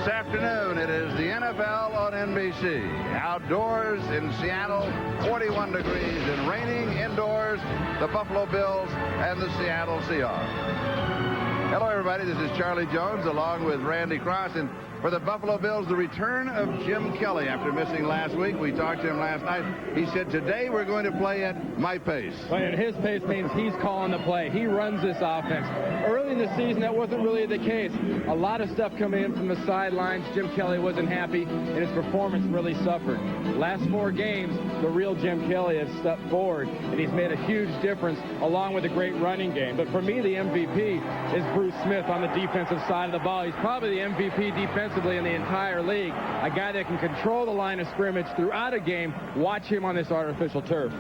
This afternoon, it is the NFL on NBC. Outdoors in Seattle, 41 degrees and raining. Indoors, the Buffalo Bills and the Seattle Seahawks. Hello, everybody. This is Charlie Jones along with Randy Cross. And for the Buffalo Bills, the return of Jim Kelly after missing last week. We talked to him last night. He said, today we're going to play at my pace. Well, and his pace means he's calling the play. He runs this offense. Early in the season, that wasn't really the case. A lot of stuff coming in from the sidelines. Jim Kelly wasn't happy, and his performance really suffered. Last 4 games, the real Jim Kelly has stepped forward, and he's made a huge difference along with a great running game. But for me, the MVP is Bruce Smith on the defensive side of the ball. He's probably the MVP defensively in the entire league. A guy that can control the line of scrimmage throughout a game. Watch him on this artificial turf.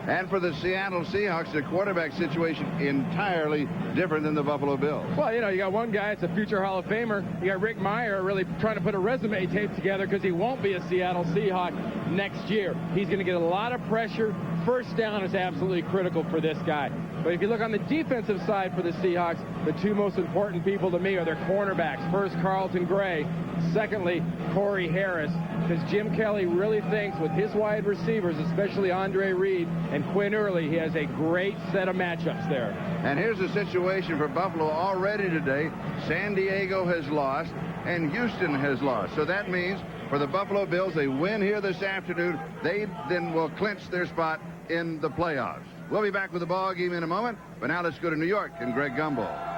And for the Seattle Seahawks, the quarterback situation entirely different than the Buffalo Bills. Well, you know, you got one guy, it's a future Hall of Famer. You got Rick Meyer really trying to put a resume tape together because he won't be a Seattle Seahawk next year. He's going to get a lot of pressure. First down is absolutely critical for this guy. But if you look on the defensive side for the Seahawks, the 2 most important people to me are their cornerbacks. First, Carlton Gray. Secondly, Corey Harris. Because Jim Kelly really thinks with his wide receivers, especially Andre Reed and Quinn Early, he has a great set of matchups there. And here's the situation for Buffalo already today. San Diego has lost, and Houston has lost. So that means for the Buffalo Bills, they win here this afternoon. They then will clinch their spot in the playoffs. We'll be back with the ball game in a moment, but now let's go to New York and Greg Gumbel.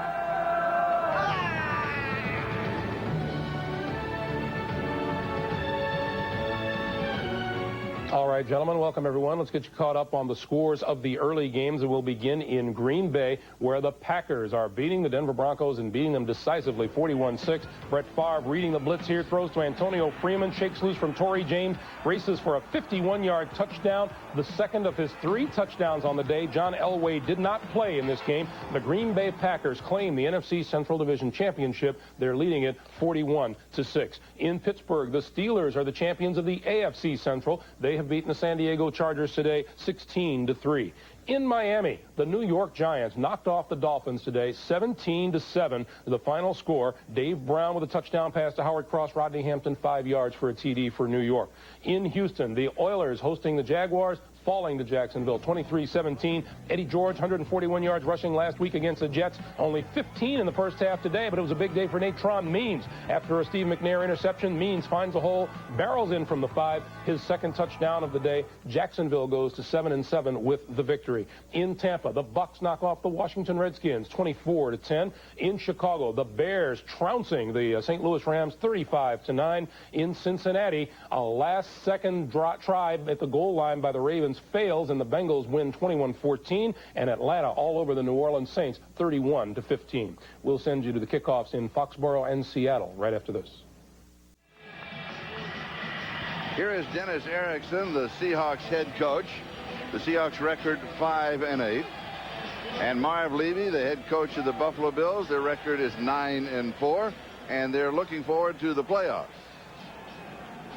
All right, gentlemen, welcome everyone. Let's get you caught up on the scores of the early games, and we'll begin in Green Bay, where the Packers are beating the Denver Broncos and beating them decisively, 41-6. Brett Favre reading the blitz here, throws to Antonio Freeman, shakes loose from Torrey James, races for a 51-yard touchdown, the second of his 3 touchdowns on the day. John Elway did not play in this game. The Green Bay Packers claim the NFC Central Division Championship. They're leading it 41-6. In Pittsburgh, the Steelers are the champions of the AFC Central. They have beaten the San Diego Chargers today 16-3. In Miami, the New York Giants knocked off the Dolphins today 17-7, the final score. Dave Brown with a touchdown pass to Howard Cross. Rodney Hampton 5 yards for a TD for New York. In Houston, the Oilers hosting the Jaguars, falling to Jacksonville 23-17. Eddie George, 141 yards rushing last week against the Jets. Only 15 in the first half today, but it was a big day for Natron Means. After a Steve McNair interception, Means finds a hole, barrels in from the 5, his second touchdown of the day. Jacksonville goes to 7-7 with the victory. In Tampa, the Bucs knock off the Washington Redskins 24-10. In Chicago, the Bears trouncing the St. Louis Rams 35-9. In Cincinnati, a last-second try at the goal line by the Ravens fails, and the Bengals win 21-14, and Atlanta all over the New Orleans Saints 31-15. We'll send you to the kickoffs in Foxborough and Seattle right after this. Here is Dennis Erickson, the Seahawks head coach. The Seahawks record 5-8. And Marv Levy, the head coach of the Buffalo Bills, their record is 9-4, and they're looking forward to the playoffs.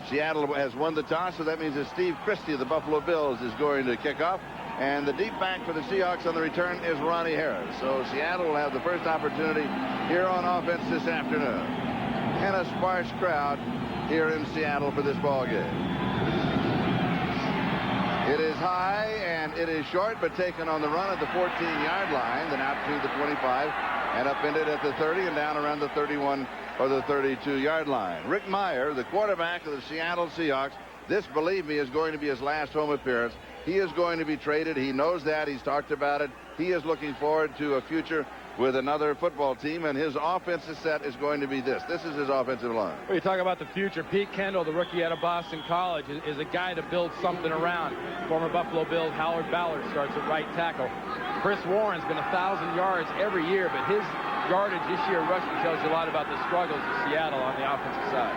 Seattle has won the toss, so that means that Steve Christie of the Buffalo Bills is going to kick off. And the deep back for the Seahawks on the return is Ronnie Harris. So Seattle will have the first opportunity here on offense this afternoon. And a sparse crowd here in Seattle for this ball game. It is high and it is short, but taken on the run at the 14-yard line, then out to the 25, and up in it at the 30 and down around the 31 or the 32-yard line. Rick Meyer, the quarterback of the Seattle Seahawks, this, believe me, is going to be his last home appearance. He is going to be traded. He knows that. He's talked about it. He is looking forward to a future with another football team, and his offensive set is going to be this. This is his offensive line. Well, you talk about the future. Pete Kendall, the rookie out of Boston College, is a guy to build something around. Former Buffalo Bills Howard Ballard starts at right tackle. Chris Warren's been 1,000 yards every year, but his yardage this year rushing tells you a lot about the struggles of Seattle on the offensive side.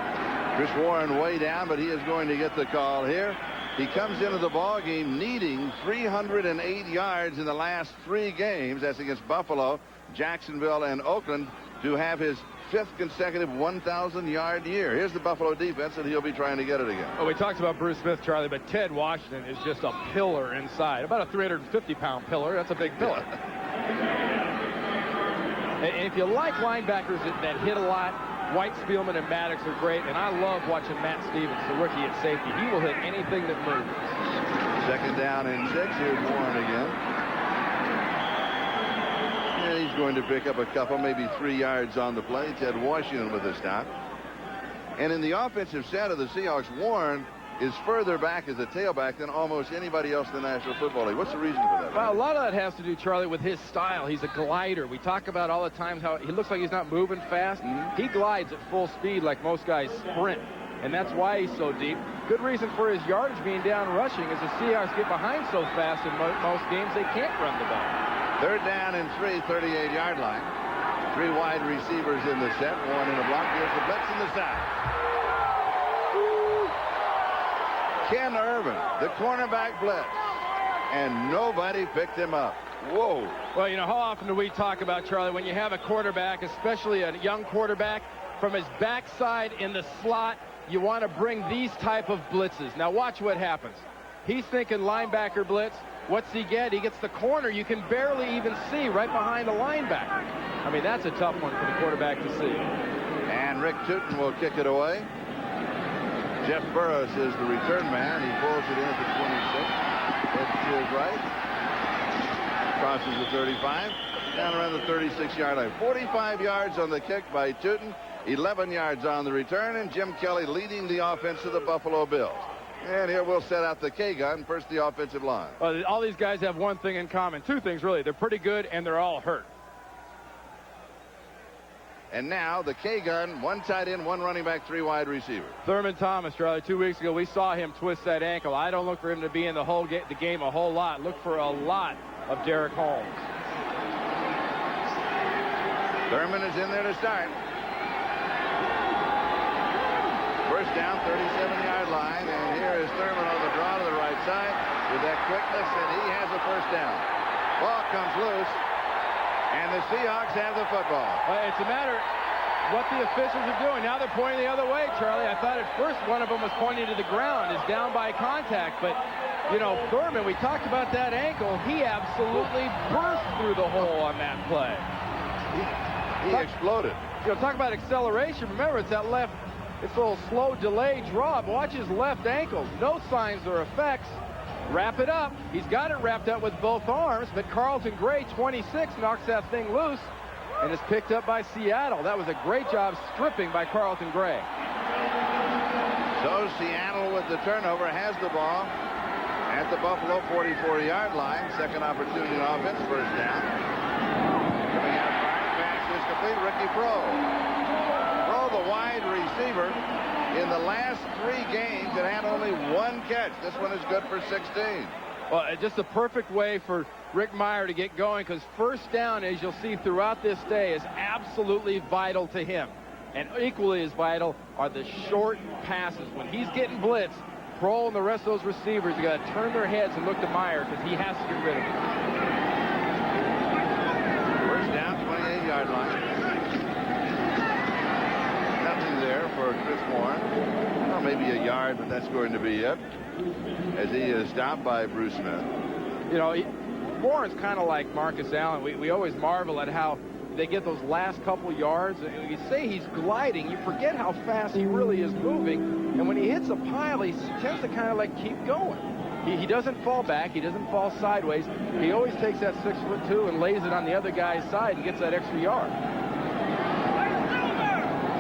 Chris Warren way down, but he is going to get the call here. He comes into the ball game needing 308 yards in the last 3 games. That's against Buffalo, Jacksonville, and Oakland, to have his 5th consecutive 1,000-yard year. Here's the Buffalo defense, and he'll be trying to get it again. Well, we talked about Bruce Smith, Charlie, but Ted Washington is just a pillar inside. About a 350-pound pillar. That's a big pillar. And if you like linebackers that hit a lot, White, Spielman, and Maddox are great, and I love watching Matt Stevens, the rookie at safety. He will hit anything that moves. Second down and 6. Here's Warren again. And he's going to pick up a couple, maybe 3 yards on the play. Ted Washington with a stop. And in the offensive set of the Seahawks, Warren is further back as a tailback than almost anybody else in the National Football League. What's the reason for that? Well, a lot of that has to do, Charlie, with his style. He's a glider. We talk about all the times how he looks like he's not moving fast. He glides at full speed like most guys sprint, and that's why he's so deep. Good reason for his yardage being down rushing is the Seahawks get behind so fast in most games they can't run the ball. Third down and 3, 38-yard line. 3 wide receivers in the set. One in the block. Here's the blitz in the side. Ken Irvin, the cornerback blitz, and nobody picked him up. Whoa. Well, you know, how often do we talk about, Charlie, when you have a quarterback, especially a young quarterback, from his backside in the slot, you want to bring these type of blitzes. Now watch what happens. He's thinking linebacker blitz. What's he get? He gets the corner you can barely even see right behind the linebacker. I mean, that's a tough one for the quarterback to see. And Rick Tootin will kick it away. Jeff Burris is the return man. He pulls it in at the 26. Heads to his right. Crosses the 35. Down around the 36-yard line. 45 yards on the kick by Tootin. 11 yards on the return. And Jim Kelly leading the offense of the Buffalo Bills. And here we'll set out the K-gun. First, the offensive line. Well, all these guys have one thing in common. 2 things, really. They're pretty good, and they're all hurt. And now the K-gun, 1 tight end, 1 running back, 3 wide receivers. Thurman Thomas, Charlie, 2 weeks ago, we saw him twist that ankle. I don't look for him to be in the game a whole lot. Look for a lot of Derek Holmes. Thurman is in there to start. First down, 37-yard line, and here is Thurman on the draw to the right side with that quickness, and he has a first down. Ball comes loose. And the Seahawks have the football. It's a matter what the officials are doing. Now they're pointing the other way, Charlie. I thought at first one of them was pointing to the ground, is down by contact. But, you know, Thurman, we talked about that ankle. He absolutely burst through the hole on that play. He exploded. You know, talk about acceleration. Remember, it's that left, it's a little slow delay drop. Watch his left ankle. No signs or effects. Wrap it up. He's got it wrapped up with both arms, but Carlton Gray, 26, knocks that thing loose and is picked up by Seattle. That was a great job stripping by Carlton Gray. So Seattle with the turnover has the ball at the Buffalo 44-yard line. Second opportunity on offense, first down. Coming out right, pass is complete. Ricky Proe. Proe, the wide receiver. In the last 3 games, it had only 1 catch. This one is good for 16. Well, just a perfect way for Rick Meyer to get going, because first down, as you'll see throughout this day, is absolutely vital to him. And equally as vital are the short passes. When he's getting blitzed, Proe and the rest of those receivers have got to turn their heads and look to Meyer, because he has to get rid of him. First down, 28-yard line. There for Chris Warren. Well, maybe a yard, but that's going to be it, as he is stopped by Bruce Smith. You know, Warren's kind of like Marcus Allen. We always marvel at how they get those last couple yards. You say he's gliding, you forget how fast he really is moving, and when he hits a pile, he tends to kind of like keep going. He doesn't fall back, he doesn't fall sideways. He always takes that 6'2" and lays it on the other guy's side and gets that extra yard.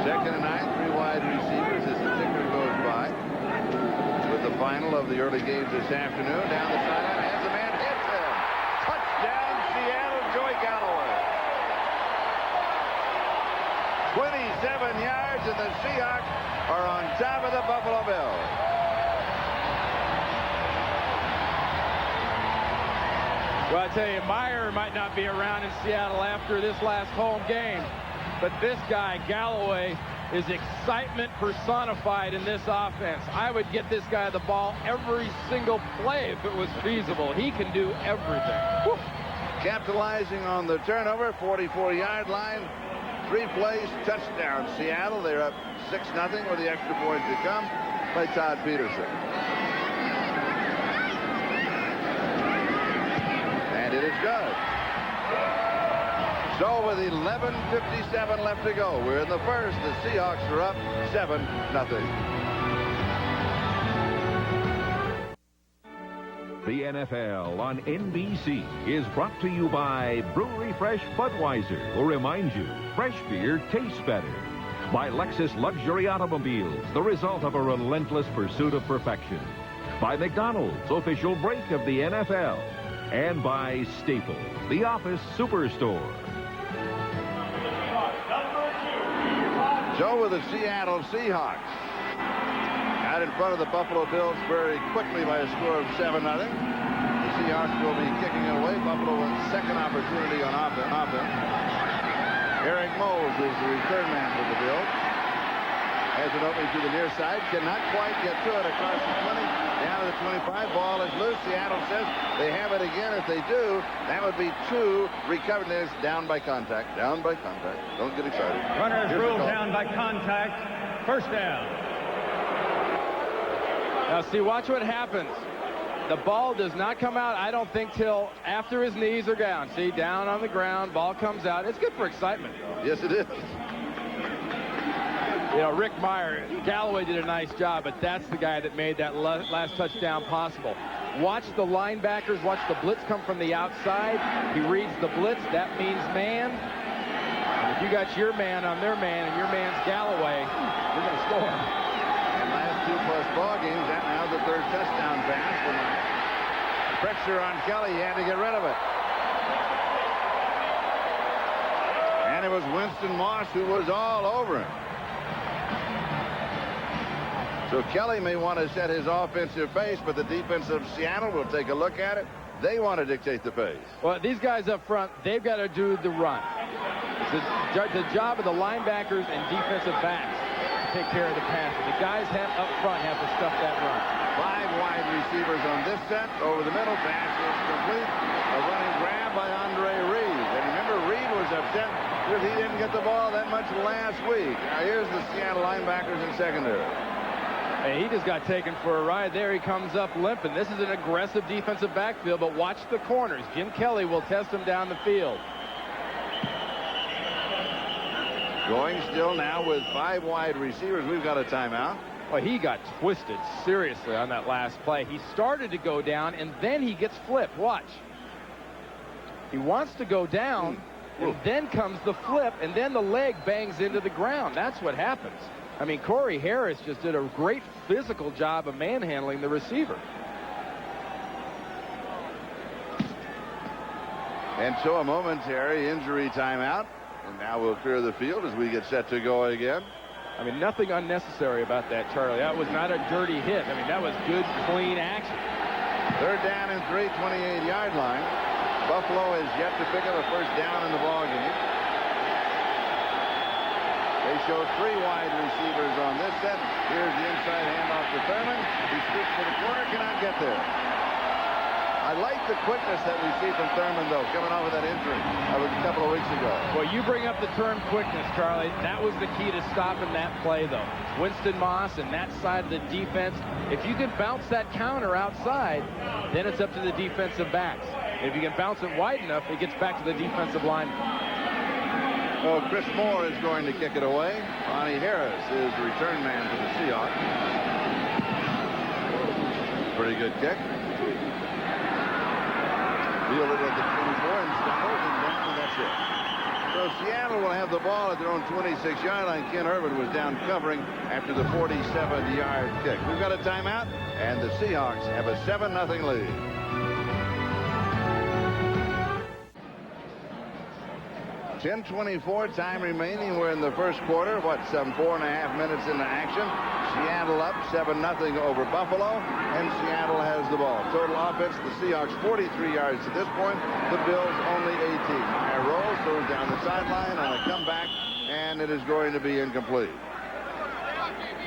Second and 9, 3 wide receivers as the ticker goes by. With the final of the early games this afternoon, down the sideline, as the man hits him. Touchdown, Seattle, Joey Galloway. 27 yards, and the Seahawks are on top of the Buffalo Bills. Well, I tell you, Meyer might not be around in Seattle after this last home game. But this guy, Galloway, is excitement personified in this offense. I would get this guy the ball every single play if it was feasible. He can do everything. Woo. Capitalizing on the turnover, 44-yard line. 3 plays, touchdown. Seattle, they're up 6-0 with the extra point to come by Todd Peterson. And it is good. So with 11:57 left to go, we're in the first. The Seahawks are up 7-0. The NFL on NBC is brought to you by Brewery Fresh Budweiser, who reminds you fresh beer tastes better. By Lexus Luxury Automobiles, the result of a relentless pursuit of perfection. By McDonald's, official break of the NFL. And by Staples, the office superstore. So with the Seattle Seahawks out in front of the Buffalo Bills very quickly by a score of 7-0. The Seahawks will be kicking it away. Buffalo with second opportunity on offense. Eric Moles is the return man for the Bills. Has an opening to the near side. Cannot quite get to it across the 20. Down to the 25. Ball is loose. Seattle says they have it again. If they do, that would be 2 recovered. It's down by contact. Down by contact. Don't get excited. Runners ruled down by contact. First down. Now, see, watch what happens. The ball does not come out, I don't think, till after his knees are down. See, down on the ground, ball comes out. It's good for excitement. Yes, it is. You know, Rick Meyer, Galloway did a nice job, but that's the guy that made that last touchdown possible. Watch the linebackers, watch the blitz come from the outside. He reads the blitz, that means man. And if you got your man on their man and your man's Galloway, you're going to score. And last 2+ ball games, that now the 3rd touchdown pass for Meyer. Pressure on Kelly, he had to get rid of it. And it was Winston Moss who was all over him. So Kelly may want to set his offensive pace, but the defense of Seattle will take a look at it. They want to dictate the pace. Well, these guys up front, they've got to do the run. It's the job of the linebackers and defensive backs to take care of the pass. The guys up front have to stuff that run. 5 wide receivers on this set. Over the middle, pass is complete. A running grab by Andre Reed. And remember, Reed was upset because he didn't get the ball that much last week. Now here's the Seattle linebackers in secondary. And he just got taken for a ride there. He comes up limping. This is an aggressive defensive backfield, but watch the corners. Jim Kelly will test him down the field. Going still now with 5 wide receivers. We've got a timeout. Well, he got twisted seriously on that last play. He started to go down, and then he gets flipped. Watch. He wants to go down, and then comes the flip, and then the leg bangs into the ground. That's what happens. I mean, Corey Harris just did a great physical job of manhandling the receiver. And so a momentary injury timeout. And now we'll clear the field as we get set to go again. I mean, nothing unnecessary about that, Charlie. That was not a dirty hit. I mean, that was good, clean action. 3rd down and 3, 28-yard line. Buffalo has yet to pick up a first down in the ballgame. They show 3 wide receivers on this set. Here's the inside handoff to Thurman. He scoops to the corner, cannot get there. I like the quickness that we see from Thurman, though, coming off of that injury a couple of weeks ago. Well, you bring up the term quickness, Charlie. That was the key to stopping that play, though. Winston Moss and that side of the defense. If you can bounce that counter outside, then it's up to the defensive backs. If you can bounce it wide enough, it gets back to the defensive line. Oh, Chris Moore is going to kick it away. Ronnie Harris is the return man for the Seahawks. Pretty good kick. Fielded at the 24 and stumbles and down, and that's it. So Seattle will have the ball at their own 26-yard line. Ken Irvin was down covering after the 47-yard kick. We've got a timeout, and the Seahawks have a 7-0 lead. .10:24 time remaining. We're in the first quarter. Some 4.5 minutes into action. Seattle up 7-0 over Buffalo, and Seattle has the ball. Total offense, the Seahawks 43 yards to this point. The Bills only 18. Meyer rolls, throws down the sideline on a comeback, and it is going to be incomplete.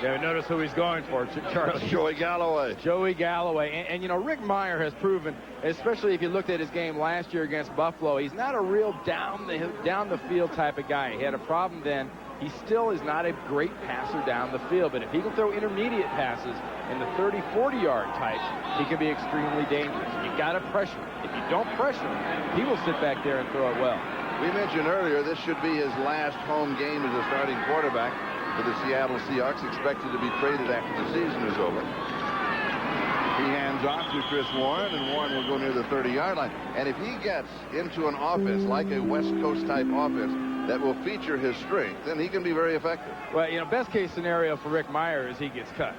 Yeah, notice who he's going for, Charlie. Joey Galloway. Joey Galloway. And, you know, Rick Meyer has proven, especially if you looked at his game last year against Buffalo, he's not a real down the field type of guy. He had a problem then. He still is not a great passer down the field. But if he can throw intermediate passes in the 30, 40-yard types, he can be extremely dangerous. You got to pressure him. If you don't pressure him, he will sit back there and throw it well. We mentioned earlier this should be his last home game as a starting quarterback for the Seattle Seahawks, expected to be traded after the season is over. He hands off to Chris Warren, and Warren will go near the 30-yard line. And if he gets into an offense like a West Coast type offense that will feature his strength, then he can be very effective. Well, best case scenario for Rick Mirer is he gets cut.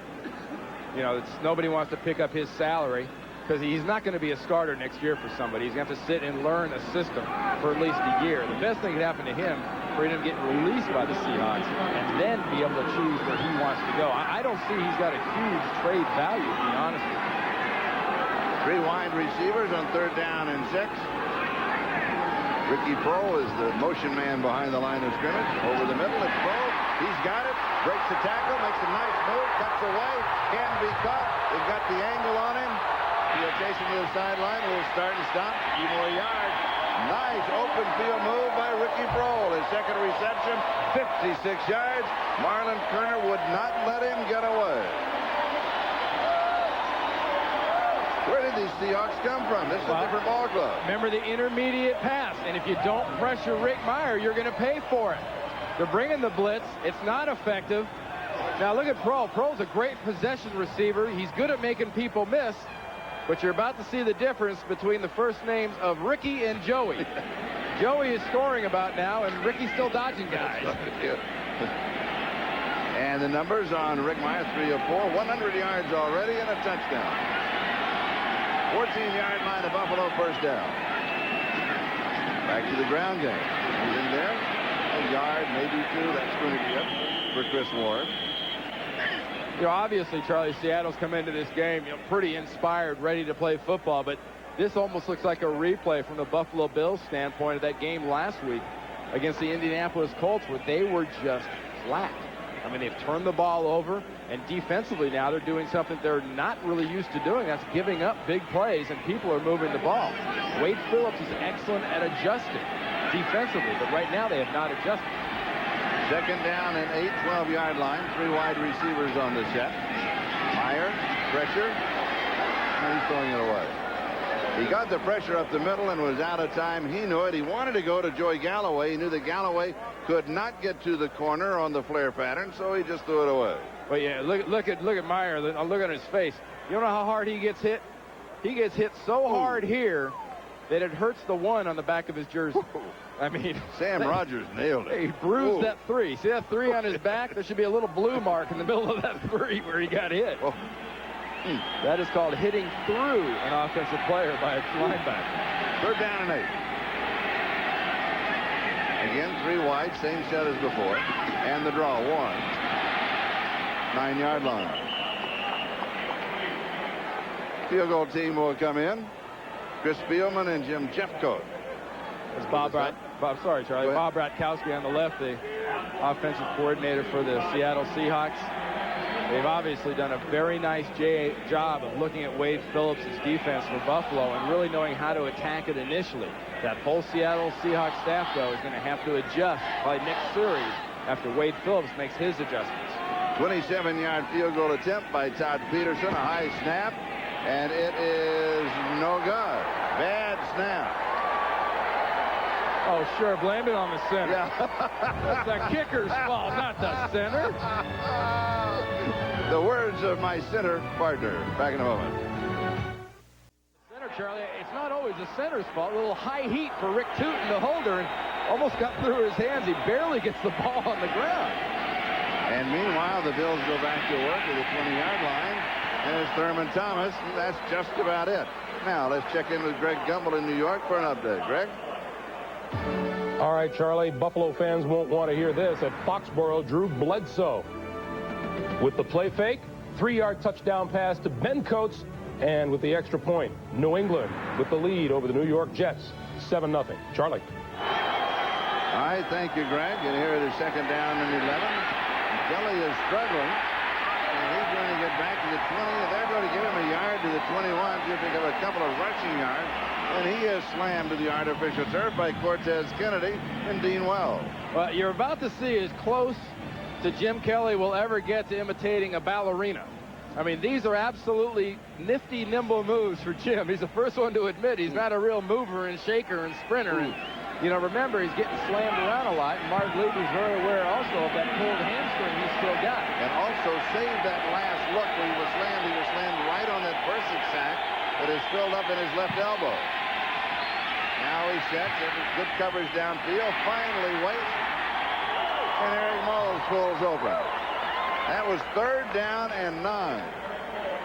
Nobody wants to pick up his salary, because he's not going to be a starter next year for somebody. He's going to have to sit and learn a system for at least a year. The best thing that happened to him for him to get released by the Seahawks and then be able to choose where he wants to go. I don't see he's got a huge trade value, to be honest with you. 3 wide receivers on 3rd down and 6. Ricky Prohl is the motion man behind the line of scrimmage. Over the middle, it's Prohl. He's got it. Breaks the tackle, makes a nice move, cuts away, can be caught. They've got the angle on him. He'll chase him to the sideline. We'll start and stop. A few more yards. Nice open field move by Ricky Prohl. His second reception, 56 yards. Marlon Kerner would not let him get away. Where did these Seahawks come from? This is a different ball club. Remember the intermediate pass, and if you don't pressure Rick Mirer, you're going to pay for it. They're bringing the blitz. It's not effective. Now look at Prohl. Prohl's a great possession receiver. He's good at making people miss. But you're about to see the difference between the first names of Ricky and Joey. Joey is scoring about now, and Ricky's still dodging guys. And the numbers on Rick Mirer, 3 of 4, 100 yards already, and a touchdown. 14-yard line of Buffalo, first down. Back to the ground game. He's in there. A yard, maybe 2. That's going to be it for Chris Warren. Obviously, Charlie, Seattle's come into this game, pretty inspired, ready to play football, but this almost looks like a replay from the Buffalo Bills standpoint of that game last week against the Indianapolis Colts, where they were just flat. I mean, they've turned the ball over, and defensively now they're doing something they're not really used to doing. That's giving up big plays, and people are moving the ball. Wade Phillips is excellent at adjusting defensively, but right now they have not adjusted. Second down and 8, 12-yard line. 3 wide receivers on the set. Mirer, pressure, and he's throwing it away. He got the pressure up the middle and was out of time. He knew it. He wanted to go to Joey Galloway. He knew that Galloway could not get to the corner on the flare pattern, so he just threw it away. But yeah, look at Mirer. Look at his face. You know how hard he gets hit? He gets hit so hard here that it hurts the 1 on the back of his jersey. I mean, Sam Rogers nailed it. He bruised that 3. See that 3 on his back? There should be a little blue mark in the middle of that 3 where he got hit. That is called hitting through an offensive player by a linebacker. 3rd down and 8. Again, 3 wide, same set as before. And the draw, 1. 9-yard line. Field goal team will come in. Chris Spielman and Jim Jeffcoat. It's Bob Bratkowski on the left, the offensive coordinator for the Seattle Seahawks. They've obviously done a very nice job of looking at Wade Phillips' defense for Buffalo and really knowing how to attack it initially. That whole Seattle Seahawks staff, though, is going to have to adjust by next series after Wade Phillips makes his adjustments. 27-yard field goal attempt by Todd Peterson. A high snap, and it is no good. Bad snap. Oh, sure. Blame it on the center. Yeah. It's the kicker's fault, not the center. The words of my center partner. Back in a moment. The center, Charlie, it's not always the center's fault. A little high heat for Rick Tootin, the holder, and almost got through his hands. He barely gets the ball on the ground. And meanwhile, the Bills go back to work at the 20-yard line. There's Thurman Thomas. That's just about it. Now, let's check in with Greg Gumbel in New York for an update. Greg? All right, Charlie, Buffalo fans won't want to hear this. At Foxborough, Drew Bledsoe with the play fake, 3-yard touchdown pass to Ben Coates, and with the extra point, New England with the lead over the New York Jets, 7-0. Charlie. All right, thank you, Greg. And here it is 2nd down and 11. Kelly is struggling, and he's going to get back to the 20. They're going to give him a yard to the 21. He'll pick up a couple of rushing yards. And he is slammed to the artificial turf by Cortez Kennedy and Dean Wells. Well, you're about to see as close to Jim Kelly will ever get to imitating a ballerina. I mean, these are absolutely nifty, nimble moves for Jim. He's the first one to admit he's not a real mover and shaker and sprinter. And You know, remember, he's getting slammed around a lot, and Marv Levy's very aware also of that pulled hamstring he's still got. And also saved that last look where he was slammed right on that Bursic sack that is filled up in his left elbow. Now he sets, good coverage downfield, finally waits, and Eric Moles pulls open. That was 3rd down and 9.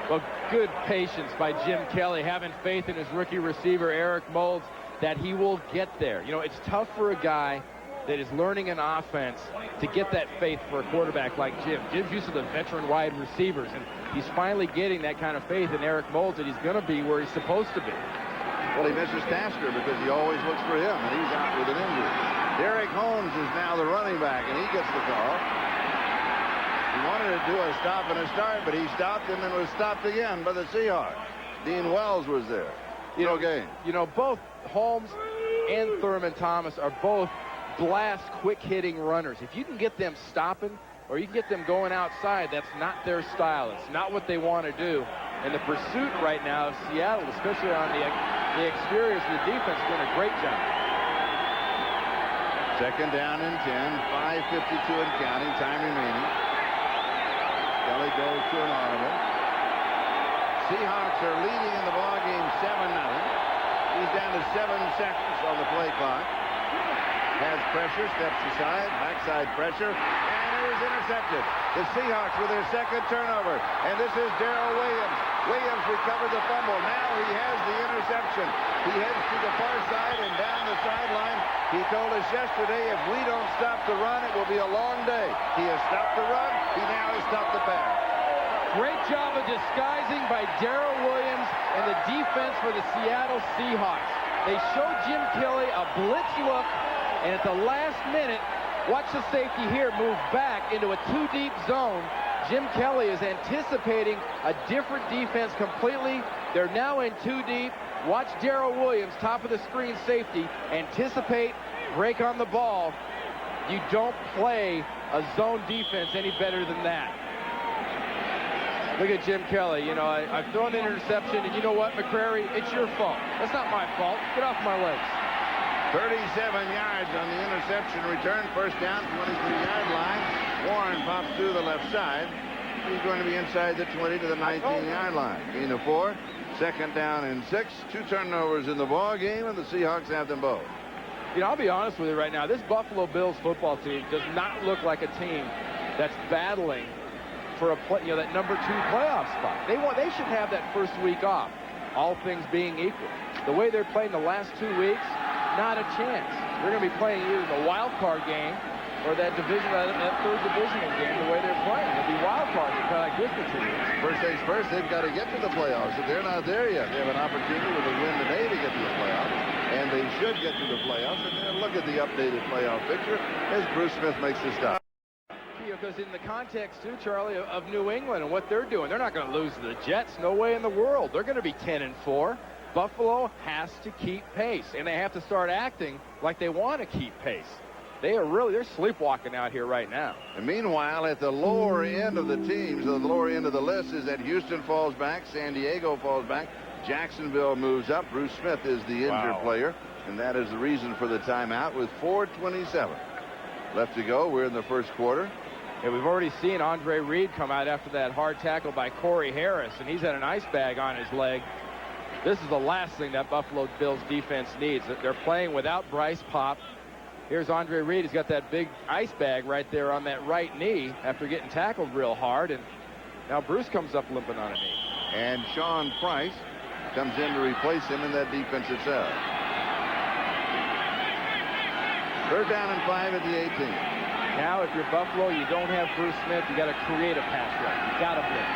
Well, good patience by Jim Kelly, having faith in his rookie receiver, Eric Moles, that he will get there. You know, it's tough for a guy that is learning an offense to get that faith for a quarterback like Jim. Jim's used to the veteran wide receivers, and he's finally getting that kind of faith in Eric Moles that he's going to be where he's supposed to be. Well, he misses Tasker because he always looks for him, and he's out with an injury. Derek Holmes is now the running back, and he gets the call. He wanted to do a stop and a start, but he stopped and then was stopped again by the Seahawks. Dean Wells was there. No gain. You know, both Holmes and Thurman Thomas are both blast, quick-hitting runners. If you can get them stopping or you can get them going outside, that's not their style. It's not what they want to do. And the pursuit right now of Seattle, especially on the exteriors of the defense, is doing a great job. 2nd down and 10, 5:52 and counting, time remaining. Kelly goes to an audible. Seahawks are leading in the ballgame 7-0. He's down to 7 seconds on the play clock. Has pressure, steps aside, backside pressure, and it is intercepted. The Seahawks with their 2nd turnover, and this is Darrell Williams. Williams recovered the fumble. Now he has the interception. He heads to the far side and down the sideline. He told us yesterday, if we don't stop the run, it will be a long day. He has stopped the run. He now has stopped the pass. Great job of disguising by Darrell Williams and the defense for the Seattle Seahawks. They showed Jim Kelly a blitz look, and at the last minute, watch the safety here move back into a 2-deep zone. Jim Kelly is anticipating a different defense completely. They're now in 2 deep. Watch Darrell Williams, top of the screen safety, anticipate, break on the ball. You don't play a zone defense any better than that. Look at Jim Kelly. You know, I've thrown an interception, and you know what, McCrary? It's your fault. That's not my fault. Get off my legs. 37 yards on the interception return. 1st down, 23-yard line. Warren pops through the left side. He's going to be inside the 20 to the 19-yard line. Gain of 4. 2nd down and 6. 2 turnovers in the ball game, and the Seahawks have them both. You know, I'll be honest with you right now. This Buffalo Bills football team does not look like a team that's battling for that number 2 playoff spot. They should have that first week off, all things being equal. The way they're playing the last 2 weeks, not a chance. They're going to be playing either the wild card game or that 3rd divisional game. The way they're playing, it'll be wild cards to kind of good for 2 weeks. First things first, they've got to get to the playoffs. If they're not there yet, they have an opportunity with a win today to get to the playoffs, and they should get to the playoffs. And then look at the updated playoff picture as Bruce Smith makes the stop. Because in the context, too, Charlie, of New England and what they're doing, they're not going to lose to the Jets. No way in the world. They're going to be 10-4. Buffalo has to keep pace, and they have to start acting like they want to keep pace. They're sleepwalking out here right now. And meanwhile, at the lower end of the teams, the lower end of the list is that Houston falls back, San Diego falls back, Jacksonville moves up. Bruce Smith is the injured player, and that is the reason for the timeout with 4:27 left to go. We're in the first quarter. Yeah, we've already seen Andre Reed come out after that hard tackle by Corey Harris, and he's had an ice bag on his leg. This is the last thing that Buffalo Bills defense needs. They're playing without Bryce Pop. Here's Andre Reed. He's got that big ice bag right there on that right knee after getting tackled real hard, and now Bruce comes up limping on a knee. And Sean Price comes in to replace him in that defensive cell. 3rd down and 5 at the 18. Now, if you're Buffalo, you don't have Bruce Smith. You got to create a pass rush. You got to blitz.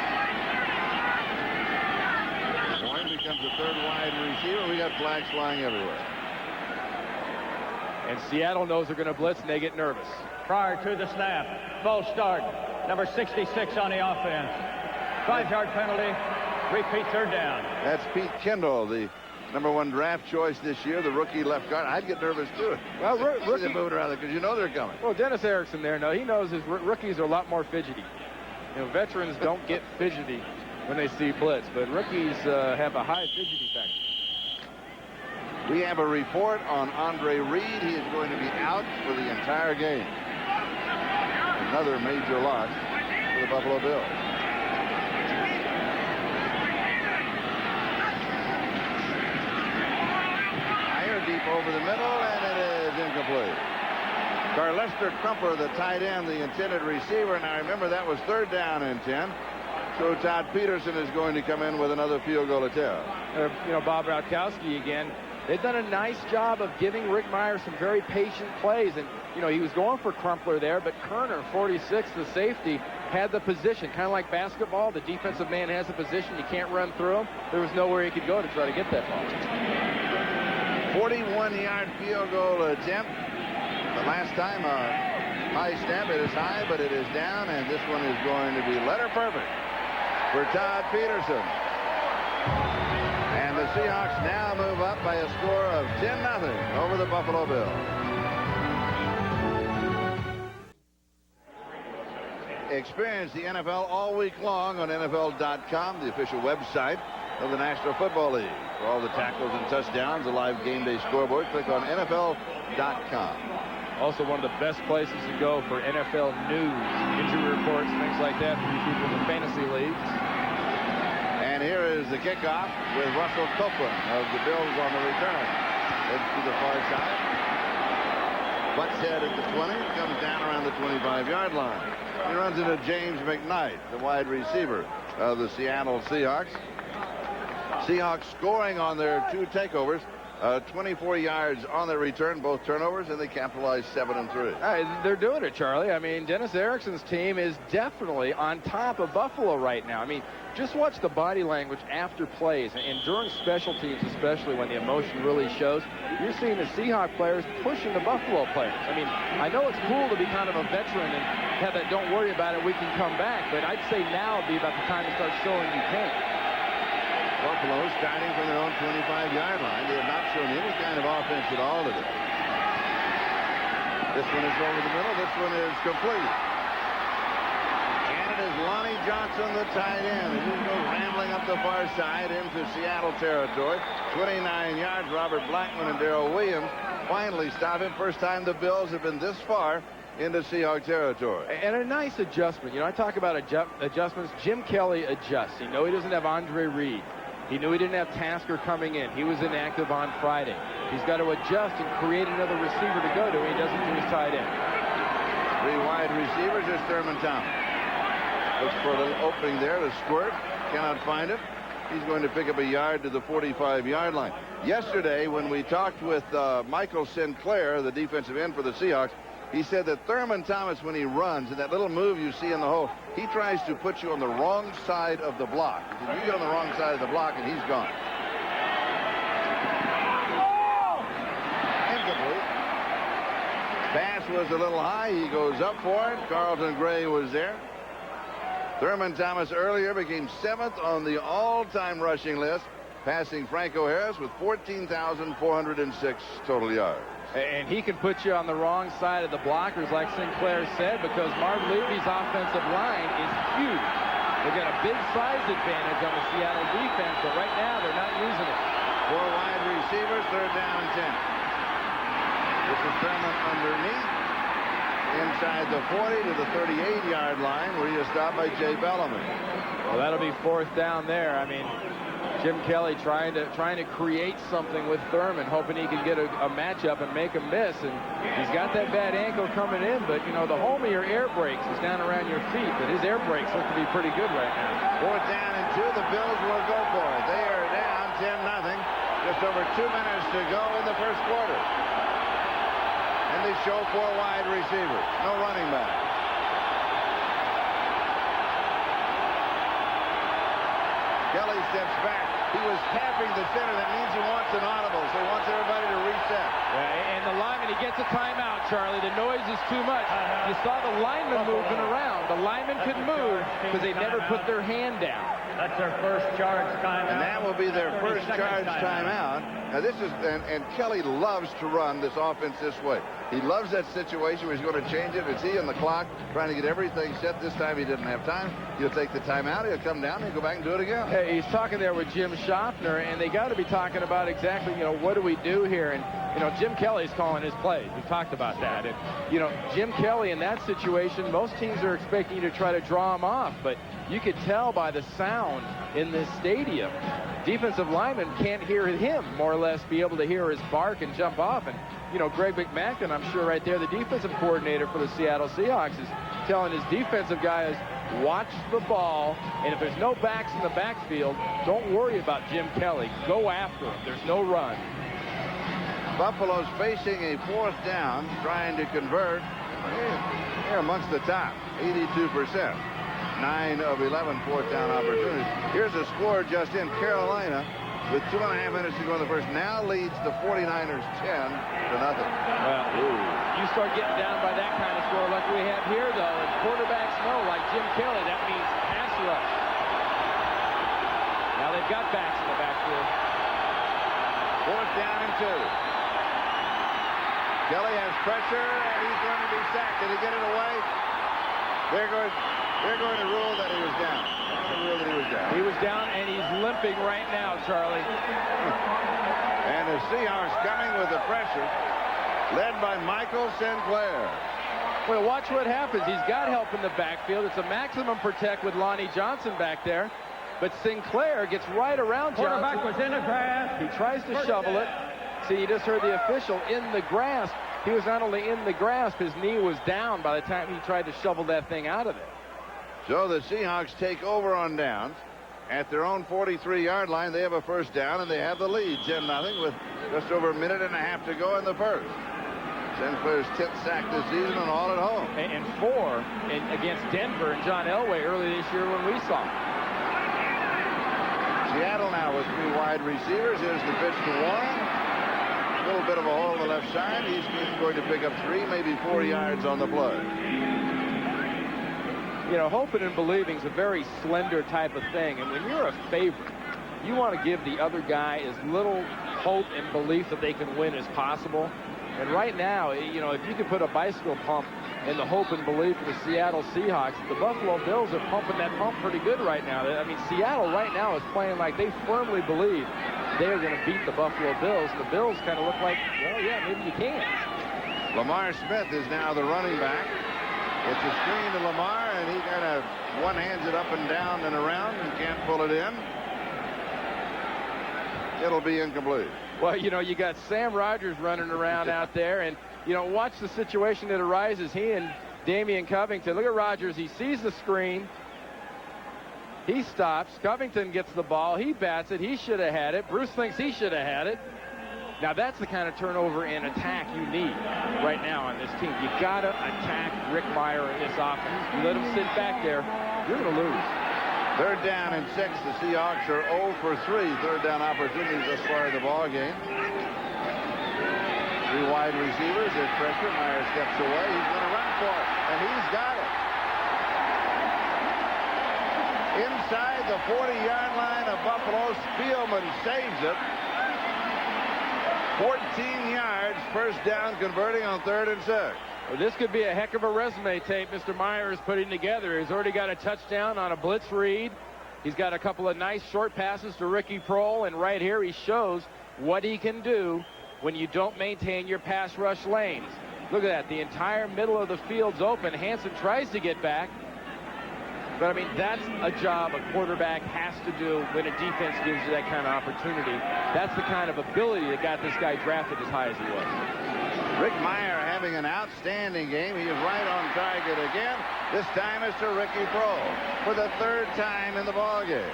Warren becomes a 3rd wide receiver. We got flags flying everywhere. And Seattle knows they're going to blitz, and they get nervous. Prior to the snap, false start, number 66 on the offense. 5-yard penalty. Repeat 3rd down. That's Pete Kendall, the #1 draft choice this year, the rookie left guard. I'd get nervous too. Well, rookie moving around because you know they're coming. Well, Dennis Erickson there, no, he knows his rookies are a lot more fidgety. You know, veterans don't get fidgety when they see blitz, but rookies have a high fidgety factor. We have a report on Andre Reed. He is going to be out for the entire game. Another major loss for the Buffalo Bills. Higher, deep over the middle, and it is incomplete. Carlester Crumpler, the tight end, the intended receiver. Now remember, that was 3rd down and 10. So Todd Peterson is going to come in with another field goal attempt. Bob Radkowski again. They've done a nice job of giving Rick Mirer some very patient plays. And, he was going for Crumpler there, but Kerner, 46, the safety, had the position. Kind of like basketball. The defensive man has the position. You can't run through him. There was nowhere he could go to try to get that ball. 41-yard field goal attempt. The last time a high snap, it is high, but it is down, and this one is going to be letter perfect for Todd Peterson. And the Seahawks now move up by a score of 10-0 over the Buffalo Bills. Experience the NFL all week long on NFL.com, the official website of the National Football League. For all the tackles and touchdowns, the live game day scoreboard, click on NFL.com. Also one of the best places to go for NFL news, injury reports, things like that for you people in fantasy leagues. And here is the kickoff with Russell Copeland of the Bills on the return. Heads to the far side. Butts head at the 20, comes down around the 25-yard line. He runs into James McKnight, the wide receiver of the Seattle Seahawks. Seahawks scoring on their 2 takeovers. 24 yards on their return, both turnovers, and they capitalized 7-3. They're doing it, Charlie. I mean, Dennis Erickson's team is definitely on top of Buffalo right now. I mean, just watch the body language after plays, and during special teams, especially when the emotion really shows. You're seeing the Seahawks players pushing the Buffalo players. I mean, I know it's cool to be kind of a veteran and have that don't worry about it, we can come back, but I'd say now would be about the time to start showing you can. Buffalo starting from their own 25-yard line. They have not shown any kind of offense at all today. This one is over the middle. This one is complete. And it is Lonnie Johnson, the tight end. And he goes rambling up the far side into Seattle territory. 29 yards. Robert Blackman and Darrell Williams finally stop him. First time the Bills have been this far into Seahawk territory. And a nice adjustment. I talk about adjustments. Jim Kelly adjusts. He doesn't have Andre Reed. He knew he didn't have Tasker coming in. He was inactive on Friday. He's got to adjust and create another receiver to go to. He doesn't do his tight end. 3 wide receivers. Here's Thurman Thomas. Looks for a little opening there to squirt. Cannot find it. He's going to pick up a yard to the 45-yard line. Yesterday, when we talked with Michael Sinclair, the defensive end for the Seahawks, he said that Thurman Thomas, when he runs, and that little move you see in the hole, he tries to put you on the wrong side of the block. If you get on the wrong side of the block, and he's gone. Incomplete. Pass was a little high. He goes up for it. Carlton Gray was there. Thurman Thomas earlier became 7th on the all-time rushing list, passing Franco Harris with 14,406 total yards. And he can put you on the wrong side of the blockers, like Sinclair said, because Marv Levy's offensive line is huge. They've got a big size advantage on the Seattle defense, but right now they're not using it. 4 wide receivers, 3rd down and 10. This is Thurman underneath, inside the 40 to the 38-yard line, where he is stopped by Jay Bellamy. Well, that'll be 4th down there. I mean, Jim Kelly trying to create something with Thurman, hoping he can get a matchup and make him miss. And he's got that bad ankle coming in, but, the home of your air brakes is down around your feet. But his air brakes look to be pretty good right now. 4th down and 2. The Bills will go for it. They are down 10-0. Just over 2 minutes to go in the first quarter. And they show 4 wide receivers. No running back. Kelly steps back. He was tapping the center. That means he wants an audible, so he wants everybody to reset. Yeah, and the lineman, he gets a timeout, Charlie. The noise is too much. You saw the lineman moving around. The lineman couldn't move because they never put their hand down. That's their first charge timeout. And that will be their first charge timeout. Now this is, and Kelly loves to run this offense this way. He loves that situation where he's going to change it. It's he on the clock trying to get everything set. This time he didn't have time. He'll take the timeout. He'll come down and go back and do it again. Hey, he's talking there with Jim Schaffner, and they got to be talking about exactly, what do we do here? And, Jim Kelly's calling his plays. We've talked about that. And, Jim Kelly in that situation, most teams are expecting you to try to draw him off, but you could tell by the sound in this stadium. Defensive linemen can't hear him, more or less, be able to hear his bark and jump off. And, Greg McMackin, I'm sure right there, the defensive coordinator for the Seattle Seahawks, is telling his defensive guys, watch the ball, and if there's no backs in the backfield, don't worry about Jim Kelly. Go after him. There's no run. Buffalo's facing a 4th down, trying to convert. They're amongst the top, 82%. 9 of 11 4th down opportunities. Here's a score just in. Carolina, with 2.5 minutes to go in the first, now leads the 49ers 10-0. Well, you start getting down by that kind of score like we have here, though, and quarterbacks know, like Jim Kelly, that means pass rush. Now they've got backs in the backfield. 4th down and 2. Kelly has pressure, and he's going to be sacked. Did he get it away? They're going to rule that he was down. He was down, and he's limping right now, Charlie. And the Seahawks coming with the pressure, led by Michael Sinclair. Well, watch what happens. He's got help in the backfield. It's a maximum protect with Lonnie Johnson back there. But Sinclair gets right around Johnson. Quarterback was in the grass. He tries to shovel it. See, you just heard the official in the grasp. He was not only in the grasp, his knee was down by the time he tried to shovel that thing out of there. So the Seahawks take over on downs. At their own 43-yard line, they have a 1st down, and they have the lead, 10-0, with just over a minute and a half to go in the first. Sinclair's 10th sack this season, and all at home. And 4 against Denver and John Elway early this year when we saw him. Seattle now with 3 wide receivers. Here's the pitch to Warren. A little bit of a hole on the left side. He's going to pick up 3, maybe 4 yards on the play. Hoping and believing is a very slender type of thing. And when you're a favorite, you want to give the other guy as little hope and belief that they can win as possible. And right now, if you could put a bicycle pump in the hope and belief of the Seattle Seahawks, the Buffalo Bills are pumping that pump pretty good right now. I mean, Seattle right now is playing like they firmly believe they are going to beat the Buffalo Bills. And the Bills kind of look like, well, yeah, maybe you can. Lamar Smith is now the running back. It's a screen to Lamar, and he kind of one-hands it up and down and around and can't pull it in. It'll be incomplete. Well, you got Sam Rogers running around out there, and, watch the situation that arises. He and Damian Covington. Look at Rogers. He sees the screen. He stops. Covington gets the ball. He bats it. He should have had it. Bruce thinks he should have had it. Now, that's the kind of turnover and attack you need right now on this team. You got to attack Rick Meyer in this offense. You let him sit back there, you're going to lose. 3rd down and 6. The Seahawks are 0 for 3 3rd down opportunities thus far in the ball game. 3 wide receivers. There's pressure. Meyer steps away. He's going to run for it, and he's got it. Inside the 40-yard line of Buffalo, Spielman saves it. 14 yards, 1st down, converting on 3rd and 6. Well, this could be a heck of a resume tape Mr. Meyer is putting together. He's already got a touchdown on a blitz read. He's got a couple of nice short passes to Ricky Prohl, and right here he shows what he can do when you don't maintain your pass rush lanes. Look at that. The entire middle of the field's open. Hansen tries to get back. But, I mean, that's a job a quarterback has to do when a defense gives you that kind of opportunity. That's the kind of ability that got this guy drafted as high as he was. Rick Meyer having an outstanding game. He is right on target again. This time it's to Ricky Prohl for the 3rd time in the ballgame.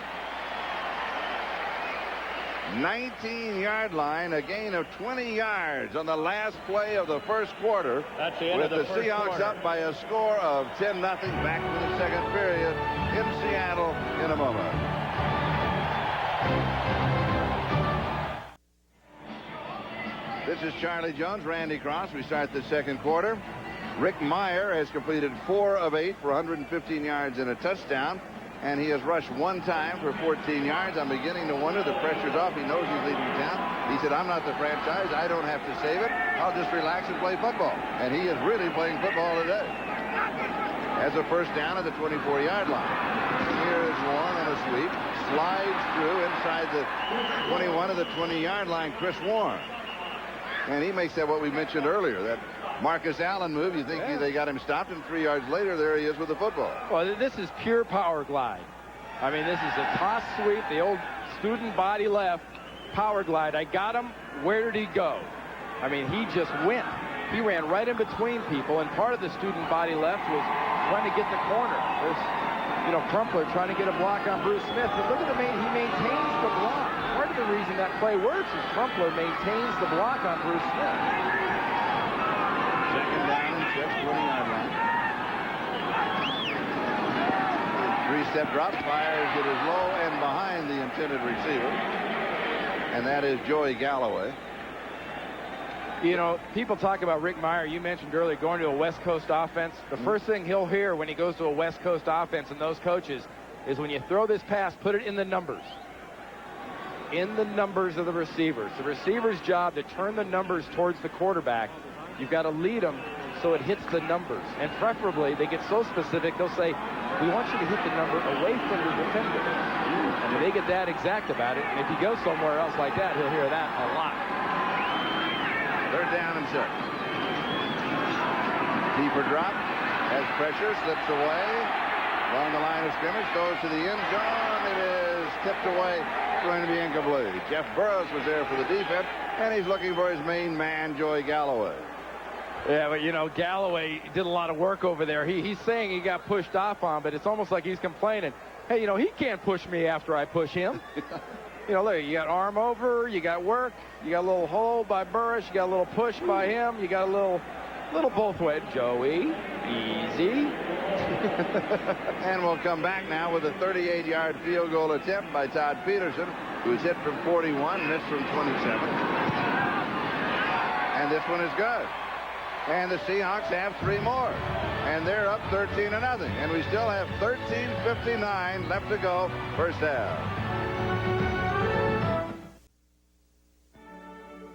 19-yard line, a gain of 20 yards on the last play of the first quarter. That's the end with of the the Seahawks quarter. up by a score of 10-0. Back to the 2nd period in Seattle in a moment. This is Charlie Jones, Randy Cross. We start the 2nd quarter. Rick Meyer has completed 4 of 8 for 115 yards and a touchdown. and he has rushed one time for 14 yards. I'm beginning to wonder, the pressure's off. He knows he's leaving town. He said, I'm not the franchise. I don't have to save it. I'll just relax and play football. And he is really playing football today. As a first down at the 24-yard line. Here is Warren on a sweep. Slides through inside the 21 of the 20-yard line, Chris Warren. And he makes that what we mentioned earlier, that Marcus Allen move. You think they got him stopped, and 3 yards later, there he is with the football. Well, this is pure power glide. I mean, this is a toss sweep, the old student body left, power glide. I got him. Where did he go? I mean, he just went. He ran right in between people, and part of the student body left was trying to get the corner. There's, Crumpler trying to get a block on Bruce Smith. But look at he maintains the block. Part of the reason that play works is Crumpler maintains the block on Bruce Smith. Second down and 6, 20-yard line. Three-step drop, fires it is low and behind the intended receiver. And that is Joey Galloway. People talk about Rick Meyer. You mentioned earlier going to a West Coast offense. The first thing he'll hear when he goes to a West Coast offense and those coaches is when you throw this pass, put it in the numbers. In the numbers of the receivers. The receiver's job to turn the numbers towards the quarterback. You've got to lead them so it hits the numbers. And preferably, they get so specific, they'll say, we want you to hit the number away from the defender. And they get that exact about it. And if he goes somewhere else like that, he'll hear that a lot. Third down and 6. Deeper drop. Has pressure. Slips away. Along the line of scrimmage. Goes to the end zone. It is tipped away. It's going to be incomplete. Jeff Burrows was there for the defense. And he's looking for his main man, Joey Galloway. Yeah, but, Galloway did a lot of work over there. He's saying he got pushed off on, but it's almost like he's complaining. Hey, he can't push me after I push him. Look, you got arm over, you got work, you got a little hold by Burris, you got a little push by him, you got a little both ways. Joey, easy. And we'll come back now with a 38-yard field goal attempt by Todd Peterson, who's hit from 41, missed from 27. And this one is good. And the Seahawks have 3 more. And they're up 13-0. And we still have 13:59 left to go, first half.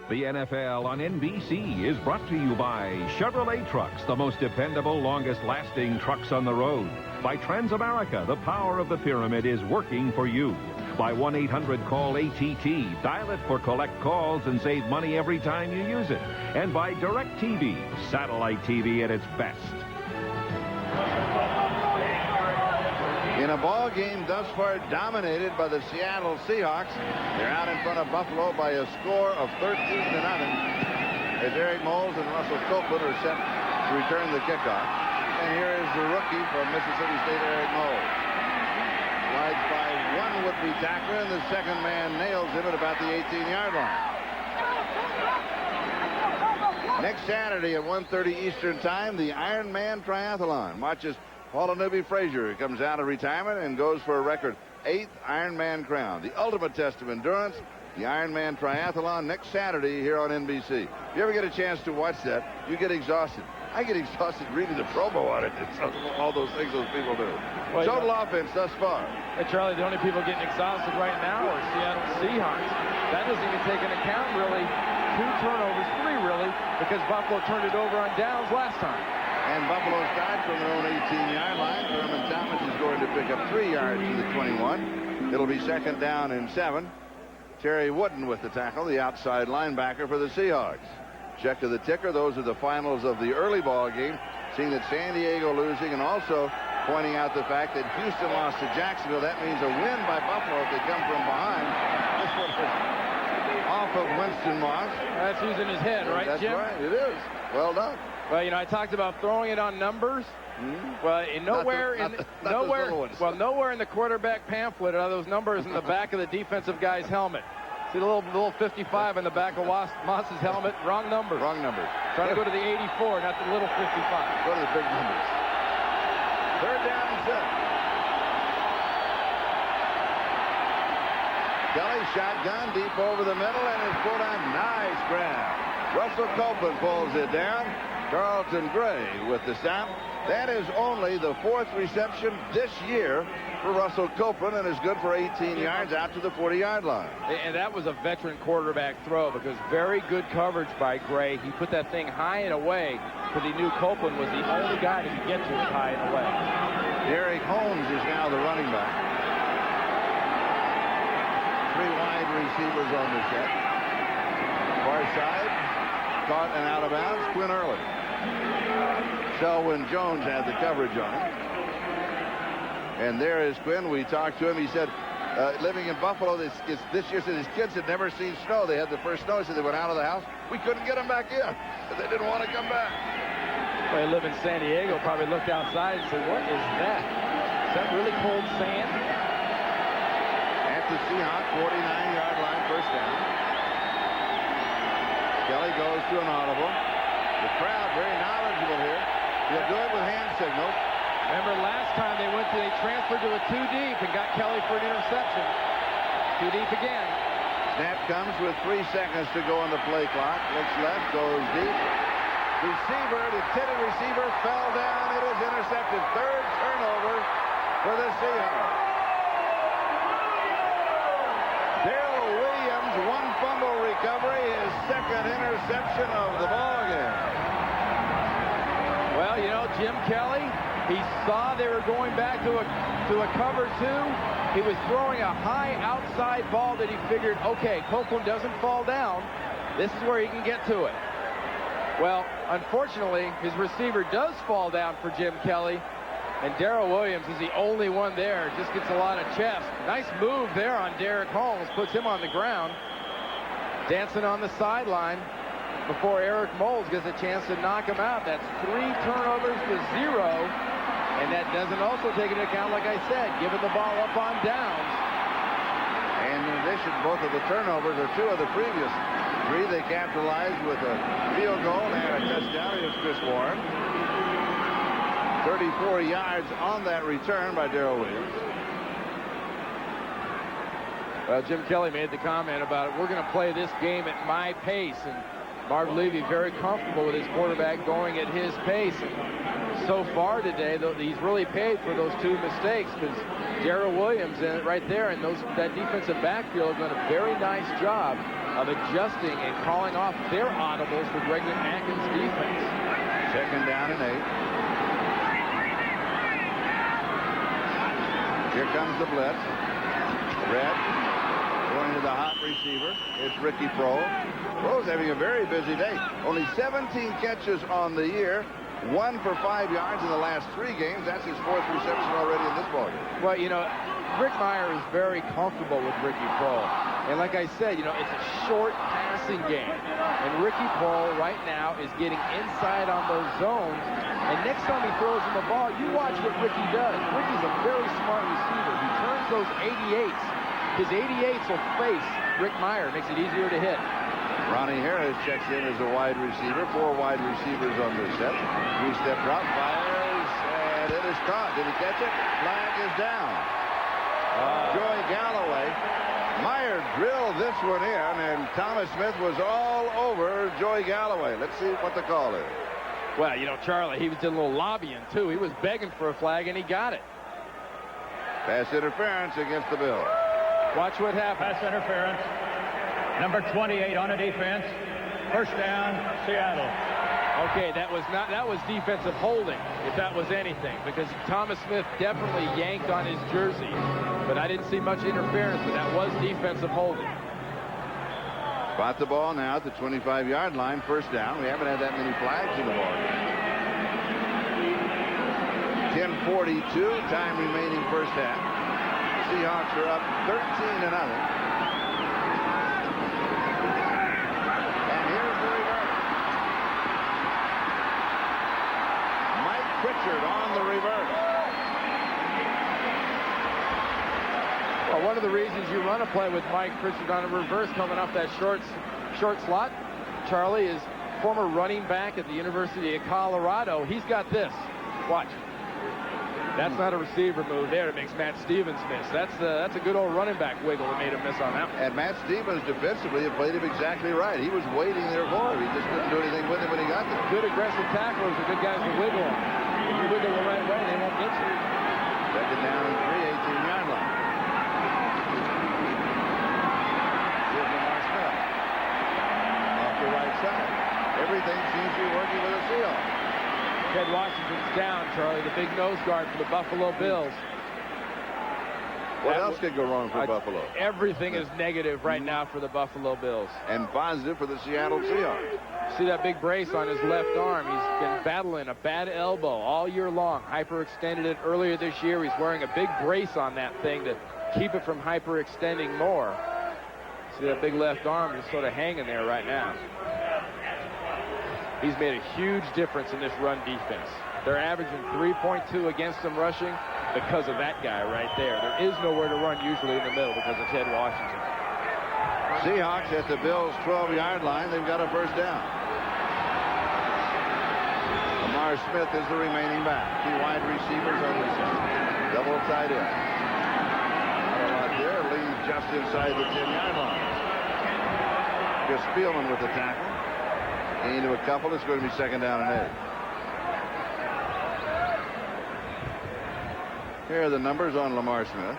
The NFL on NBC is brought to you by Chevrolet Trucks, the most dependable, longest-lasting trucks on the road. By Transamerica, the power of the pyramid is working for you. By 1-800-CALL-ATT. Dial it for collect calls and save money every time you use it. And by DirecTV, satellite TV at its best. In a ball game thus far dominated by the Seattle Seahawks, they're out in front of Buffalo by a score of 13-0. As Eric Moles and Russell Copeland are set to return the kickoff. And here is the rookie from Mississippi State, Eric Moles. Slides by one would-be tackler, and the second man nails him at about the 18-yard line. Next Saturday at 1:30 Eastern Time, the Ironman Triathlon. Watches Paula Newby-Frazier comes out of retirement and goes for a record 8th Ironman crown. The ultimate test of endurance, the Ironman Triathlon, next Saturday here on NBC. If you ever get a chance to watch that, you get exhausted. I get exhausted reading the promo on it. It's all those things those people do. Well, total offense thus far. Hey, Charlie, the only people getting exhausted right now are Seattle Seahawks. That doesn't even take into account, really, 2 turnovers, 3 really, because Buffalo turned it over on downs last time. And Buffalo starts from their own 18-yard line. Thurman Thomas is going to pick up 3 yards to the 21. It'll be second down and 7. Terry Wooden with the tackle, the outside linebacker for the Seahawks. Check to the ticker. Those are the finals of the early ball game. Seeing that San Diego losing, and also pointing out the fact that Houston lost to Jacksonville. That means a win by Buffalo if they come from behind. This one is off of Winston Moss. That's using his head, right, That's Jim? That's right. It is. Well done. Well, I talked about throwing it on numbers. Well, nowhere in the quarterback pamphlet are those numbers in the back of the defensive guy's helmet. See the little 55 in the back of Moss's helmet? Wrong number. Wrong number. Trying to go to the 84, not the little 55. Go to the big numbers. Third down and 7. Kelly shotgun deep over the middle and is put on. Nice grab. Russell Copeland pulls it down. Carlton Gray with the snap. That is only the 4th reception this year for Russell Copeland, and is good for 18 yards out to the 40-yard line. And that was a veteran quarterback throw, because very good coverage by Gray. He put that thing high and away because he knew Copeland was the only guy that could get to it high and away. Derek Holmes is now the running back. 3 wide receivers on the set. Far side, caught and out of bounds. Quinn Early. Selwyn Jones had the coverage on him. And there is Quinn. We talked to him. He said, living in Buffalo this year, said his kids had never seen snow. They had the first snow. He said they went out of the house. We couldn't get them back in, but they didn't want to come back. Well, they live in San Diego. Probably looked outside and said, "What is that? Is that really cold sand?" At the Seahawks 49-yard line, first down. Kelly goes to an audible. The crowd very knowledgeable here. They'll do it with hand signals. Remember last time they transferred to a 2 deep and got Kelly for an interception. 2 deep again. Snap comes with 3 seconds to go on the play clock. Looks left, goes deep. Receiver, the intended receiver, fell down. It is intercepted. 3rd turnover for the Seahawks. Darrell Williams, 1 fumble recovery, his 2nd interception of the ballgame. Well, you know, Jim Kelly, he saw they were going back to a cover 2. He was throwing a high outside ball that he figured, okay, Copeland doesn't fall down. This is where he can get to it. Well, unfortunately, his receiver does fall down for Jim Kelly, and Darrell Williams is the only one there. Just gets a lot of chest. Nice move there on Derek Holmes. Puts him on the ground. Dancing on the sideline before Eric Moles gets a chance to knock him out. That's 3 turnovers to 0. And that doesn't also take into account, like I said, giving the ball up on downs. And in addition, both of the turnovers are 2 of the previous 3. They capitalized with a field goal and a touchdown. Here's Chris Warren. 34 yards on that return by Darrell Williams. Well, Jim Kelly made the comment about it. We're going to play this game at my pace. And Marv Levy very comfortable with his quarterback going at his pace. And so far today, though, he's really paid for those 2 mistakes, because Darrell Williams right there and that defensive backfield have done a very nice job of adjusting and calling off their audibles for Greg McMackin's defense. 2nd down and 8. Here comes the blitz. Red going to the hot receiver. It's Ricky Prohl. Prohl's having a very busy day. Only 17 catches on the year. 1 for 5 yards in the last 3 games. That's his 4th reception already in this ballgame. Well, you know, Rick Meyer is very comfortable with Ricky Prohl. And like I said, you know, it's a short passing game. And Ricky Prohl right now is getting inside on those zones. And next time he throws him a ball, you watch what Ricky does. Ricky's a very smart receiver. He turns those 88s. His 88s will face Rick Meyer. Makes it easier to hit. Ronnie Harris checks in as a wide receiver. 4 wide receivers on the set. 3-step drop, fires, and it is caught. Did he catch it? Flag is down. Joey Galloway. Meyer drilled this one in, and Thomas Smith was all over Joey Galloway. Let's see what the call is. Well, you know, Charlie, he was doing a little lobbying, too. He was begging for a flag, and he got it. Pass interference against the Bills. Watch what happens. Pass interference. Number 28 on a defense. First down, Seattle. Okay, that was defensive holding, if that was anything, because Thomas Smith definitely yanked on his jersey. But I didn't see much interference, but that was defensive holding. Spot the ball now at the 25-yard line. First down. We haven't had that many flags in the ball game. 10:42, time remaining first half. Seahawks are up 13-0. And here's the reverse. Mike Pritchard on the reverse. Well, one of the reasons you run a play with Mike Pritchard on a reverse coming off that short slot, Charlie, is former running back at the University of Colorado. He's got this. Watch. That's not a receiver move there. It makes Matt Stevens miss. That's a good old running back wiggle that made him miss on that one. And Matt Stevens defensively had played him exactly right. He was waiting there for him. He just couldn't do anything with him when he got there. Good aggressive tacklers are good guys to wiggle on. If you wiggle the right way, they won't get you. Second down and 3, 18-yard line. Here's Lamar Smith. Off the right side. Everything seems to be working with the Seahawks. Ted Washington's down, Charlie, the big nose guard for the Buffalo Bills. What else could go wrong for Buffalo? Everything is negative right now for the Buffalo Bills. And positive for the Seattle Seahawks. See that big brace on his left arm. He's been battling a bad elbow all year long. Hyperextended it earlier this year. He's wearing a big brace on that thing to keep it from hyperextending more. See that big left arm just sort of hanging there right now. He's made a huge difference in this run defense. They're averaging 3.2 against them rushing because of that guy right there. There is nowhere to run usually in the middle because of Ted Washington. Seahawks at the Bills' 12-yard line. They've got a first down. Lamar Smith is the remaining back. 2 wide receivers on this side. Double tight end. Not a lot there. Leads just inside the 10-yard line. Just Spielman with the tackle. Into a couple. It's going to be second down and 8. Here are the numbers on Lamar Smith.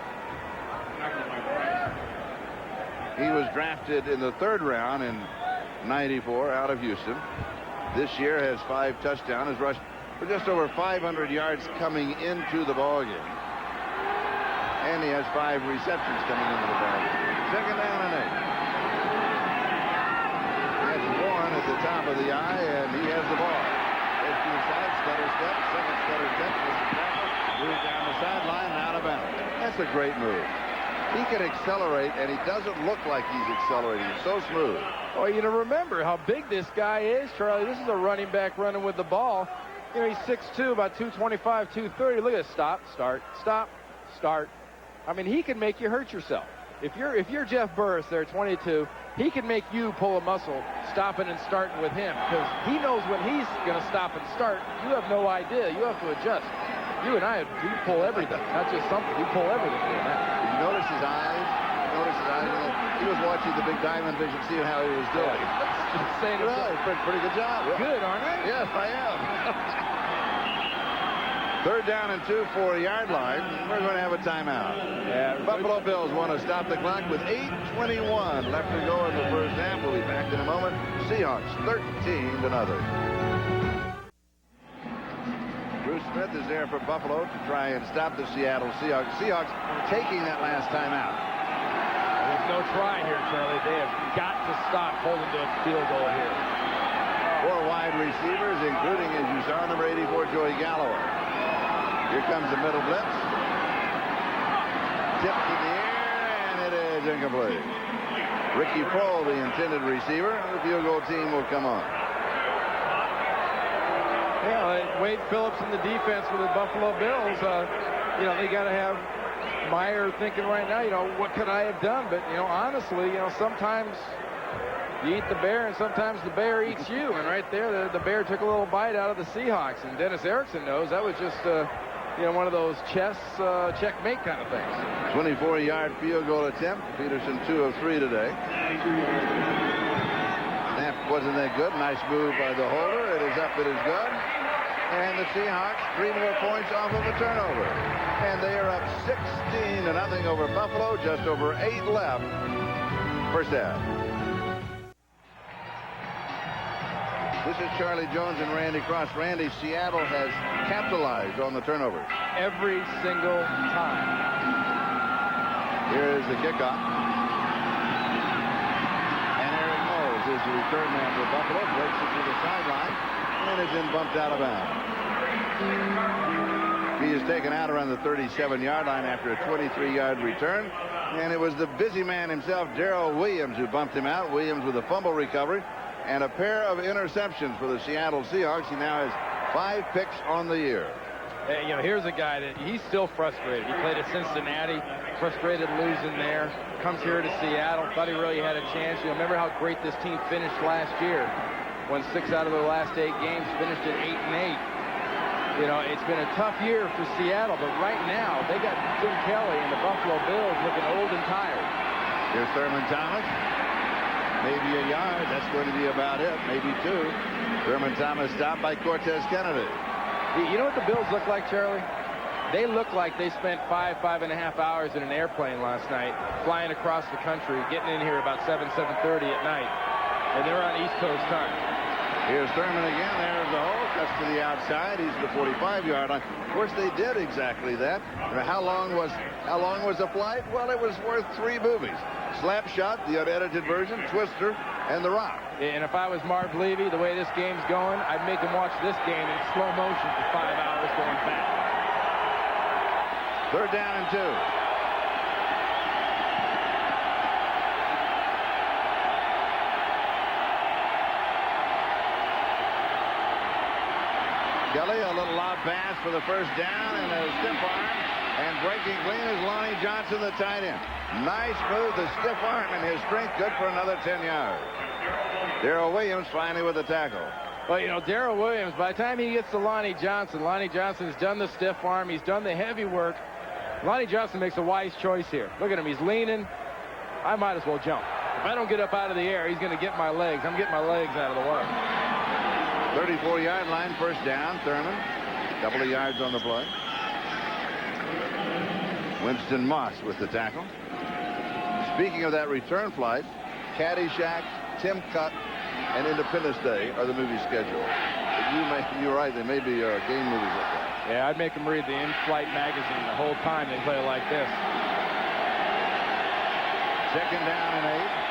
He was drafted in the 3rd round in '94 out of Houston. This year has 5 touchdowns. Has rushed for just over 500 yards coming into the ballgame. And he has 5 receptions coming into the ballgame. Second down and 8. At the top of the eye, and he has the ball. Goes to the side, stutter step, second stutter step, moves down the sideline and out of bounds. That's a great move. He can accelerate, and he doesn't look like he's accelerating. He's so smooth. Well, you know, remember how big this guy is, Charlie. This is a running back running with the ball. You know, he's 6'2", about 225, 230. Look at this. Stop, start, stop, start. I mean, he can make you hurt yourself. If you're Jeff Burris there, 22, he can make you pull a muscle stopping and starting with him because he knows when he's going to stop and start. You have no idea. You have to adjust. You and I, we pull everything, not just something. We pull everything. Did you notice his eyes? He was watching the big diamond vision, seeing how he was doing. Saying well, pretty good job. Yeah. Good, aren't I? Yes, I am. 3rd down and 2, 4-yard line. We're going to have a timeout. Yeah, Buffalo Bills want to stop the clock with 8:21 left to go in the first half. We'll be back in a moment. Seahawks 13-0. Bruce Smith is there for Buffalo to try and stop the Seattle Seahawks. Seahawks taking that last time out. There's no try here, Charlie. They have got to stop holding to a field goal here. 4 wide receivers, including, as you saw, number 84, Joey Galloway. Here comes the middle blitz. Tipped in the air, and it is incomplete. Ricky Prohl, the intended receiver. The field goal team will come on. Yeah, Wade Phillips in the defense for the Buffalo Bills. You know, they got to have Meyer thinking right now, you know, what could I have done? But, you know, honestly, you know, sometimes you eat the bear and sometimes the bear eats you. And right there, the bear took a little bite out of the Seahawks. And Dennis Erickson knows that was just, you know, one of those checkmate kind of things. 24-yard field goal attempt. Peterson 2 of 3 today. Snap wasn't that good. Nice move by the holder. It is up. It is good. And the Seahawks 3 more points off of a turnover. And they are up 16-0 over Buffalo. Just over 8 left. First half. This is Charlie Jones and Randy Cross. Randy, Seattle has capitalized on the turnovers. Every single time. Here is the kickoff. And Eric Knowles is the return man for Buffalo. Breaks it to the sideline and is then bumped out of bounds. He is taken out around the 37-yard line after a 23-yard return. And it was the busy man himself, Darrell Williams, who bumped him out. Williams with a fumble recovery and a pair of interceptions for the Seattle Seahawks. He now has 5 picks on the year. You know, here's a guy that he's still frustrated. He played at Cincinnati, frustrated losing there. Comes here to Seattle, thought he really had a chance. You know, remember how great this team finished last year. Won 6 out of their last 8 games, finished at 8-8. You know, it's been a tough year for Seattle, but right now they got Jim Kelly and the Buffalo Bills looking old and tired. Here's Thurman Thomas. Maybe a yard. That's going to be about it. Maybe 2. Thurman Thomas stopped by Cortez Kennedy. You know what the Bills look like, Charlie? They look like they spent 5.5 hours in an airplane last night, flying across the country, getting in here about 7:30 at night, and they're on East Coast time. Here's Thurman again. There's the hole. Cuts to the outside. He's the 45-yard line. Of course, they did exactly that. How long was the flight? Well, it was worth 3 movies. Slap Shot, the unedited version, Twister, and The Rock. And if I was Marv Levy, the way this game's going, I'd make him watch this game in slow motion for 5 hours going back. 3rd down and 2. Kelly, a little lob pass for the 1st down and a stiff arm. And breaking clean is Lonnie Johnson, the tight end. Nice move, the stiff arm and his strength good for another 10 yards. Darrell Williams finally with the tackle. Well, you know, Darrell Williams, by the time he gets to Lonnie Johnson's done the stiff arm. He's done the heavy work. Lonnie Johnson makes a wise choice here. Look at him. He's leaning. I might as well jump. If I don't get up out of the air, he's going to get my legs. I'm getting my legs out of the way. 34-yard line, 1st down. Thurman, couple of yards on the play. Winston Moss with the tackle. Speaking of that return flight, Caddyshack, Tim Cut, and Independence Day are the movie schedule. You're right, they may be game movies like that. Yeah, I'd make them read the in-flight magazine the whole time they play like this. 2nd down and 8.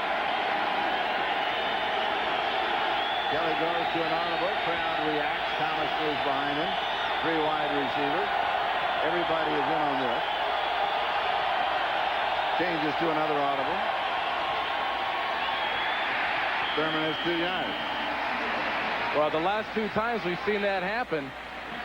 Kelly goes to an audible. Crowd reacts. Thomas goes behind him. 3 wide receivers. Everybody is in on this. Changes to another audible. Thurman has 2 yards. Well, the last 2 times we've seen that happen,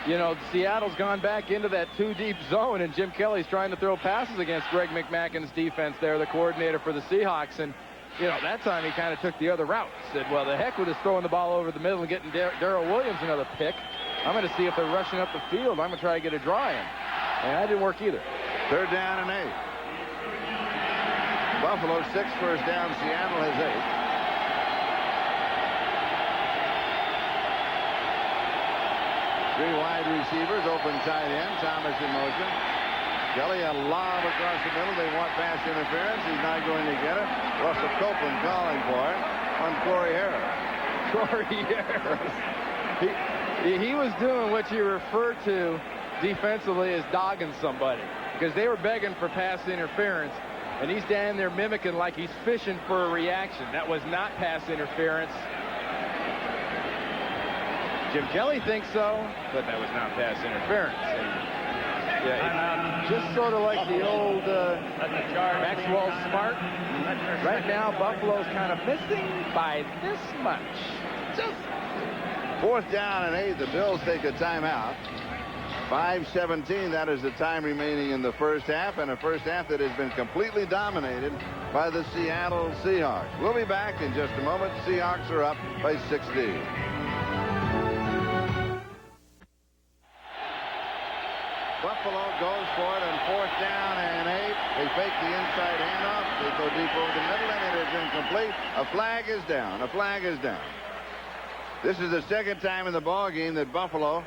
you know, Seattle's gone back into that 2-deep zone, and Jim Kelly's trying to throw passes against Greg McMackin's defense there, the coordinator for the Seahawks. And, you know, that time he kind of took the other route. Said, well, the heck with us throwing the ball over the middle and getting Darrell Williams another pick. I'm going to see if they're rushing up the field. I'm going to try to get a draw in. And that didn't work either. 3rd down and 8. Buffalo 6, 1st down. Seattle has 8. Three wide receivers, open tight end. Thomas in motion. Kelly a lob across the middle. They want pass interference. He's not going to get it. Russell Copeland calling for it on Corey Harris. Corey Harris. He was doing what you refer to defensively as dogging somebody, because they were begging for pass interference, and he's down there mimicking like he's fishing for a reaction. That was not pass interference. Jim Kelly thinks so, but that was not pass interference. And, yeah, just sort of like the old Maxwell Smart. Right now, Buffalo's kind of missing by this much. Just 4th down and 8. The Bills take a timeout. 5:17. That is the time remaining in the 1st half, and a 1st half that has been completely dominated by the Seattle Seahawks. We'll be back in just a moment. Seahawks are up by 16. Buffalo goes for it on 4th down and 8. They fake the inside handoff. They go deep over the middle, and it is incomplete. A flag is down. A flag is down. This is the 2nd time in the ball game that Buffalo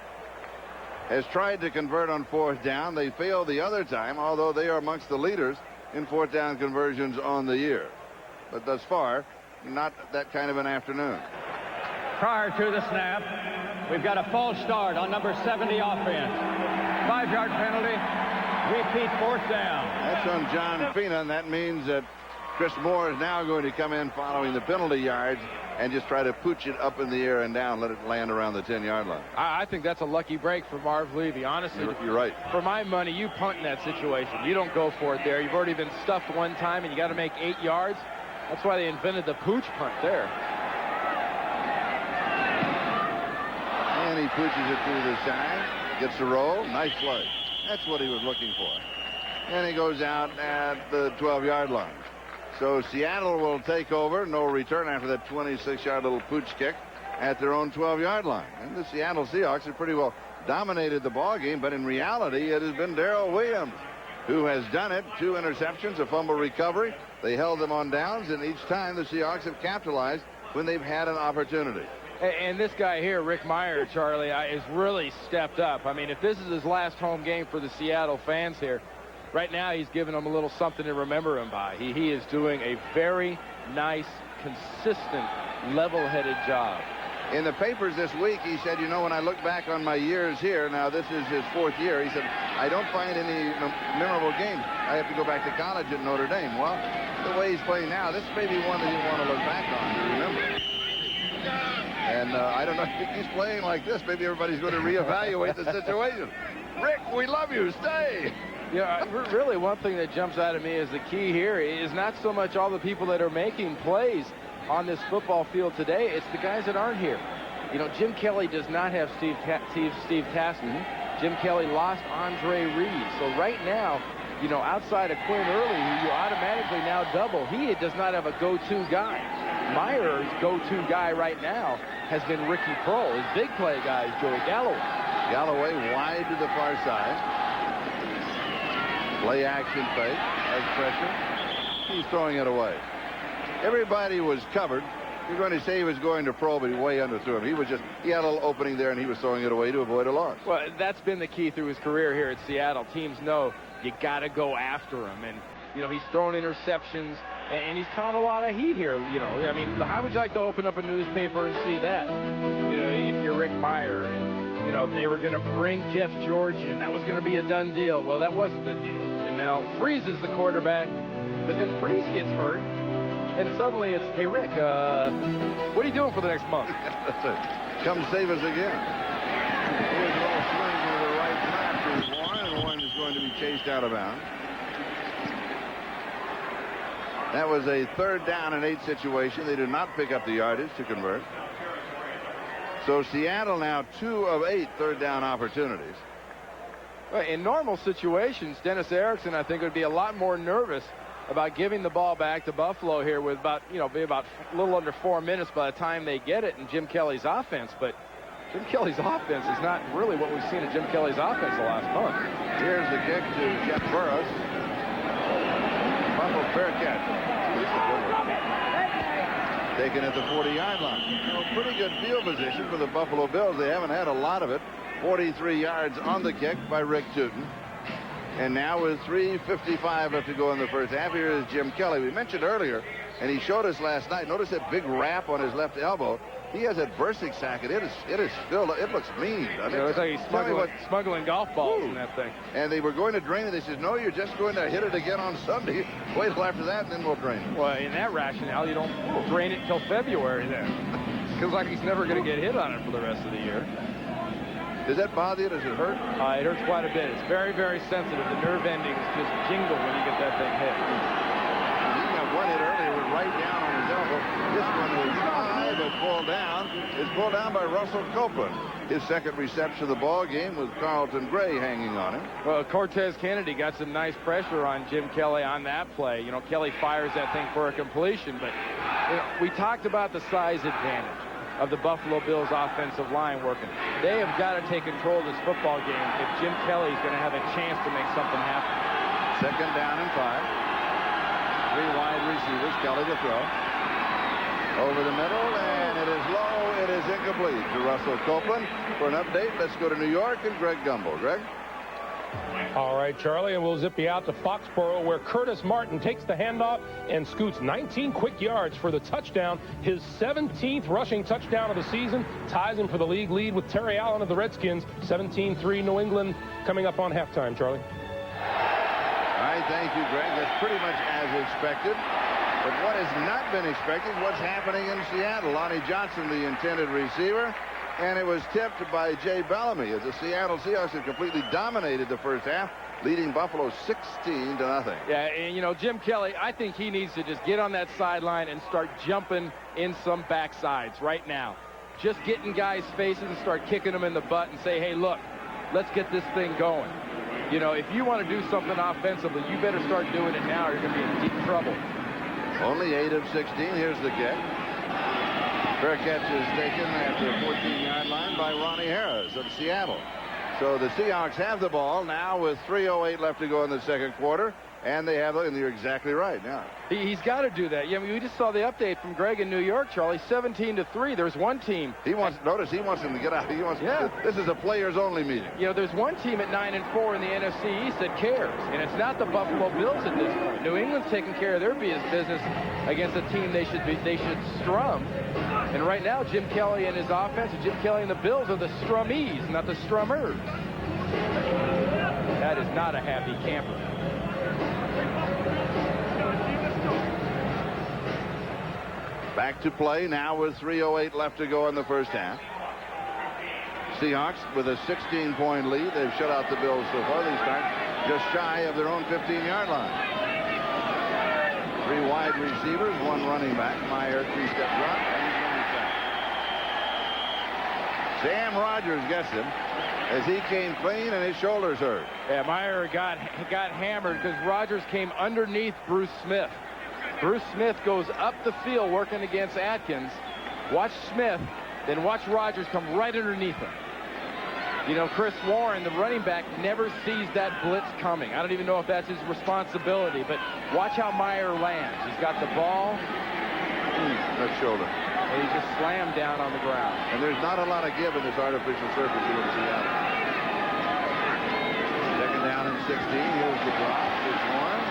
has tried to convert on 4th down. They failed the other time, although they are amongst the leaders in 4th down conversions on the year. But thus far, not that kind of an afternoon. Prior to the snap, we've got a false start on number 70 offense. 5-yard penalty. Repeat 4th down. That's on John Fina, and that means that Chris Moore is now going to come in following the penalty yards and just try to pooch it up in the air and down, let it land around the 10-yard line. I think that's a lucky break for Marv Levy. Honestly, you're right. For my money, you punt in that situation. You don't go for it there. You've already been stuffed one time, and you got to make 8 yards. That's why they invented the pooch punt there. And he pooches it to the side. Gets the roll. Nice play. That's what he was looking for. And he goes out at the 12-yard line. So Seattle will take over. No return after that 26-yard little pooch kick at their own 12-yard line. And the Seattle Seahawks are pretty well dominated the ball game, but in reality, it has been Darrell Williams who has done it. 2 interceptions, a fumble recovery. They held them on downs, and each time the Seahawks have capitalized when they've had an opportunity. And this guy here, Rick Meyer, Charlie, has really stepped up. I mean, if this is his last home game for the Seattle fans here, right now he's giving them a little something to remember him by. He is doing a very nice, consistent, level-headed job. In the papers this week, he said, you know, when I look back on my years here, now this is his 4th year, he said, I don't find any memorable games. I have to go back to college at Notre Dame. Well, the way he's playing now, this may be one that you want to look back on to remember. And I don't know if he's playing like this. Maybe everybody's going to reevaluate the situation. Rick, we love you. Stay. Yeah, really one thing that jumps out at me as the key here is not so much all the people that are making plays on this football field today. It's the guys that aren't here. You know, Jim Kelly does not have Steve Tasman. Jim Kelly lost Andre Reed. So right now, you know, outside of Quinn Early, who you automatically now double, he does not have a go-to guy. Meyer's go-to guy right now has been Ricky Prohl. His big play guy is Joey Galloway. Galloway wide to the far side. Play action fake. Has pressure. He's throwing it away. Everybody was covered. You're going to say he was going to Prohl, but he way underthrew him. He had a little opening there, and he was throwing it away to avoid a loss. Well, that's been the key through his career here at Seattle. Teams know you got to go after him. And, you know, he's throwing interceptions, and he's caught a lot of heat here. You know, I mean, how would you like to open up a newspaper and see that? You know, if you're Rick Meyer, you know, they were going to bring Jeff George in. That was going to be a done deal. Well, that wasn't the deal. And now Freeze is the quarterback, but then Freeze gets hurt. And suddenly it's, hey, Rick, what are you doing for the next month? That's it. Come save us again. Here's a little swing to the right trap to Warren, and Warren is going to be chased out of bounds. That was a 3rd down and 8 situation. They did not pick up the yardage to convert. So Seattle now 2 of 8 3rd down opportunities. Well, in normal situations, Dennis Erickson, I think, would be a lot more nervous about giving the ball back to Buffalo here with about, you know, be about a little under 4 minutes by the time they get it in Jim Kelly's offense. But Jim Kelly's offense is not really what we've seen in Jim Kelly's offense the last month. Here's the kick to Jeff Burris. Buffalo fair catch. Taken at the 40-yard line. You know, pretty good field position for the Buffalo Bills. They haven't had a lot of it. 43 yards on the kick by Rick Tootin. And now with 3:55 left to go in the first half, here is Jim Kelly. We mentioned earlier, and he showed us last night. Notice that big wrap on his left elbow. He has that bursting sack, and it is filled. It looks mean. It looks like he's smuggling golf balls in that thing. And they were going to drain it. They said, no, you're just going to hit it again on Sunday. Wait till after that, and then we'll drain it. Well, in that rationale, you don't drain it till February then. Feels like he's never going to get hit on it for the rest of the year. Does that bother you? Does it hurt? It hurts quite a bit. It's very, very sensitive. The nerve endings just jingle when you get that thing hit. He got one hit earlier, went right down on his elbow. This one was high, but pulled down. It's pulled down by Russell Copeland. His 2nd reception of the ball game with Carlton Gray hanging on him. Well, Cortez Kennedy got some nice pressure on Jim Kelly on that play. You know, Kelly fires that thing for a completion, but you know, we talked about the size advantage of the Buffalo Bills offensive line working. They have got to take control of this football game if Jim Kelly is going to have a chance to make something happen. 2nd down and 5. 3 wide receivers. Kelly to throw. Over the middle, and it is low. It is incomplete to Russell Copeland. For an update, let's go to New York and Greg Gumbel. Greg? All right, Charlie, and we'll zip you out to Foxborough, where Curtis Martin takes the handoff and scoots 19 quick yards for the touchdown. His 17th rushing touchdown of the season, ties him for the league lead with Terry Allen of the Redskins. 17-3 New England coming up on halftime, Charlie. All right, thank you, Greg. That's pretty much as expected. But what has not been expected, what's happening in Seattle. Lonnie Johnson, the intended receiver. And it was tipped by Jay Bellamy as the Seattle Seahawks have completely dominated the first half, leading Buffalo 16-0. Yeah, and you know, Jim Kelly, I think he needs to just get on that sideline and start jumping in some backsides right now. Just get in guys' faces and start kicking them in the butt and say, hey, look, let's get this thing going. You know, if you want to do something offensively, you better start doing it now or you're going to be in deep trouble. Only 8 of 16. Here's the kick. Fair catch is taken at the 14-yard line by Ronnie Harris of Seattle. So the Seahawks have the ball now with 3:08 left to go in the second quarter. And they have it, and you're exactly right. Yeah. He's got to do that. Yeah, I mean, we just saw the update from Greg in New York, Charlie. 17-3. There's one team. He wants them to get out. This is a players-only meeting. You know, there's one team at 9-4 in the NFC East that cares, and it's not the Buffalo Bills at this point. New England's taking care of their business against a team they should strum. And right now, Jim Kelly and his offense, and Jim Kelly and the Bills are the strummies, not the strummers. That is not a happy camper. Back to play now with 3:08 left to go in the first half. Seahawks with a 16-point lead. They've shut out the Bills so far. They start just shy of their own 15-yard line. 3 wide receivers, 1 running back. Meyer 3-step drop. Sam Rogers gets him as he came clean and his shoulders hurt. Yeah, Meyer got hammered because Rogers came underneath Bruce Smith. Bruce Smith goes up the field working against Atkins. Watch Smith, then watch Rogers come right underneath him. You know, Chris Warren, the running back, never sees that blitz coming. I don't even know if that's his responsibility, but watch how Meyer lands. He's got the ball. That shoulder. And he just slammed down on the ground. And there's not a lot of give in this artificial surface here in Seattle. Second down and 16. Here's the drop. It's Warren.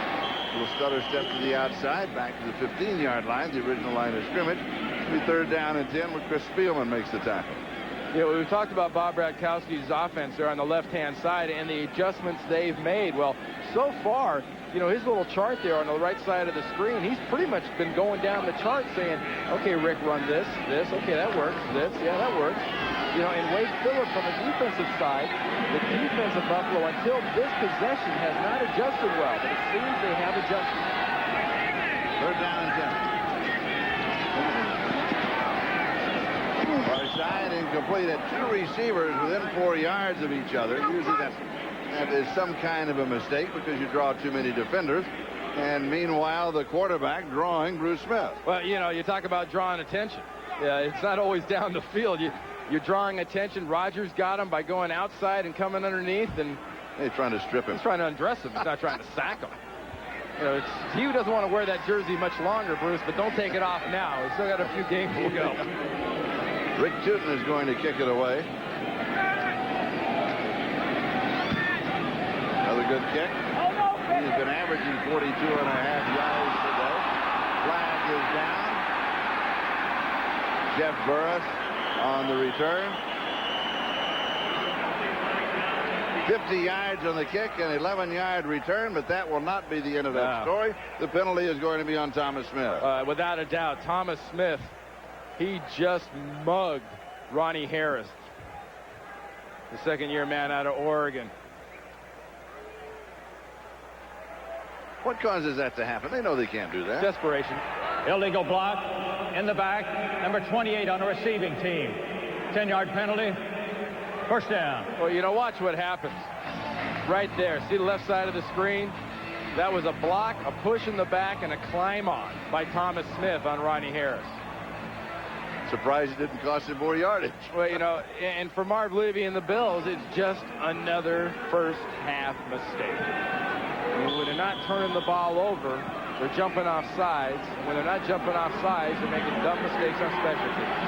Little stutter step to the outside, back to the 15-yard line, the original line of scrimmage. It'll be 3rd down and 10 when Chris Spielman makes the tackle. Yeah, we talked about Bob Bratkowski's offense there on the left-hand side and the adjustments they've made. Well, so far, you know, his little chart there on the right side of the screen, he's pretty much been going down the chart saying, okay, Rick, run this, okay, that works, yeah, that works. You know, and Wade Phillips on the defensive side, the defense of Buffalo until this possession has not adjusted well, but it seems they have adjusted. 3rd down and 10. Far side incomplete at 2 receivers within 4 yards of each other. Usually that is some kind of a mistake because you draw too many defenders. And meanwhile, the quarterback drawing Bruce Smith. Well, you know, you talk about drawing attention. Yeah, it's not always down the field. You're drawing attention. Rogers got him by going outside and coming underneath, and he's trying to strip him. He's trying to undress him. He's not trying to sack him. You know, he doesn't want to wear that jersey much longer, Bruce, but don't take it off now. He's still got a few games to go. Rick Tootin is going to kick it away. Another good kick. He's been averaging 42.5 yards today. Flag is down. Jeff Burris on the return. 50 yards on the kick, an 11-yard return, but that will not be the end of that story. The penalty is going to be on Thomas Smith. Without a doubt, Thomas Smith, he just mugged Ronnie Harris, the second-year man out of Oregon. What causes that to happen? They know they can't do that. Desperation. Illegal block in the back. Number 28 on the receiving team. 10-yard penalty. 1st down. Well, you know, watch what happens. Right there. See the left side of the screen? That was a block, a push in the back, and a climb on by Thomas Smith on Ronnie Harris. Surprised it didn't cost him more yardage. Well, you know, and for Marv Levy and the Bills, it's just another first-half mistake. I mean, when they're not turning the ball over, they're jumping off sides. And when they're not jumping off sides, they're making dumb mistakes on special teams.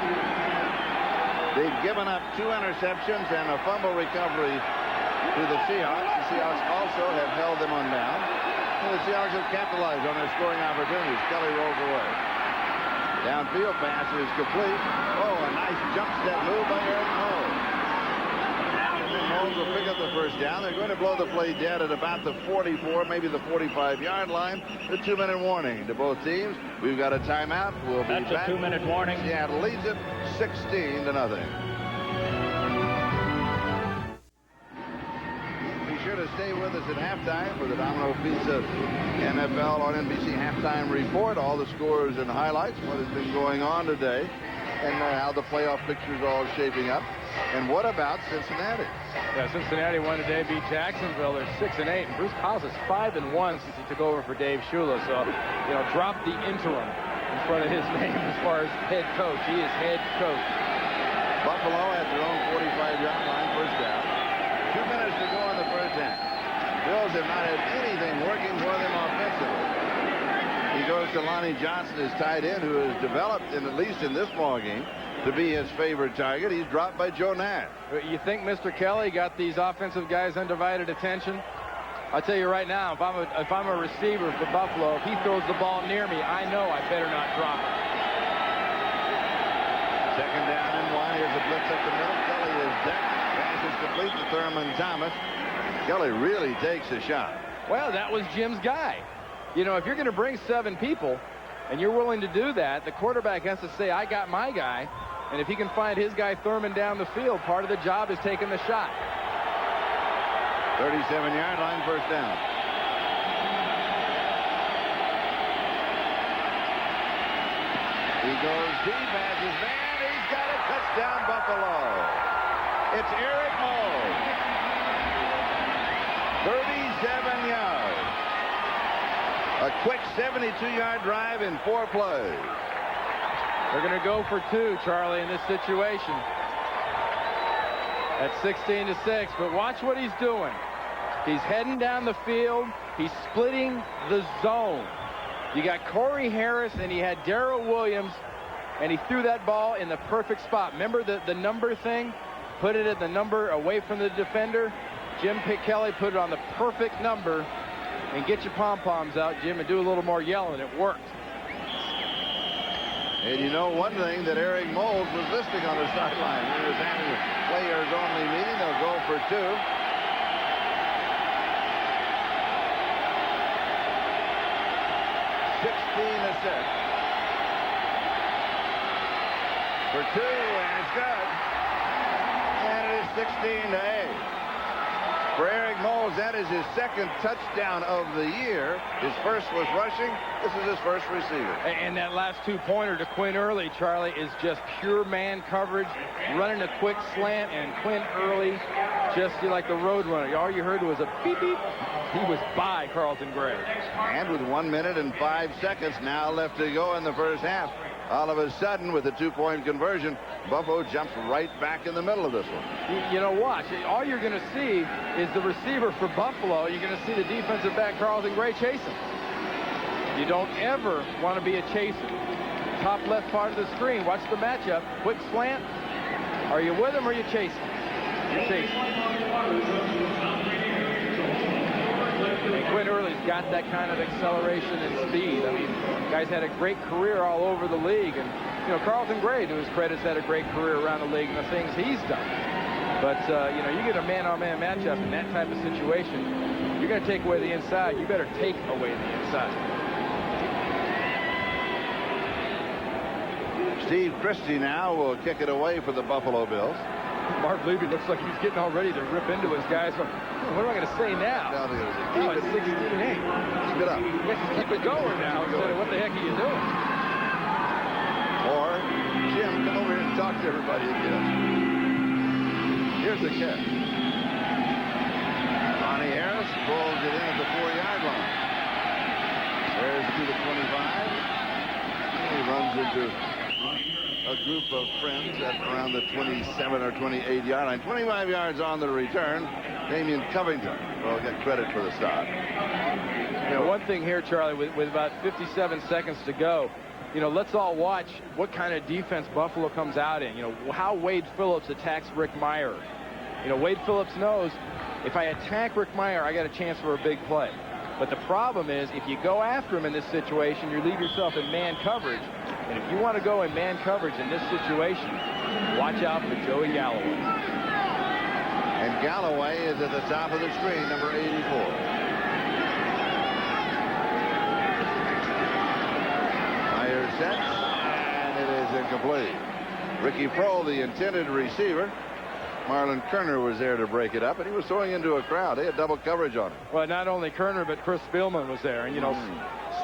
They've given up 2 interceptions and a fumble recovery to the Seahawks. The Seahawks also have held them on down. And the Seahawks have capitalized on their scoring opportunities. Kelly rolls away. Downfield pass is complete. Oh, a nice jump step move by Eric Holmes. Holmes will pick up the first down. They're going to blow the play dead at about the 44, maybe the 45-yard line. The 2-minute warning to both teams. We've got a timeout. We'll be back. That's a 2-minute warning. Seattle leads it 16-0. Be sure to stay with us at halftime for the Domino Pizza NFL on NBC halftime report. All the scores and highlights, what has been going on today, and how the playoff picture is all shaping up. And what about Cincinnati? Yeah, Cincinnati won today, beat Jacksonville. They're 6-8, and Bruce Cos is 5-1 since he took over for Dave Shula. So, you know, drop the interim in front of his name as far as head coach. He is head coach. Buffalo at their own 45-yard line, first down. have not had anything working for them offensively. He goes to Lonnie Johnson, his tight end, who has developed, at least in this ball game, to be his favorite target. He's dropped by Joe Nash. You think Mr. Kelly got these offensive guys' undivided attention? I'll tell you right now, if I'm a receiver for Buffalo, if he throws the ball near me, I know I better not drop it. Second down and 1. Here's a blitz up the middle. Kelly is decked. Pass is complete to Thurman Thomas. Kelly really takes a shot. Well, that was Jim's guy. You know, if you're going to bring 7 people and you're willing to do that, the quarterback has to say, I got my guy. And if he can find his guy Thurman down the field, part of the job is taking the shot. 37-yard line, first down. He goes deep as his man. He's got a touchdown, Buffalo. It's Eric Moe. 37 yards. A quick 72-yard drive in 4 plays. They're going to go for 2, Charlie, in this situation. At 16-6, but watch what he's doing. He's heading down the field. He's splitting the zone. You got Corey Harris and he had Darrell Williams, and he threw that ball in the perfect spot. Remember the number thing? Put it at the number away from the defender. Jim Kelly put it on the perfect number. And get your pom-poms out, Jim, and do a little more yelling. It worked. And you know one thing that Eric Moles was listening on the sideline. He was having a players-only meeting. They'll go for 2. 16-6. For 2, and it's good. And it is 16-8. For Eric Moles, that is his second touchdown of the year. His first was rushing. This is his first receiver. And that last 2-pointer to Quinn Early, Charlie, is just pure man coverage, running a quick slant, and Quinn Early, just like the road runner. All you heard was a beep, beep. He was by Carlton Gray. And with 1 minute and 5 seconds now left to go in the first half, all of a sudden, with a 2-point conversion, Buffalo jumps right back in the middle of this one. You know, watch. All you're going to see is the receiver for Buffalo. You're going to see the defensive back, Carlton Gray, chasing. You don't ever want to be a chaser. Top left part of the screen. Watch the matchup. Quick slant. Are you with him or are you chasing? You're chasing. And Quinn Early's got that kind of acceleration and speed. I mean, guy's had a great career all over the league. And, you know, Carlton Gray, to his credit, has had a great career around the league and the things he's done. But, you know, you get a man-on-man matchup in that type of situation, you're going to take away the inside. You better take away the inside. Steve Christie now will kick it away for the Buffalo Bills. Marv Levy looks like he's getting all ready to rip into his guys. So, what am I going to say now? Keep it's 16-8. Keep it up. Keep it going now instead of what the heck are you doing? Or, Jim, come over here and talk to everybody again. Here's the catch. Ronnie Harris pulls it in at the 4-yard line. There's to the 25. He runs into a group of friends at around the 27 or 28-yard line. 25 yards on the return. Damian Covington will get credit for the stop. You know, one thing here, Charlie, with about 57 seconds to go, you know, let's all watch what kind of defense Buffalo comes out in. You know, how Wade Phillips attacks Rick Meyer. You know, Wade Phillips knows if I attack Rick Meyer, I got a chance for a big play. But the problem is, if you go after him in this situation, you leave yourself in man coverage. And if you want to go in man coverage in this situation, watch out for Joey Galloway. And Galloway is at the top of the screen, number 84. Meyer sets, and it is incomplete. Ricky Prohl, the intended receiver. Marlon Kerner was there to break it up, and he was throwing into a crowd. They had double coverage on him. Well, not only Kerner, but Chris Spielman was there. And, you know,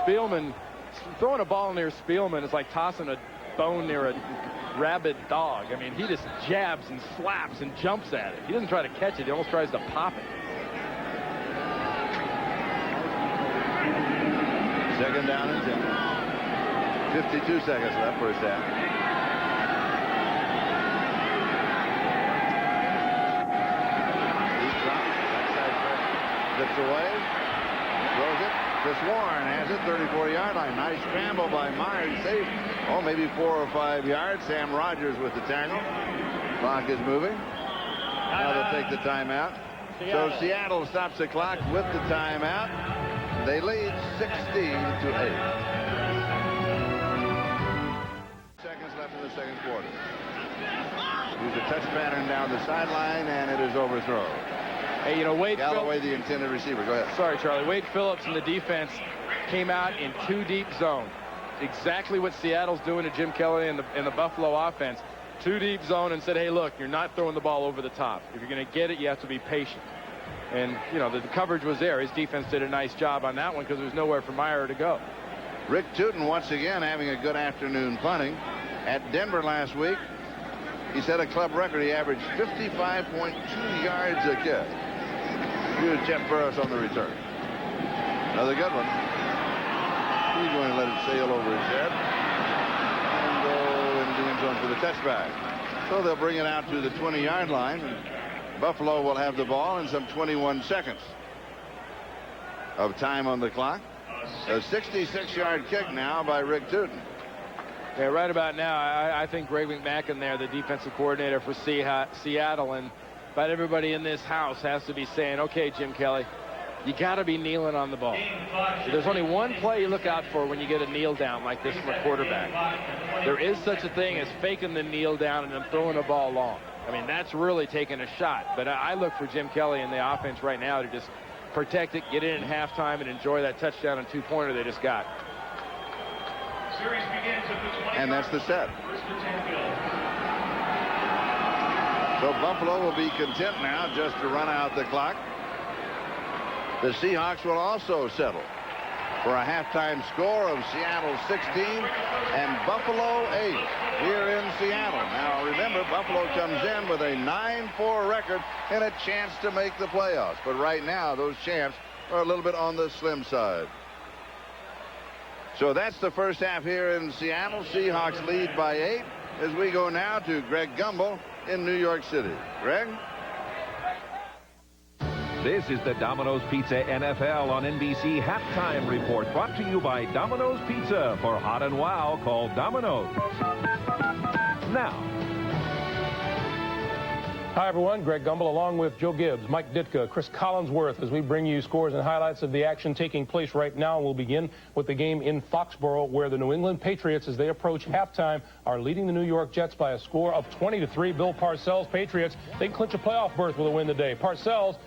Spielman, throwing a ball near Spielman is like tossing a bone near a rabid dog. I mean, he just jabs and slaps and jumps at it. He doesn't try to catch it. He almost tries to pop it. Second down and 10. 52 seconds left, first half. Slips away. Throws it. Chris Warren has it. 34-yard line. Nice scramble by Myers. Safe. Oh, maybe 4 or 5 yards. Sam Rogers with the tackle. Clock is moving. Now they'll take the timeout. So Seattle stops the clock with the timeout. They lead 16-8. Seconds left in the second quarter. Use a touch pattern down the sideline, and it is overthrown. Hey, you know, Wade Galloway, the intended receiver. Go ahead. Sorry, Charlie. Wade Phillips and the defense came out in 2 deep zone. Exactly what Seattle's doing to Jim Kelly and the Buffalo offense. 2 deep zone and said, hey, look, you're not throwing the ball over the top. If you're going to get it, you have to be patient. And, you know, the coverage was there. His defense did a nice job on that one because there was nowhere for Meyer to go. Rick Tootin once again having a good afternoon punting. At Denver last week, he set a club record. He averaged 55.2 yards a kick. Here's Jeff Burris on the return. Another good one. He's going to let it sail over his head and go into the end zone for the touchback. So they'll bring it out to the 20-yard line. Buffalo will have the ball in some 21 seconds of time on the clock. A 66-yard kick now by Rick Tootin. Yeah, right about now, I think Greg McMackin there, the defensive coordinator for Seattle, and about everybody in this house has to be saying, okay, Jim Kelly, you got to be kneeling on the ball. There's only one play you look out for when you get a kneel down like this from a quarterback. There is such a thing as faking the kneel down and then throwing a ball long. I mean, that's really taking a shot. But I look for Jim Kelly and the offense right now to just protect it, get in at halftime, and enjoy that touchdown and 2-pointer they just got. And that's the set. So Buffalo will be content now just to run out the clock. The Seahawks will also settle for a halftime score of Seattle 16 and Buffalo 8 here in Seattle. Now remember, Buffalo comes in with a 9-4 record and a chance to make the playoffs. But right now those champs are a little bit on the slim side. So that's the first half here in Seattle. Seahawks lead by 8 as we go now to Greg Gumbel in New York City. Greg? This is the Domino's Pizza NFL on NBC Halftime Report, brought to you by Domino's Pizza. For hot and wow, call Domino's. Now. Hi, everyone. Greg Gumbel along with Joe Gibbs, Mike Ditka, Chris Collinsworth as we bring you scores and highlights of the action taking place right now. We'll begin with the game in Foxborough where the New England Patriots, as they approach halftime, are leading the New York Jets by a score of 20-3. Bill Parcells' Patriots, they clinch a playoff berth with a win today. Parcells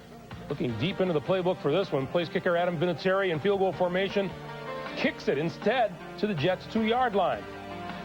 looking deep into the playbook for this one. Place kicker Adam Vinatieri in field goal formation. Kicks it instead to the Jets' 2-yard line.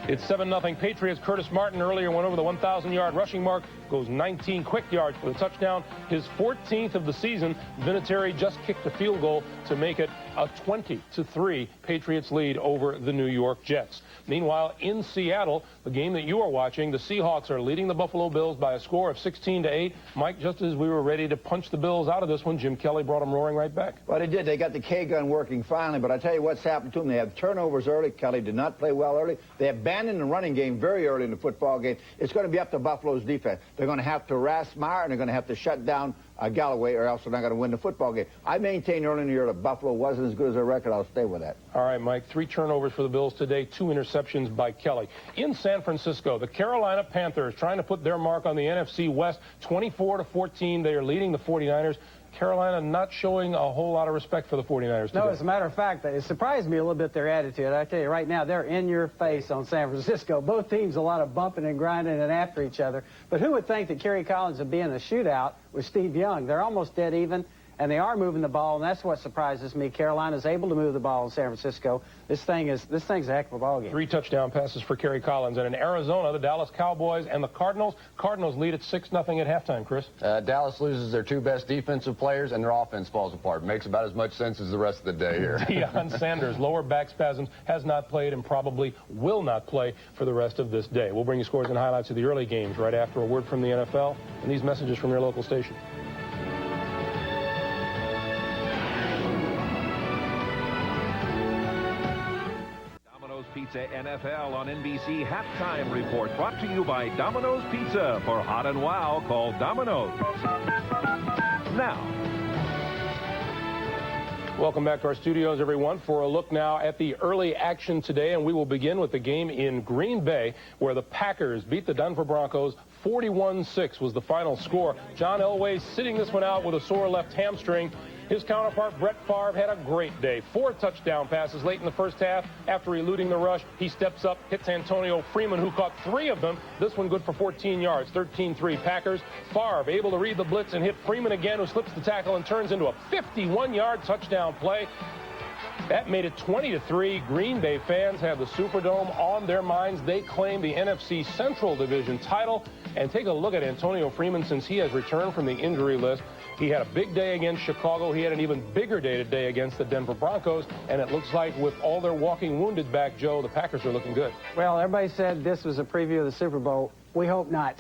It's 7-0 Patriots. Curtis Martin earlier went over the 1,000-yard rushing mark. Goes 19 quick yards for the touchdown. His 14th of the season. Vinatieri just kicked a field goal to make it a 20-3 Patriots lead over the New York Jets. Meanwhile, in Seattle, the game that you are watching, the Seahawks are leading the Buffalo Bills by a score of 16-8. Mike, just as we were ready to punch the Bills out of this one, Jim Kelly brought them roaring right back. Well, they did. They got the K-gun working finally, but I tell you what's happened to them. They have turnovers early. Kelly did not play well early. They abandoned the running game very early in the football game. It's going to be up to Buffalo's defense. They're going to have to harass Meyer, and they're going to have to shut down Galloway, or else they're not going to win the football game. I maintained early in the year that Buffalo wasn't as good as their record. I'll stay with that. All right, Mike. 3 turnovers for the Bills today, 2 interceptions by Kelly. In San Francisco, the Carolina Panthers trying to put their mark on the NFC West, 24-14. They are leading the 49ers. Carolina not showing a whole lot of respect for the 49ers today. No, as a matter of fact, it surprised me a little bit, their attitude. I tell you right now, they're in your face on San Francisco. Both teams a lot of bumping and grinding and after each other. But who would think that Kerry Collins would be in a shootout with Steve Young? They're almost dead even, and they are moving the ball, and that's what surprises me. Carolina's able to move the ball in San Francisco. This thing's a heck of a ball game. 3 touchdown passes for Kerry Collins. And in Arizona, the Dallas Cowboys and the Cardinals lead at 6-0 at halftime, Chris. Dallas loses their 2 best defensive players, and their offense falls apart. Makes about as much sense as the rest of the day here. Deion Sanders, lower back spasms, has not played and probably will not play for the rest of this day. We'll bring you scores and highlights of the early games right after a word from the NFL and these messages from your local station. Pizza NFL on NBC Halftime Report, brought to you by Domino's Pizza. For hot and wow, call Domino's. Now. Welcome back to our studios, everyone, for a look now at the early action today. And we will begin with the game in Green Bay, where the Packers beat the Denver Broncos. 41-6 was the final score. John Elway sitting this one out with a sore left hamstring. His counterpart, Brett Favre, had a great day. 4 touchdown passes late in the first half. After eluding the rush, he steps up, hits Antonio Freeman, who caught 3 of them. This one good for 14 yards, 13-3 Packers. Favre able to read the blitz and hit Freeman again, who slips the tackle and turns into a 51-yard touchdown play. That made it 20-3. Green Bay fans have the Superdome on their minds. They claim the NFC Central Division title. And take a look at Antonio Freeman since he has returned from the injury list. He had a big day against Chicago. He had an even bigger day today against the Denver Broncos. And it looks like with all their walking wounded back, Joe, the Packers are looking good. Well, everybody said this was a preview of the Super Bowl. We hope not.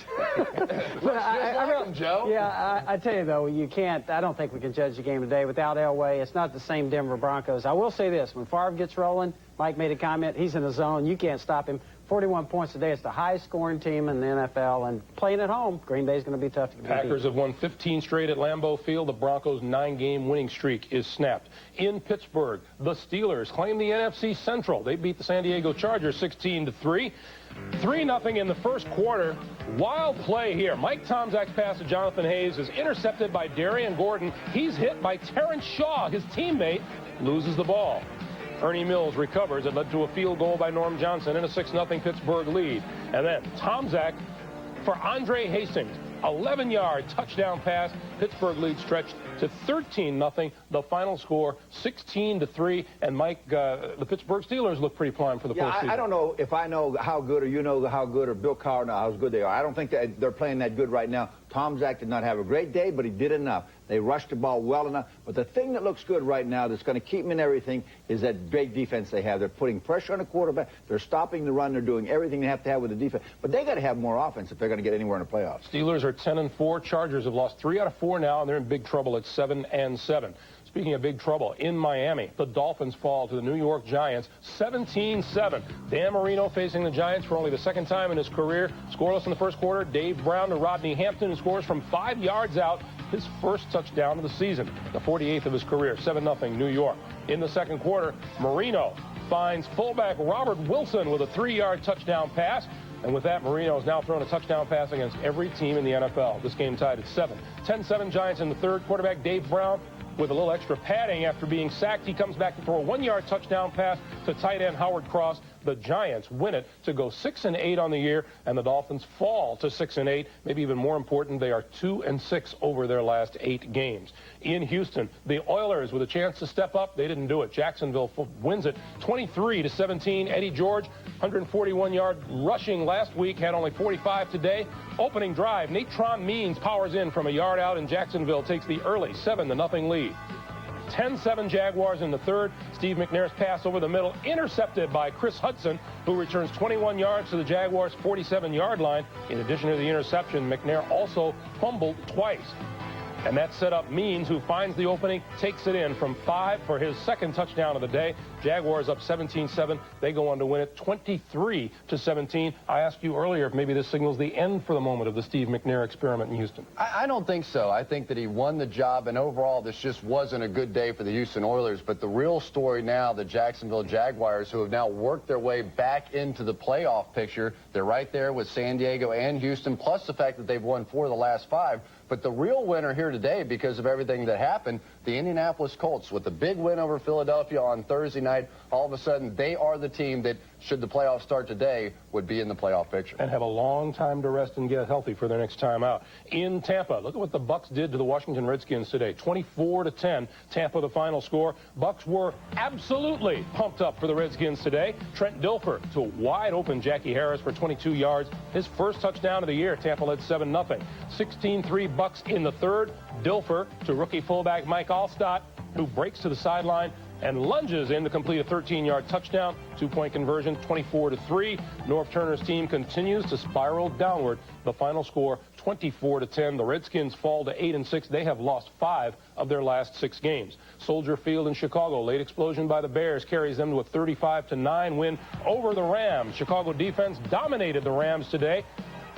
But Joe. Yeah, I tell you, though, you can't. I don't think we can judge the game today without Elway. It's not the same Denver Broncos. I will say this. When Favre gets rolling, Mike made a comment, he's in the zone. You can't stop him. 41 points today. It's the highest scoring team in the NFL. And playing at home, Green Bay's going to be tough to compete. Packers have won 15 straight at Lambeau Field. The Broncos' 9-game winning streak is snapped. In Pittsburgh, the Steelers claim the NFC Central. They beat the San Diego Chargers 16-3. 3-0 in the first quarter. Wild play here. Mike Tomczak's pass to Jonathan Hayes is intercepted by Darian Gordon. He's hit by Terrence Shaw. His teammate loses the ball. Ernie Mills recovers. It led to a field goal by Norm Johnson in a 6-0 Pittsburgh lead. And then Tomczak for Andre Hastings. 11-yard touchdown pass. Pittsburgh lead stretched to 13-0. The final score, 16-3. And Mike, the Pittsburgh Steelers look pretty primed for the postseason. I don't know if I know how good or you know how good or Bill Cowher knows how good they are. I don't think that they're playing that good right now. Tomczak did not have a great day, but he did enough. They rushed the ball well enough. But the thing that looks good right now that's going to keep them in everything is that great defense they have. They're putting pressure on the quarterback. They're stopping the run. They're doing everything they have to have with the defense. But they got to have more offense if they're going to get anywhere in the playoffs. Steelers are 10-4. Chargers have lost 3 out of 4 now, and they're in big trouble at 7-7. Speaking of big trouble, in Miami, the Dolphins fall to the New York Giants 17-7. Dan Marino facing the Giants for only the second time in his career. Scoreless in the first quarter. Dave Brown to Rodney Hampton, who scores from 5 yards out. His first touchdown of the season, the 48th of his career, 7-0 New York. In the second quarter, Marino finds fullback Robert Wilson with a 3-yard touchdown pass. And with that, Marino has now thrown a touchdown pass against every team in the NFL. This game tied at 7. 10-7 Giants in the third. Quarterback Dave Brown with a little extra padding after being sacked. He comes back to throw a 1-yard touchdown pass to tight end Howard Cross. The Giants win it to go 6-8 on the year, and the Dolphins fall to 6-8. Maybe even more important, they are 2-6 over their last 8 games. In Houston, the Oilers with a chance to step up. They didn't do it. Jacksonville wins it 23-17. Eddie George, 141-yard rushing last week, had only 45 today. Opening drive, Natron Means powers in from a yard out, and Jacksonville takes the early 7-0 lead. 10-7 Jaguars in the third. Steve McNair's pass over the middle, intercepted by Chris Hudson, who returns 21 yards to the Jaguars' 47-yard line. In addition to the interception, McNair also fumbled twice. And that set up Means, who finds the opening, takes it in from 5 for his second touchdown of the day. Jaguars up 17-7. They go on to win it 23-17. I asked you earlier if maybe this signals the end for the moment of the Steve McNair experiment in Houston. I don't think so. I think that he won the job, and overall this just wasn't a good day for the Houston Oilers. But the real story now, the Jacksonville Jaguars, who have now worked their way back into the playoff picture. They're right there with San Diego and Houston, plus the fact that they've won 4 of the last 5. But the real winner here today, because of everything that happened, the Indianapolis Colts, with the big win over Philadelphia on Thursday night, all of a sudden they are the team that, should the playoffs start today, would be in the playoff picture. And have a long time to rest and get healthy for their next time out. In Tampa, look at what the Bucs did to the Washington Redskins today. 24-10, Tampa the final score. Bucs were absolutely pumped up for the Redskins today. Trent Dilfer to wide open Jackie Harris for 22 yards. His first touchdown of the year. Tampa led 7-0. 16-3 Bucs in the third. Dilfer to rookie fullback Mike Allstott, who breaks to the sideline and lunges in to complete a 13-yard touchdown. 2-point conversion, 24-3. Norv Turner's team continues to spiral downward. The final score, 24-10. The Redskins fall to 8-6. They have lost 5 of their last 6 games. Soldier Field in Chicago, late explosion by the Bears carries them to a 35-9 win over the Rams. Chicago defense dominated the Rams today.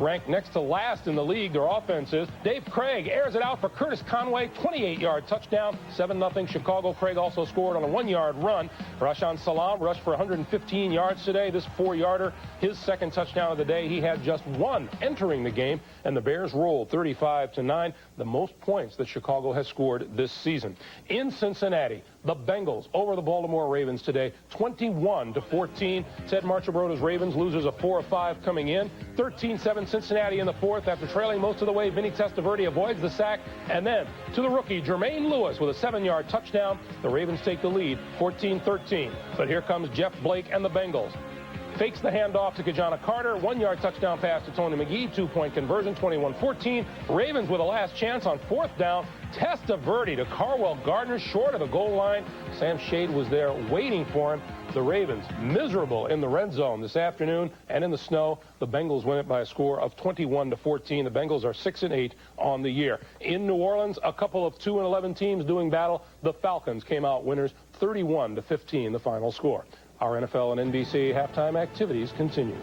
ranked next to last in the league. Their offense is. Dave Craig airs it out for Curtis Conway, 28-yard touchdown, 7-0 Chicago. Craig also scored on a 1-yard run. Rashaan Salam rushed for 115 yards today. This 4-yarder, his second touchdown of the day. He had just one entering the game, and the Bears rolled 35-9, the most points that Chicago has scored this season. In Cincinnati, the Bengals over the Baltimore Ravens today, 21-14. Ted Marchibroda's Ravens losers a 4 of 5 coming in. 13-7 Cincinnati in the fourth. After trailing most of the way, Vinny Testaverde avoids the sack. And then to the rookie, Jermaine Lewis with a 7-yard touchdown. The Ravens take the lead, 14-13. But here comes Jeff Blake and the Bengals. Fakes the handoff to Kajana Carter. 1-yard touchdown pass to Tony McGee. 2-point conversion, 21-14. Ravens with a last chance on 4th down. Testaverde to Carwell Gardner, short of the goal line. Sam Shade was there waiting for him. The Ravens miserable in the red zone this afternoon and in the snow. The Bengals win it by a score of 21-14. The Bengals are 6-8 on the year. In New Orleans, a couple of 2-11 teams doing battle. The Falcons came out winners, 31-15, the final score. Our NFL and NBC halftime activities continue.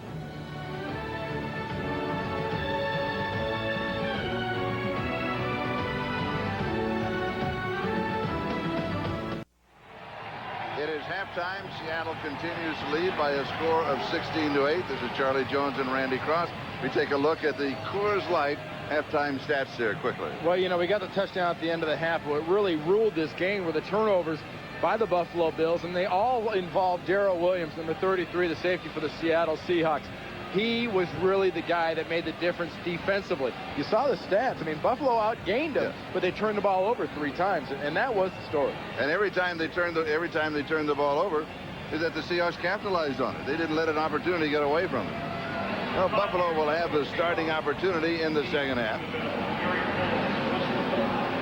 It is halftime. Seattle continues to lead by a score of 16-8. This is Charlie Jones and Randy Cross. We take a look at the Coors Light halftime stats there quickly. Well, you know, we got the touchdown at the end of the half. What really ruled this game were the turnovers by the Buffalo Bills, and they all involved Darrell Williams, number 33, the safety for the Seattle Seahawks. He was really the guy that made the difference defensively. You saw the stats. I mean, Buffalo outgained them, but they turned the ball over 3 times, and that was the story. And every time they turned the ball over, is that the Seahawks capitalized on it. They didn't let an opportunity get away from them. Well, Buffalo will have the starting opportunity in the second half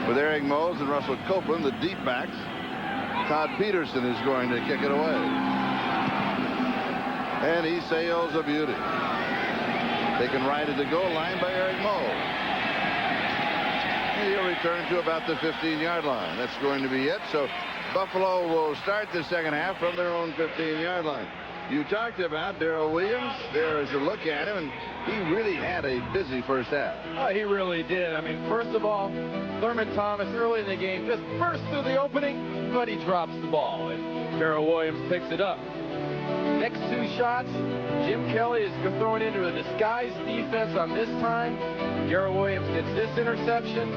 with Eric Moles and Russell Copeland, the deep backs. Todd Peterson is going to kick it away. And he sails a beauty. Taken right at the goal line by Eric Moles. And he'll return to about the 15-yard line. That's going to be it. So Buffalo will start the second half from their own 15-yard line. You talked about Darrell Williams. There is a look at him, and he really had a busy first half. Oh, he really did. I mean, first of all, Thurman Thomas early in the game just burst through the opening, but he drops the ball, and Darrell Williams picks it up. Next 2 shots, Jim Kelly is throwing into a disguised defense on this time. Darrell Williams gets this interception.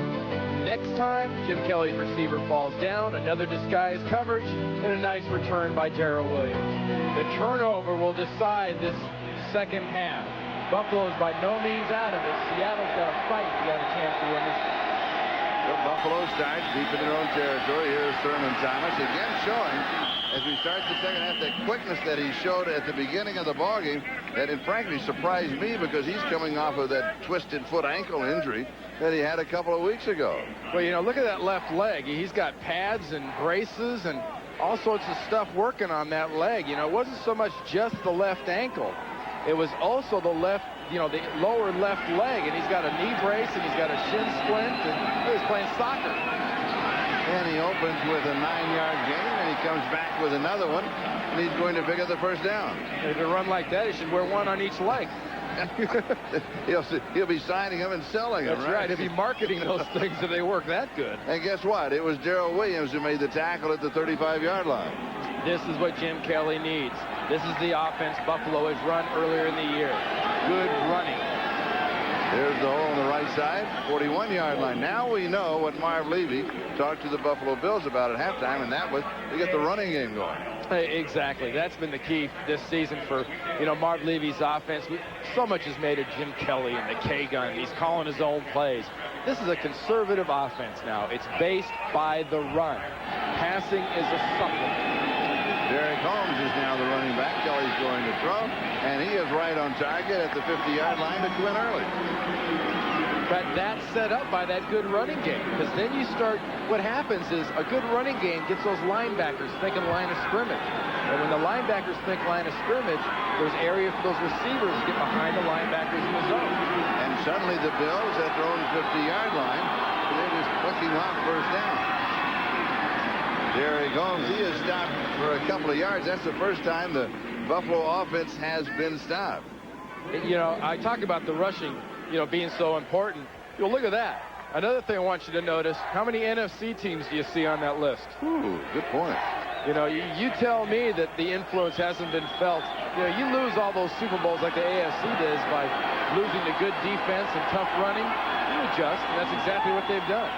Next time, Jim Kelly's receiver falls down, another disguised coverage, and a nice return by Darrell Williams. The turnover will decide this second half. Buffalo's by no means out of it. Seattle's got to fight to get a chance to win this. Well, Buffalo starts deep in their own territory. Here's Thurman Thomas again showing, as we start the second half, that quickness that he showed at the beginning of the ballgame that, it frankly, surprised me because he's coming off of that twisted foot ankle injury that he had a couple of weeks ago. Well, you know, look at that left leg. He's got pads and braces and all sorts of stuff working on that leg. You know, it wasn't so much just the left ankle. It was also the left, you know, the lower left leg, and he's got a knee brace and he's got a shin splint, and he's playing soccer. And he opens with a 9-yard gain, and he comes back with another one, and he's going to pick up the first down. If you run like that, he should wear one on each leg. He'll be signing them and selling them. That's right. He'll be marketing those things if they work that good. And guess what? It was Darrell Williams who made the tackle at the 35-yard line. This is what Jim Kelly needs. This is the offense Buffalo has run earlier in the year. Good running. There's the hole on the right side, 41-yard line. Now we know what Marv Levy talked to the Buffalo Bills about at halftime, and that was to get the running game going. Exactly. That's been the key this season for, you know, Marv Levy's offense. So much is made of Jim Kelly and the K-gun. He's calling his own plays. This is a conservative offense now. It's based by the run. Passing is a supplement. Derek Holmes is now the running back. Kelly's going to throw, and he is right on target at the 50-yard line to Quinn Early. But that's set up by that good running game, because then you start, what happens is a good running game gets those linebackers thinking line of scrimmage. And when the linebackers think line of scrimmage, there's area for those receivers to get behind the linebackers in the zone. And suddenly the Bills at their own 50-yard line, they're just clicking off first down. Derek Holmes, he is stopped for a couple of yards. That's the first time the Buffalo offense has been stopped. You know, I talk about the rushing. being so important. Look at that. Another thing I want you to notice, how many NFC teams do you see on that list? Ooh, good point. You tell me that the influence hasn't been felt. You lose all those Super Bowls like the AFC does by losing to good defense and tough running. You adjust, and that's exactly what they've done.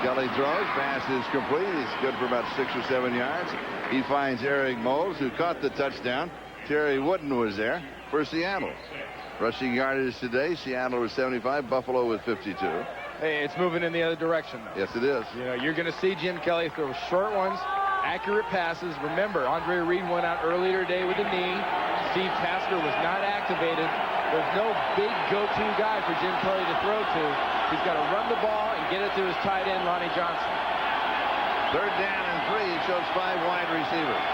Kelly throws, pass is complete. He's good for about 6 or 7 yards. He finds Eric Moles, who caught the touchdown. Terry Wooden was there for Seattle. Rushing yardage today, Seattle was 75, Buffalo was 52. Hey, it's moving in the other direction, though. Yes, it is. You're going to see Jim Kelly throw short ones, accurate passes. Remember, Andre Reed went out earlier today with a knee. Steve Tasker was not activated. There's no big go-to guy for Jim Kelly to throw to. He's got to run the ball and get it to his tight end, Ronnie Johnson. 3rd down and 3. He shows 5 wide receivers.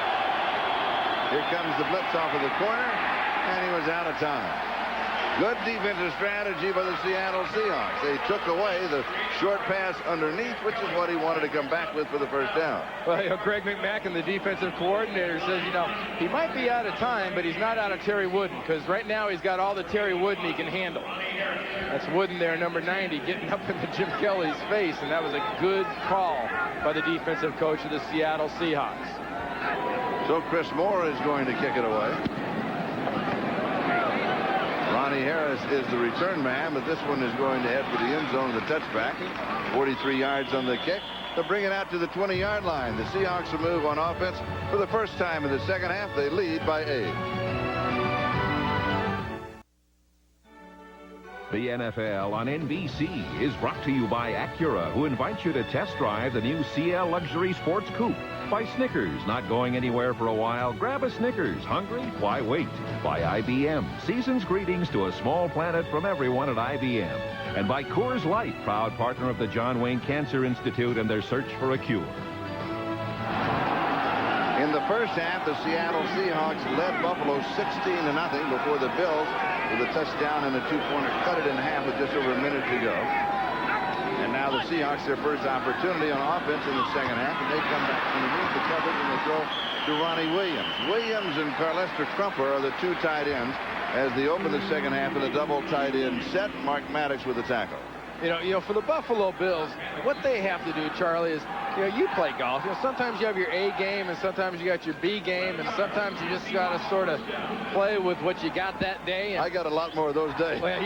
Here comes the blitz off of the corner, and he was out of time. Good defensive strategy by the Seattle Seahawks. They took away the short pass underneath, which is what he wanted to come back with for the first down. Well, Greg McMackin, the defensive coordinator, says, he might be out of time, but he's not out of Terry Wooden, because right now he's got all the Terry Wooden he can handle. That's Wooden there, number 90, getting up into Jim Kelly's face, and that was a good call by the defensive coach of the Seattle Seahawks. So Chris Moore is going to kick it away. Ronnie Harris is the return man, but this one is going to head for the end zone of the touchback. 43 yards on the kick. They'll bring it out to the 20-yard line. The Seahawks will move on offense. For the first time in the second half, they lead by 8. The NFL on NBC is brought to you by Acura, who invites you to test drive the new CL Luxury Sports Coupe. By Snickers, not going anywhere for a while? Grab a Snickers. Hungry? Why wait? By IBM, season's greetings to a small planet from everyone at IBM. And by Coors Light, proud partner of the John Wayne Cancer Institute and their search for a cure. In the first half, the Seattle Seahawks led Buffalo 16-0 before the Bills, with a touchdown and a 2-pointer, cut it in half with just over a minute to go. And now the Seahawks, their first opportunity on offense in the second half, and they come back underneath the coverage and they throw to Ronnie Williams. Williams and Carlester Crumper are the 2 tight ends as they open the second half in a double tight end set. Mark Maddox with the tackle. For the Buffalo Bills, what they have to do, Charlie, is, you play golf. Sometimes you have your A game, and sometimes you got your B game, and sometimes you just got to sort of play with what you got that day. And, I got a lot more of those days. Well,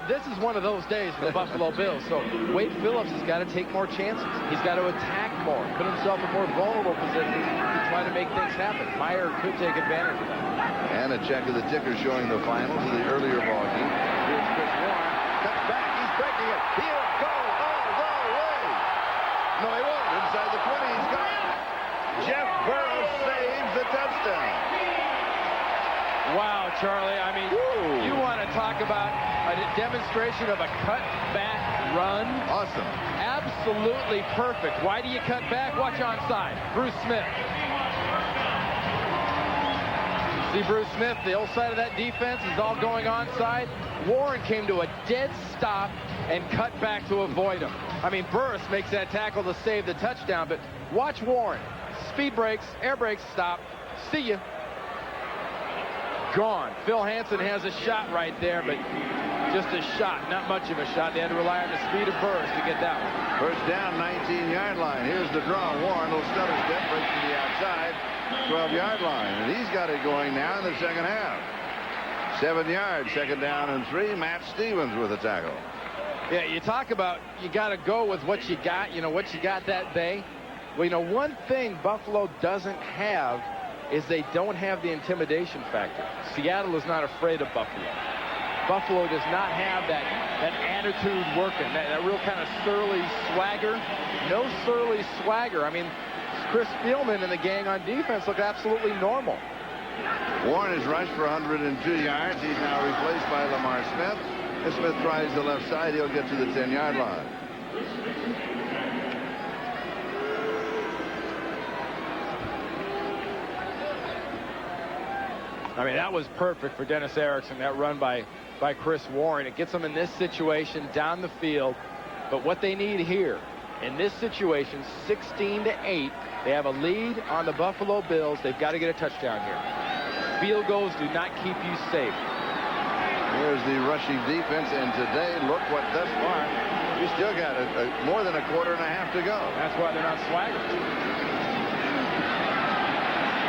this is one of those days for the Buffalo Bills. So Wade Phillips has got to take more chances. He's got to attack more, put himself in more vulnerable positions to try to make things happen. Meyer could take advantage of that. And a check of the ticker showing the finals of the earlier ball game. Here's Chris Warren. Cuts back. He's breaking it. He'll go all the way. No, he won't. Inside the 20. He's gone. Jeff Burrow saves the touchdown. Wow, Charlie. I mean, you want to talk about a demonstration of a cut-back run? Awesome. Absolutely perfect. Why do you cut back? Watch onside. Bruce Smith. See Bruce Smith, the old side of that defense is all going onside. Warren came to a dead stop and cut back to avoid him. I mean, Burris makes that tackle to save the touchdown, but watch Warren. Speed brakes, air brakes, stop. See ya. Gone. Phil Hansen has a shot right there, but just a shot, not much of a shot. They had to rely on the speed of Burris to get that one. First down, 19-yard line. Here's the draw. Warren, little stutter step, breaks to the outside, 12-yard line. And he's got it going now in the second half. 7 yards, second down and 3. Matt Stevens with a tackle. Yeah, you talk about you got to go with what you got, what you got that day. Well, one thing Buffalo doesn't have is they don't have the intimidation factor. Seattle is not afraid of Buffalo. Buffalo does not have that attitude working, that real kind of surly swagger. No surly swagger. I mean, Chris Spielman and the gang on defense look absolutely normal. Warren is rushed for 102 yards. He's now replaced by Lamar Smith. If Smith tries the left side, he'll get to the 10-yard line. I mean, that was perfect for Dennis Erickson, that run by Chris Warren. It gets them in this situation down the field. But what they need here, in this situation, 16-8, they have a lead on the Buffalo Bills. They've got to get a touchdown here. Field goals do not keep you safe. Here's the rushing defense, and today, look what thus far, we still got more than a quarter and a half to go. That's why they're not swaggers.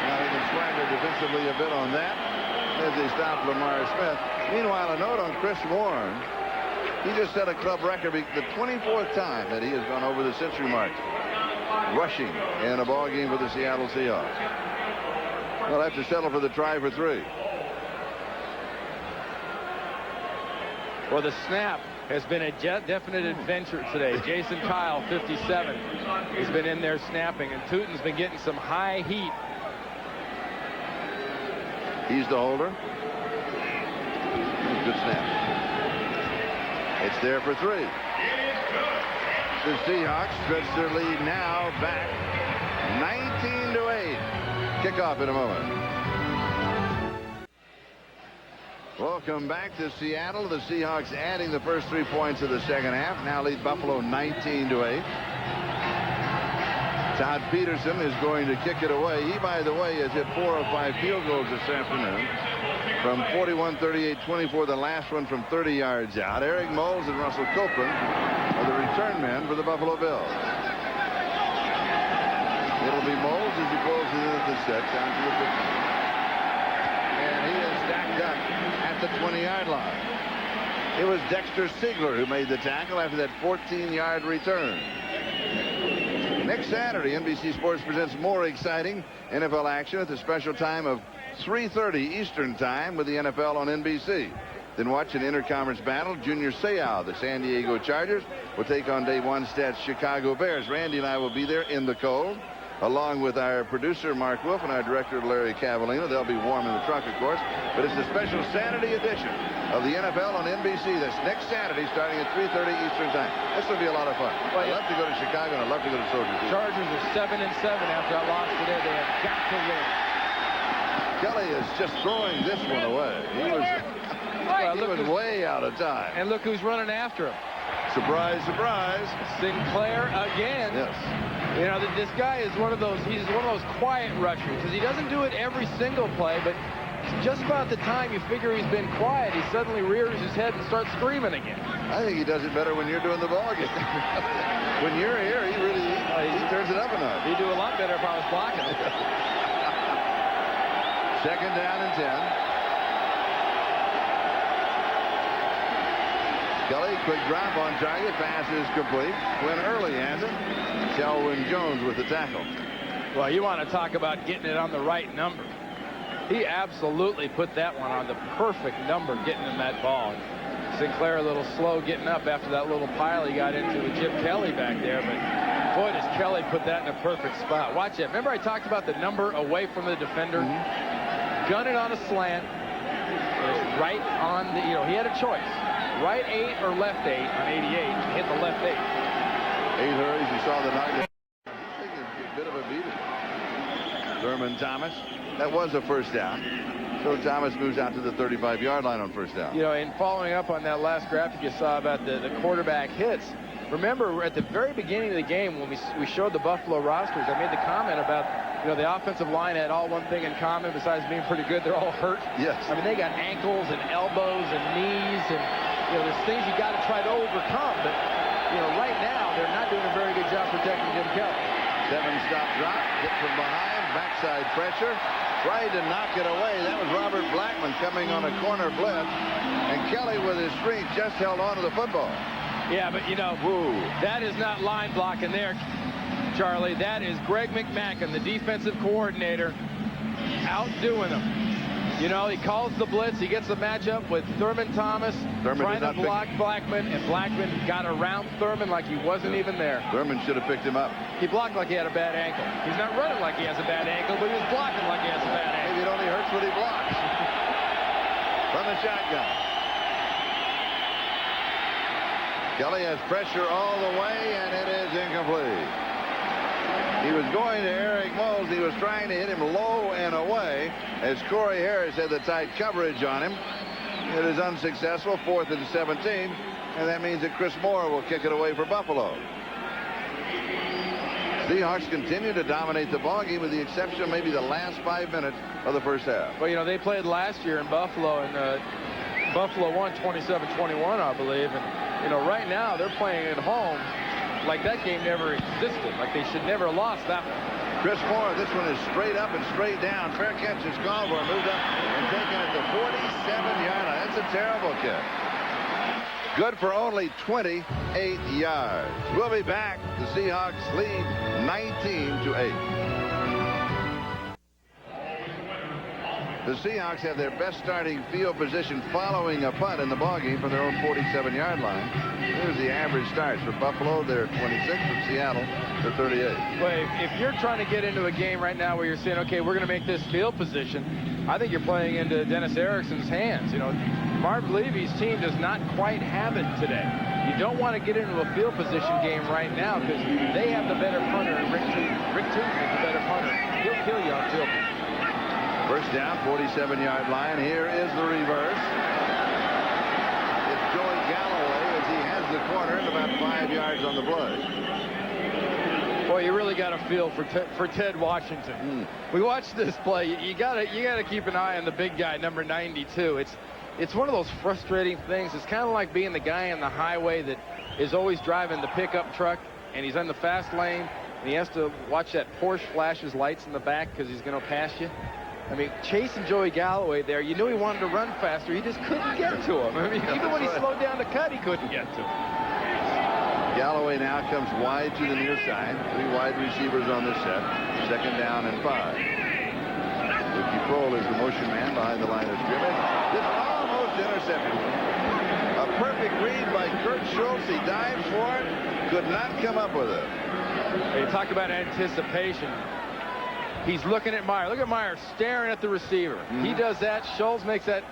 Now they can swagger defensively a bit on that as they stop Lamar Smith. Meanwhile, a note on Chris Warren. He just set a club record, the 24th time that he has gone over the century mark rushing in a ball game for the Seattle Seahawks. They'll have to settle for the try for 3. Well, the snap has been a definite adventure today. Jason Kyle, 57, has been in there snapping, and Tootin's been getting some high heat. He's the holder. Good snap. It's there for 3. The Seahawks stretch their lead now back 19-8. Kickoff in a moment. Welcome back to Seattle. The Seahawks adding the first 3 points of the second half. Now lead Buffalo 19-8. Todd Peterson is going to kick it away. He, by the way, has hit 4 or 5 field goals this afternoon. From 41, 38, 24, the last one from 30 yards out. Eric Moles and Russell Copeland are the return men for the Buffalo Bills. It'll be Moles as he closes in at the 6 down to the 15. And he is stacked up at the 20-yard line. It was Dexter Siegler who made the tackle after that 14-yard return. Next Saturday, NBC Sports presents more exciting NFL action at the special time of 3:30 Eastern Time with the NFL on NBC. Then watch an interconference battle. Junior Seau, the San Diego Chargers, will take on Dave Wannstedt's Chicago Bears. Randy and I will be there in the cold, along with our producer, Mark Wolf, and our director, Larry Cavallino. They'll be warm in the truck, of course. But it's a special Saturday edition of the NFL on NBC. That's next Saturday, starting at 3:30 Eastern Time. This will be a lot of fun. Well, I'd love to go to Chicago, and I'd love to go to Soldier Field. Chargers are 7-7 after that loss today. They have got to win. Kelly is just throwing this one away. He was way out of time. And look who's running after him. Surprise, surprise. Sinclair again. Yes. You know, this guy is one of those quiet rushers, because he doesn't do it every single play, but just about the time you figure he's been quiet, he suddenly rears his head and starts screaming again. I think he does it better when you're doing the ball game. When you're here, he turns it up a notch. He'd do a lot better if I was blocking it. Second down and 10. Kelly, quick drop on target. Pass is complete. Quinn Early has it. Selwyn Jones with the tackle. Well, you want to talk about getting it on the right number. He absolutely put that one on the perfect number, getting him that ball. Sinclair a little slow getting up after that little pile he got into with Chip Kelly back there, but boy, does Kelly put that in a perfect spot. Watch it. Remember I talked about the number away from the defender? Gun it on a slant. Right on the, he had a choice. Right 8 or left 8 on 88. Hit the left 8. 8 hurries. You saw the knock. He's taking a bit of a beating. Thurman Thomas. That was a first down. So Thomas moves out to the 35-yard line on first down. In following up on that last graphic you saw about the quarterback hits, remember at the very beginning of the game when we showed the Buffalo rosters, I made the comment about, the offensive line had all one thing in common besides being pretty good. They're all hurt. Yes. I mean, they got ankles and elbows and knees and, there's things you got to try to overcome. But, right now they're not doing a very good job protecting Jim Kelly. 7-stop drop, hit from behind, backside pressure, tried to knock it away. That was Robert Blackman coming on a corner blitz, and Kelly with his strength just held on to the football. Yeah, but that is not line blocking there, Charlie. That is Greg McMackin, the defensive coordinator, outdoing them. He calls the blitz. He gets the matchup with Thurman Thomas, trying to block Blackman, and Blackman got around Thurman like he wasn't even there. Thurman should have picked him up. He blocked like he had a bad ankle. He's not running like he has a bad ankle, but he was blocking like he has a bad ankle. Maybe it only hurts when he blocks. From the shotgun. Kelly has pressure all the way, and it is incomplete. He was going to Eric Moles. He was trying to hit him low and away as Corey Harris had the tight coverage on him. It is unsuccessful, 4th and 17, and that means that Chris Moore will kick it away for Buffalo. Seahawks continue to dominate the ballgame with the exception of maybe the last 5 minutes of the first half. Well, they played last year in Buffalo, and Buffalo won 27-21, I believe. And, you know, right now they're playing at home like that game never existed. Like they should never have lost that one. Chris Moore, this one is straight up and straight down. Fair catch is called for. Moved up and taken at the 47-yard line. That's a terrible kick. Good for only 28 yards. We'll be back. The Seahawks lead 19-8. The Seahawks have their best starting field position following a punt in the ballgame from their own 47-yard line. Here's the average starts for Buffalo. They're 26. From Seattle, they're 38. Well, if you're trying to get into a game right now where you're saying, okay, we're going to make this field position, I think you're playing into Dennis Erickson's hands. You know, Marv Levy's team does not quite have it today. You don't want to get into a field position game right now because they have the better punter. Rick Toomey is the better punter. He'll kill you on field. First down, 47-yard line. Here is the reverse. It's Joey Galloway as he has the corner and about 5 yards on the play. Boy, you really got to feel for Ted Washington. We watched this play. You got to keep an eye on the big guy, number 92. It's one of those frustrating things. It's kind of like being the guy on the highway that is always driving the pickup truck, and he's on the fast lane, and he has to watch that Porsche flash his lights in the back because he's going to pass you. I mean, chasing Joey Galloway there, you knew he wanted to run faster. He just couldn't get to him. I mean, even when he slowed down the cut, he couldn't get to him. Galloway now comes wide to the near side. 3 wide receivers on this set. Second down and 5. Ricky Prohl is the motion man behind the line of scrimmage. This almost intercepted. A perfect read by Kurt Schultz. He dives for it. Could not come up with it. You talk about anticipation. He's looking at Meyer. Look at Meyer staring at the receiver. He does that. Schultz makes that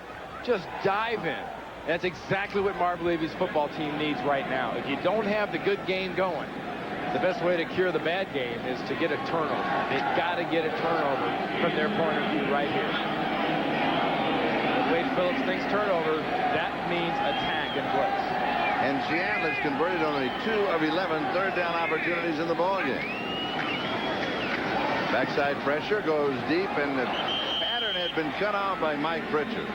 just dive in. That's exactly what Marv Levy's football team needs right now. If you don't have the good game going, the best way to cure the bad game is to get a turnover. They've got to get a turnover from their point of view right here. If Wade Phillips thinks turnover, that means attack and blitz. And Seattle has converted only 2 of 11 third down opportunities in the ballgame. Backside pressure goes deep, and the pattern had been cut off by Mike Pritchard.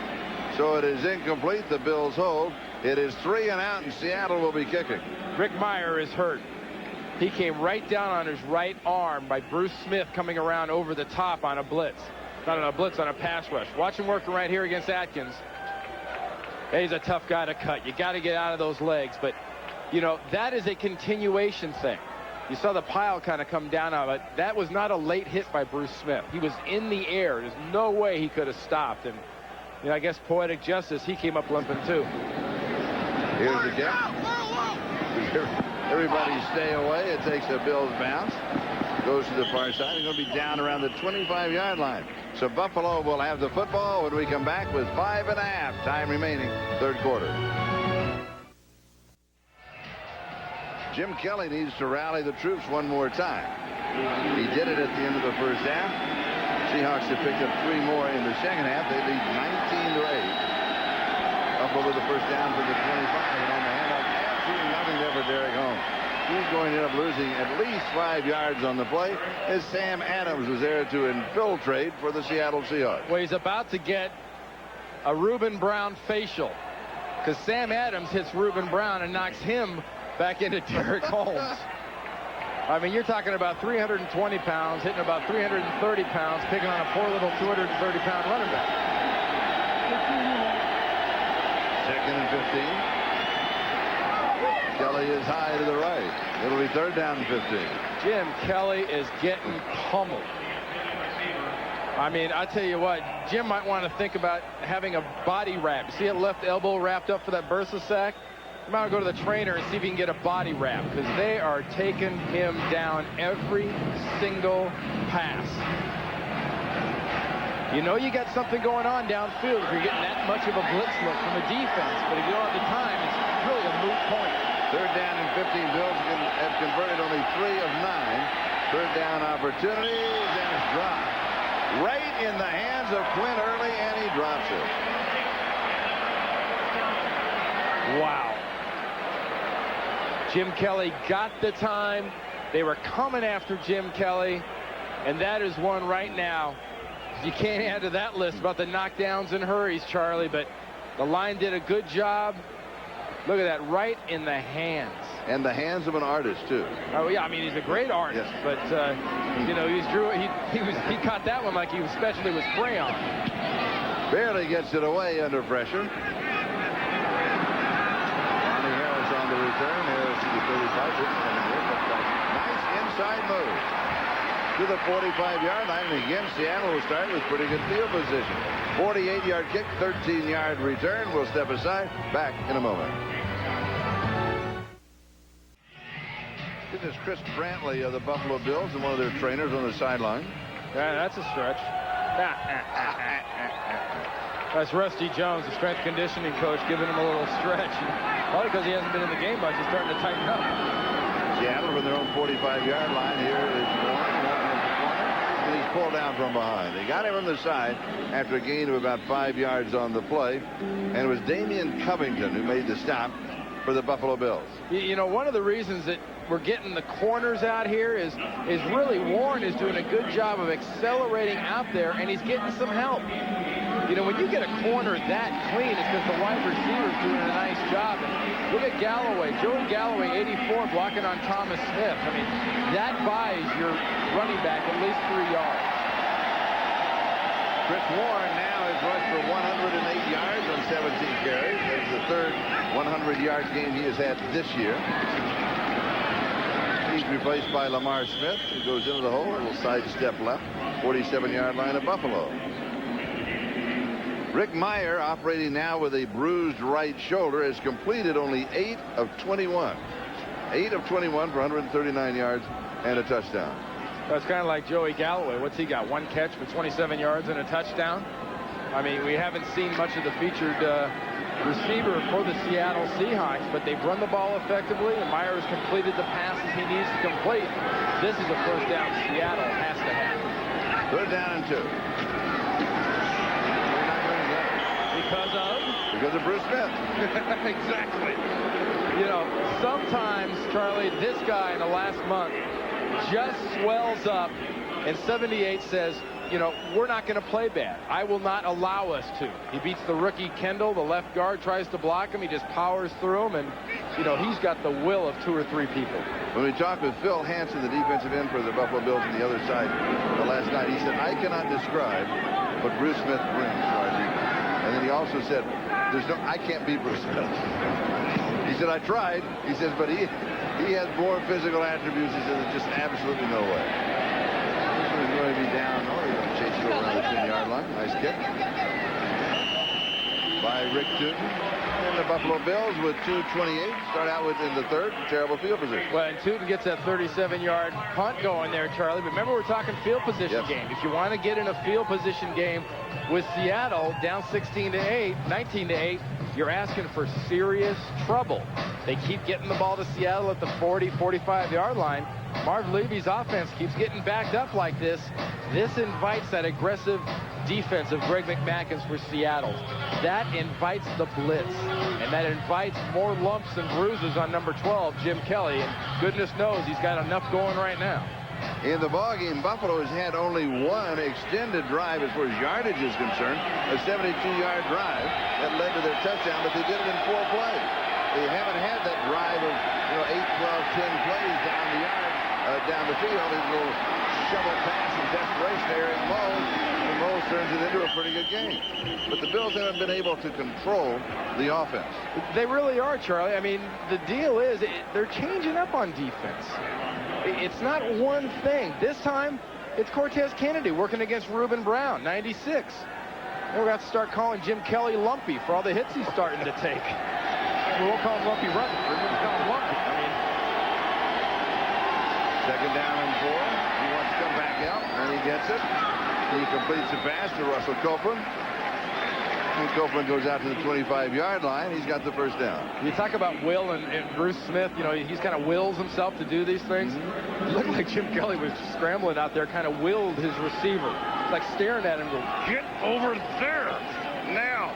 So it is incomplete. The Bills hold. It is 3 and out, and Seattle will be kicking. Rick Meyer is hurt. He came right down on his right arm by Bruce Smith coming around over the top on a blitz. Not on a blitz, on a pass rush. Watch him working right here against Atkins. He's a tough guy to cut. You got to get out of those legs. But, you know, that is a continuation thing. You saw the pile kind of come down on it. That was not a late hit by Bruce Smith. He was in the air. There's no way he could have stopped. And, you know, I guess poetic justice, he came up limping too. Here's the kick. Everybody stay away. It takes a Bills bounce. Goes to the far side. It's going to be down around the 25-yard line. So Buffalo will have the football when we come back with 5.5 time remaining, third quarter. Jim Kelly needs to rally the troops one more time. He did it at the end of the first half. Seahawks have picked up 3 more in the second half. They lead 19-8. Buffalo with the first down for the 25. And on the handoff, absolutely nothing there for Derek Holmes. He's going to end up losing at least 5 yards on the play as Sam Adams was there to infiltrate for the Seattle Seahawks. Well, he's about to get a Reuben Brown facial because Sam Adams hits Reuben Brown and knocks him back into Derek Holmes. I mean, you're talking about 320 pounds, hitting about 330 pounds, picking on a poor little 230-pound running back. Second and 15. Kelly is high to the right. It'll be third down and 15. Jim Kelly is getting pummeled. I mean, I tell you what, Jim might want to think about having a body wrap. You see that left elbow wrapped up for that bursa sack? You might go to the trainer and see if he can get a body wrap because they are taking him down every single pass. You know you got something going on downfield if you're getting that much of a blitz look from the defense, but if you don't have the time, it's really a moot point. Third down and 15. Bills have converted only 3 of 9. Third down opportunities, and it's dropped. Right in the hands of Clint Early, and he drops it. Wow. Jim Kelly got the time. They were coming after Jim Kelly, and that is one right now. You can't add to that list about the knockdowns and hurries, Charlie, but The line did a good job. Look at that, right in the hands. And the hands of an artist, too. Oh, yeah, I mean, he's a great artist. Yes. But, you know, he caught that one like he was especially with crayon. Barely gets it away under pressure. Ronnie Harris on the return. Harris to the 35. Nice inside move to the 45-yard line. And again, Seattle will start with pretty good field position. 48-yard kick, 13-yard return. We'll step aside. Back in a moment. This is Chris Brantley of the Buffalo Bills and one of their trainers on the sideline. Yeah, that's a stretch. That's Rusty Jones, the strength conditioning coach, giving him a little stretch. Probably because he hasn't been in the game much. He's starting to tighten up. Seattle from their own 45-yard line. Here is Warren in the corner, and he's pulled down from behind. They got him from the side after a gain of about 5 yards on the play, and it was Damian Covington who made the stop for the Buffalo Bills. You know, one of the reasons that we're getting the corners out here is really Warren is doing a good job of accelerating out there, and he's getting some help. You know, when you get a corner that clean, it's because the wide receiver's doing a nice job. And look at Galloway, Joey Galloway, 84, blocking on Thomas Smith. I mean, that buys your running back at least 3 yards. Chris Warren now has rushed for 108 yards on 17 carries. That's the third 100-yard game he has had this year. He's replaced by Lamar Smith, who goes into the hole. A little sidestep left. 47-yard line of Buffalo. Rick Meyer, operating now with a bruised right shoulder, has completed only 8 of 21. 8 of 21 for 139 yards and a touchdown. That's kind of like Joey Galloway. What's he got? 1 catch for 27 yards and a touchdown? I mean, we haven't seen much of the featured receiver for the Seattle Seahawks, but they've run the ball effectively, and Meyer has completed the passes he needs to complete. This is a first down Seattle has to have. Third down and 2. Because of Bruce Smith. Exactly. You know, sometimes, Charlie, this guy in the last month just swells up, and 78 says, you know, we're not going to play bad. I will not allow us to. He beats the rookie Kendall. The left guard tries to block him. He just powers through him, and, you know, he's got the will of 2 or 3 people. When we talked with Phil Hansen, the defensive end for the Buffalo Bills on the other side last night, he said, I cannot describe what Bruce Smith brings to our defense. And then he also said, I can't beat Bruce Smith. He said, I tried. He says, but he has more physical attributes. He says, there's just absolutely no way. This one's going to be down. Oh, he's going to chase it around the 10-yard line. Nice kick by Rick Tootin. And the Buffalo Bills with 2:28 start out with in the third. Terrible field position. Well, and Tootin gets that 37-yard punt going there, Charlie. But remember, we're talking field position game. If you want to get in a field position game with Seattle down 16-8, 19-8, you're asking for serious trouble. They keep getting the ball to Seattle at the 40, 45-yard line. Marv Levy's offense keeps getting backed up like this. This invites that aggressive defense of Greg McMackins for Seattle. That invites the blitz, and that invites more lumps and bruises on number 12, Jim Kelly, and goodness knows he's got enough going right now. In the ballgame, Buffalo has had only one extended drive as far as yardage is concerned, a 72-yard drive that led to their touchdown, but they did it in 4 plays. They haven't had that drive of 8, 12, 10 plays down the yard, down the field. There's a little shovel pass in desperation to Eric Moe, and Moe turns it into a pretty good game. But the Bills haven't been able to control the offense. They really are, Charlie. I mean, the deal is they're changing up on defense. It's not one thing. This time, it's Cortez Kennedy working against Reuben Brown, 96. We're going to have to start calling Jim Kelly Lumpy for all the hits he's starting to take. We won't call him Lumpy Rutherford. We'll call him Lumpy. I mean, second down and 4. He wants to come back out, and he gets it. He completes the pass to Russell Copeland. And Copeland goes out to the 25-yard line. He's got the first down. You talk about will and Bruce Smith, you know, he's kind of wills himself to do these things. It looked like Jim Kelly was scrambling out there, kind of willed his receiver. It's like staring at him, go, get over there now.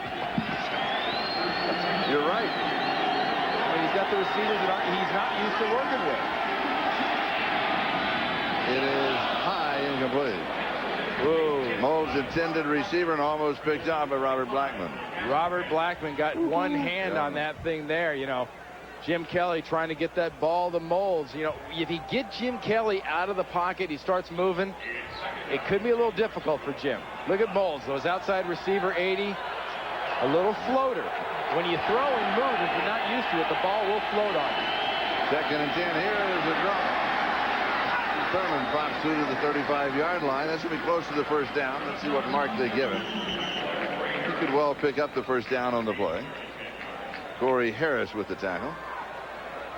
You're right. I mean, he's got the receivers that he's not used to working with. It is high incomplete. Whoa. Mold's intended receiver and almost picked off by Robert Blackman. Robert Blackman got one hand on that thing there. You know, Jim Kelly trying to get that ball to Molds. You know, if he get Jim Kelly out of the pocket, he starts moving, it could be a little difficult for Jim. Look at Molds, those outside receiver 80, a little floater. When you throw and move, if you're not used to it, the ball will float on you. 2nd and 10. Here is a draw. Thurman pops through to the 35-yard line. That's going to be close to the first down. Let's see what mark they give him. He could well pick up the first down on the play. Corey Harris with the tackle.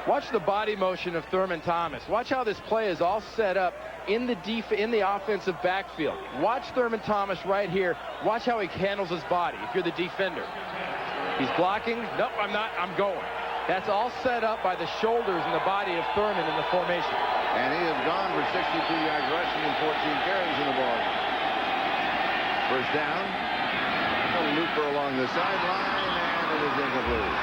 Watch the body motion of Thurman Thomas. Watch how this play is all set up in the offensive backfield. Watch Thurman Thomas right here. Watch how he handles his body if you're the defender. He's blocking. Nope, I'm not. I'm going. That's all set up by the shoulders and the body of Thurman in the formation. And he has gone for 62 yards rushing and 14 carries in the ball. First down. A looper along the sideline, and it is incomplete.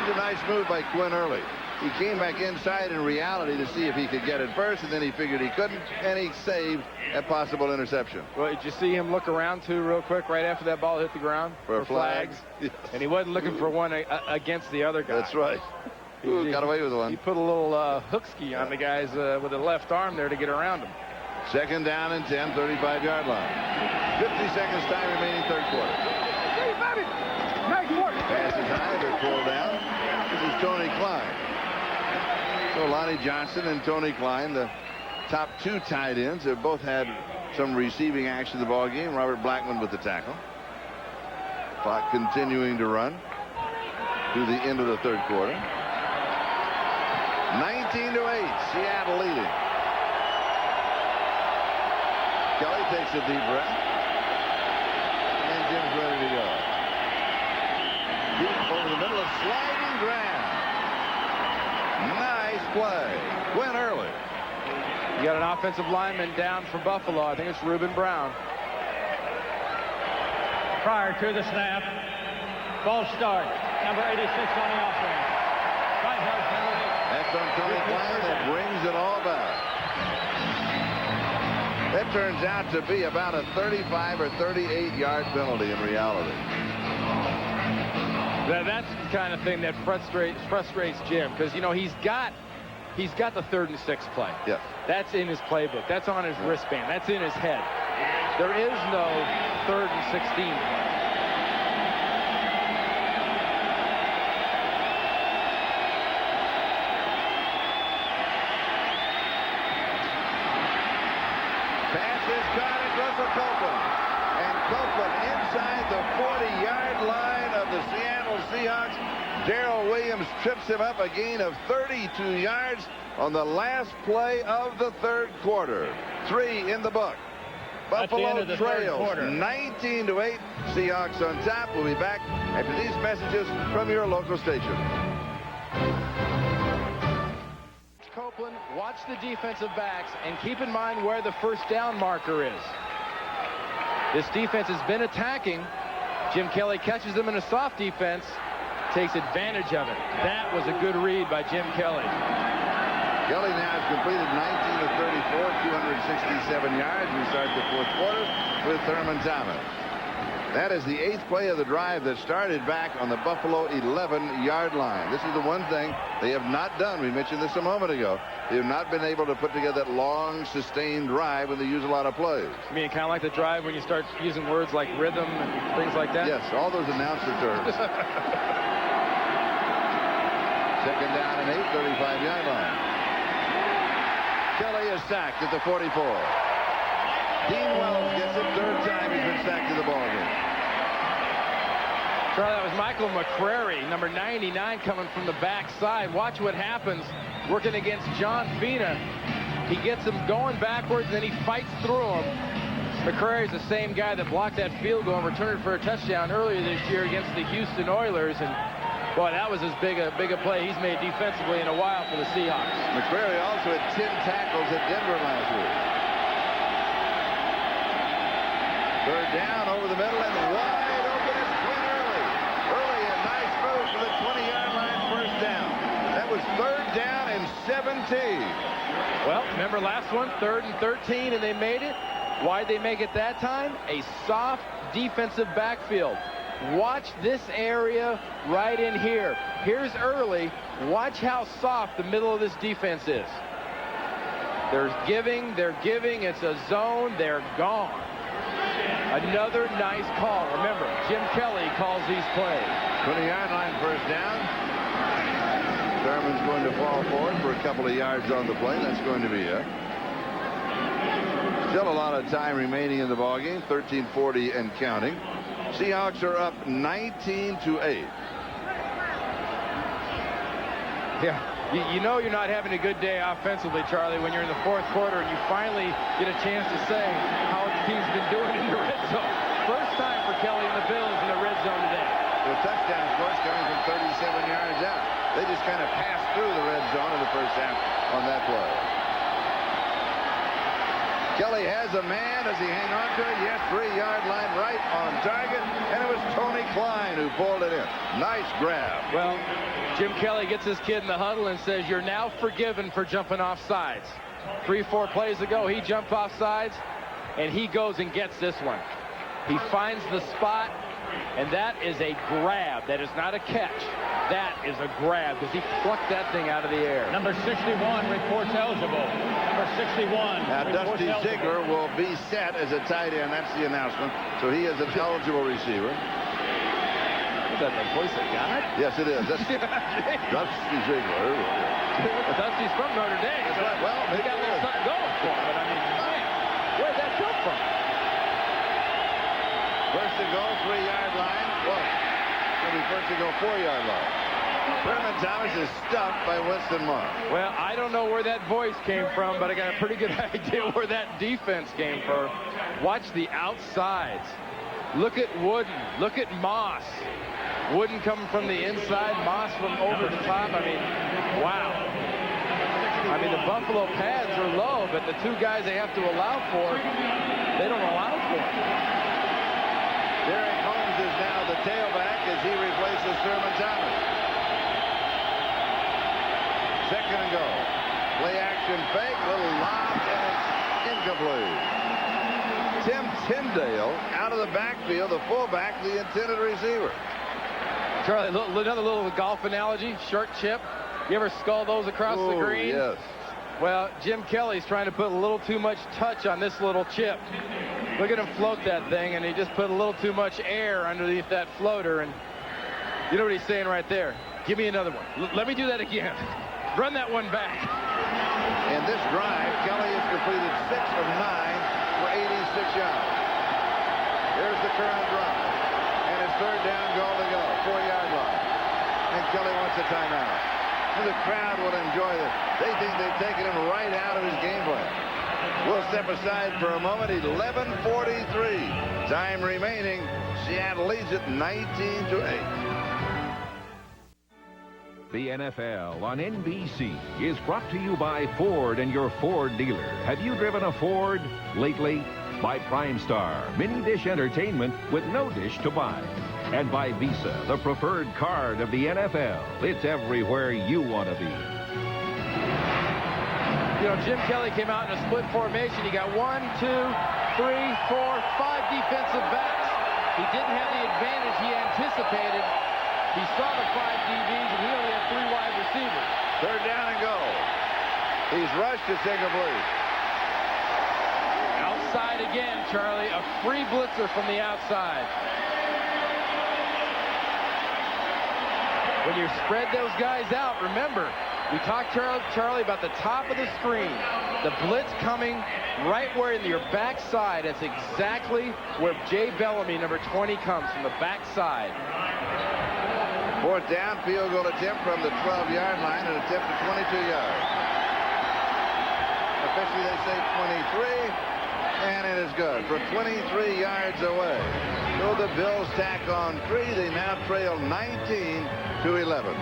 It's a nice move by Quinn Early. He came back inside in reality to see if he could get it first, and then he figured he couldn't, and he saved a possible interception. Well, did you see him look around too real quick right after that ball hit the ground? For flags. Yes. And he wasn't looking for one against the other guy. That's right. Ooh, got away with one. He put a little hook ski on the guys with the left arm there to get around him. 2nd down and 10, 35-yard line. 50 seconds time remaining, third quarter. Pass is high, they're pulled down. This is Tony Klein. So Lonnie Johnson and Tony Klein, the top 2 tight ends, have both had some receiving action in the ball game. Robert Blackman with the tackle. Clock continuing to run through the end of the third quarter. 19-8, Seattle leading. Kelly takes a deep breath. And Jim's ready to go. Deep over the middle of sliding ground. Nice play. Quinn Early. You got an offensive lineman down for Buffalo. I think it's Reuben Brown. Prior to the snap, false start. Number 86 on the offense. 5-yard penalty. That's on Tony Klein that brings it all back. That turns out to be about a 35 or 38-yard penalty in reality. That's the kind of thing that frustrates Jim, because, you know, he's got the 3rd and 6 play. Yes. That's in his playbook. That's on his wristband. That's in his head. There is no 3rd and 16 play. Pass is caught at Russell Copeland. And Copeland inside the 40-yard line of the Seattle Seahawks. Darrell Williams trips him up a gain of 32 yards on the last play of the third quarter. 3 in the book. Buffalo trails 19-8. Seahawks on top. We'll be back after these messages from your local station. Copeland, watch the defensive backs and keep in mind where the first down marker is. This defense has been attacking. Jim Kelly catches them in a soft defense, takes advantage of it. That was a good read by Jim Kelly. Kelly now has completed 19 of 34, 267 yards. We start the fourth quarter with Thurman Thomas. That is the 8th play of the drive that started back on the Buffalo 11-yard line. This is the one thing they have not done. We mentioned this a moment ago. They have not been able to put together that long, sustained drive when they use a lot of plays. I mean, kind of like the drive when you start using words like rhythm and things like that? Yes, all those announcer terms. 2nd down and 8, 35-yard line. Kelly is sacked at the 44. Dean Wells gets it, 3rd time he's been sacked in the ballgame. Charlie, that was Michael McCrary, number 99, coming from the backside. Watch what happens working against John Fina. He gets him going backwards, and then he fights through him. McCrary's the same guy that blocked that field goal and returned it for a touchdown earlier this year against the Houston Oilers. And boy, that was as big a play he's made defensively in a while for the Seahawks. McCrary also had 10 tackles at Denver last week. 3rd down over the middle and wide open is Quinn Early. Early, a nice move for the 20-yard line, first down. That was 3rd down and 17. Well, remember last one, 3rd and 13, and they made it. Why'd they make it that time? A soft defensive backfield. Watch this area right in here. Here's Early. Watch how soft the middle of this defense is. They're giving. It's a zone. They're gone. Another nice call. Remember, Jim Kelly calls these plays. 20-yard line, first down. Thurman's going to fall forward for a couple of yards on the play. That's going to be it. Still a lot of time remaining in the ballgame. 13:40 and counting. Seahawks are up 19-8. Yeah. You know you're not having a good day offensively, Charlie, when you're in the fourth quarter and you finally get a chance to say how the team's been doing in the red zone. First time for Kelly and the Bills in the red zone today. The touchdown, of course, coming from 37 yards out. They just kind of passed through the red zone in the first half on that play. Kelly has a man. Does he hang on to it? Yes, 3-yard line right on target. And it was Tony Klein who pulled it in. Nice grab. Well, Jim Kelly gets his kid in the huddle and says, you're now forgiven for jumping off sides. 3-4 plays ago, he jumped off sides, and he goes and gets this one. He finds the spot, and that is a grab. That is not a catch. That is a grab because he plucked that thing out of the air. Number 61 reports eligible. Number 61. Now, Dusty Ziegler will be set as a tight end. That's the announcement. So he is an eligible receiver. Is that the voice of God? Yes, it is. That's Dusty Ziegler. Dusty's from Notre Dame. That's right. Well, he got a little something going for him. But I mean, man, where'd that come from? First to go, 3-yard line. Well, it'll be first to go, 4-yard line. Thurman Thomas is stumped by Winston Moore. Well, I don't know where that voice came from, but I got a pretty good idea where that defense came from. Watch the outsides. Look at Wooden. Look at Moss. Wooden coming from the inside, Moss from over the top. I mean, wow. I mean, the Buffalo pads are low, but the two guys they have to allow for, they don't allow for. Derek Holmes is now the tailback as he replaces Thurman Thomas. Second and goal. Play action fake, little lob, and it's incomplete. Tim Tyndale out of the backfield, the fullback, the intended receiver. Charlie, another little golf analogy, short chip. You ever skull those across the green? Yes. Well, Jim Kelly's trying to put a little too much touch on this little chip. Look at him float that thing, and he just put a little too much air underneath that floater. And you know what he's saying right there? Give me another one. Let me do that again. Run that one back. In this drive, Kelly has completed 6 of 9 for 86 yards. Here's the current drive. And it's third down, goal to go. 4-yard line. And Kelly wants a timeout. And the crowd will enjoy this. They think they've taken him right out of his game plan. We'll step aside for a moment. 11:43. Time remaining. Seattle leads it 19-8. The NFL on NBC is brought to you by Ford and your Ford dealer. Have you driven a Ford lately? By Prime Star, mini dish entertainment with no dish to buy. And by Visa, the preferred card of the NFL. It's everywhere you want to be. You know, Jim Kelly came out in a split formation. He got 1, 2, 3, 4, 5 defensive backs. He didn't have the advantage he anticipated. He saw the 5 DBs, and he only had 3 wide receivers. Third down and goal. He's rushed to take a blitz. Outside again, Charlie. A free blitzer from the outside. When you spread those guys out, remember, we talked, Charlie, about the top of the screen. The blitz coming right where in your backside. That's exactly where Jay Bellamy, number 20, comes, from the backside. Fourth down, field goal attempt from the 12-yard line, an attempt at 22 yards. Officially, they say 23, and it is good for 23 yards away. So the Bills tack on 3. They now trail 19-11.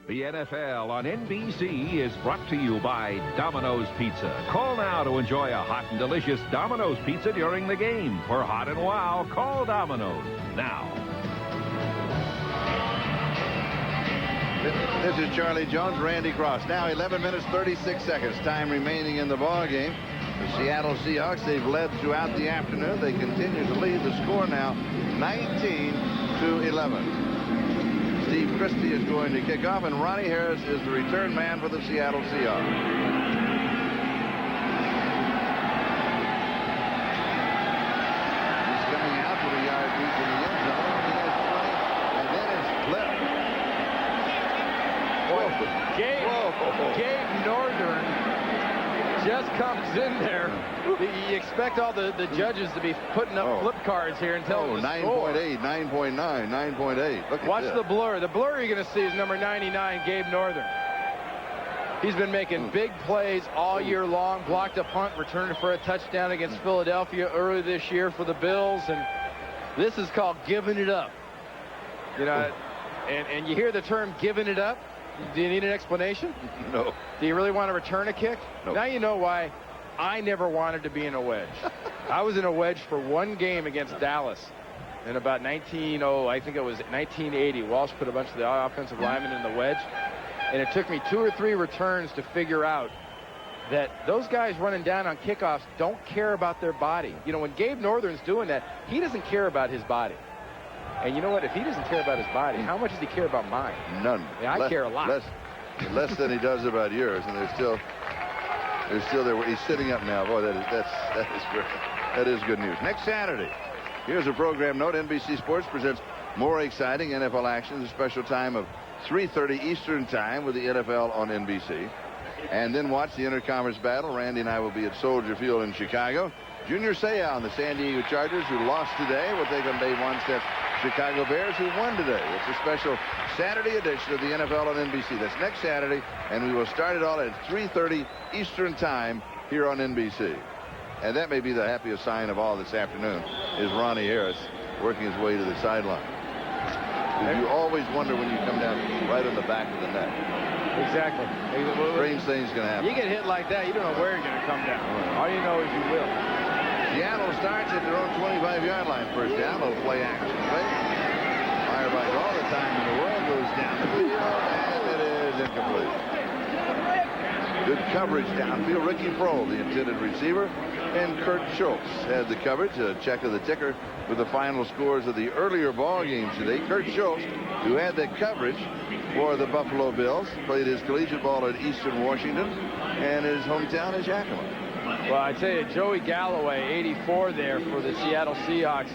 The NFL on NBC is brought to you by Domino's Pizza. Call now to enjoy a hot and delicious Domino's Pizza during the game. For hot and wow, call Domino's now. This is Charlie Jones, Randy Cross. Now 11 minutes, 36 seconds. Time remaining in the ball game. The Seattle Seahawks, they've led throughout the afternoon. They continue to lead the score now 19-11. Steve Christie is going to kick off, and Ronnie Harris is the return man for the Seattle Seahawks. Gabe Northern just comes in there. You expect all the judges to be putting up flip cards here and telling them 9.8, 9.9, 9.8. Look, watch the blur. The blur you're going to see is number 99, Gabe Northern. He's been making big plays all year long. Blocked a punt, returned for a touchdown against Philadelphia earlier this year for the Bills, and this is called giving it up. You know, and you hear the term giving it up. Do you need an explanation? No. Do you really want to return a kick? No. Now you know why I never wanted to be in a wedge. I was in a wedge for one game against Dallas in about I think it was 1980. Walsh put a bunch of the offensive linemen in the wedge, and it took me 2 or 3 returns to figure out that those guys running down on kickoffs don't care about their body. You know, when Gabe Northern's doing that, he doesn't care about his body. And you know what? If he doesn't care about his body, how much does he care about mine? None. Yeah, I care a lot. Less than he does about yours, and they're still there. He's sitting up now. Boy, that is good news. Next Saturday, here's a program note. NBC Sports presents more exciting NFL action. A special time of 3:30 Eastern Time with the NFL on NBC. And then watch the interconference battle. Randy and I will be at Soldier Field in Chicago. Junior Seau and the San Diego Chargers, who lost today, will take on Dave Wannstedt's Chicago Bears, who won today. It's a special Saturday edition of the NFL on NBC. That's next Saturday, and we will start it all at 3:30 Eastern Time here on NBC. And that may be the happiest sign of all this afternoon, is Ronnie Harris working his way to the sideline. You always wonder when you come down right on the back of the net. Exactly. Strange thing's going to happen. You get hit like that, you don't know where you're going to come down. All you know is you will. Seattle starts at their own 25-yard line. First down, little play action. Fire by all the time in the world, goes down the field, and it is incomplete. Good coverage downfield. Ricky Prohl, the intended receiver, and Kurt Schultz had the coverage. A check of the ticker with the final scores of the earlier ball games today. Kurt Schultz, who had the coverage for the Buffalo Bills, played his collegiate ball at Eastern Washington, and his hometown is Yakima. Well, I tell you, Joey Galloway, 84 there for the Seattle Seahawks,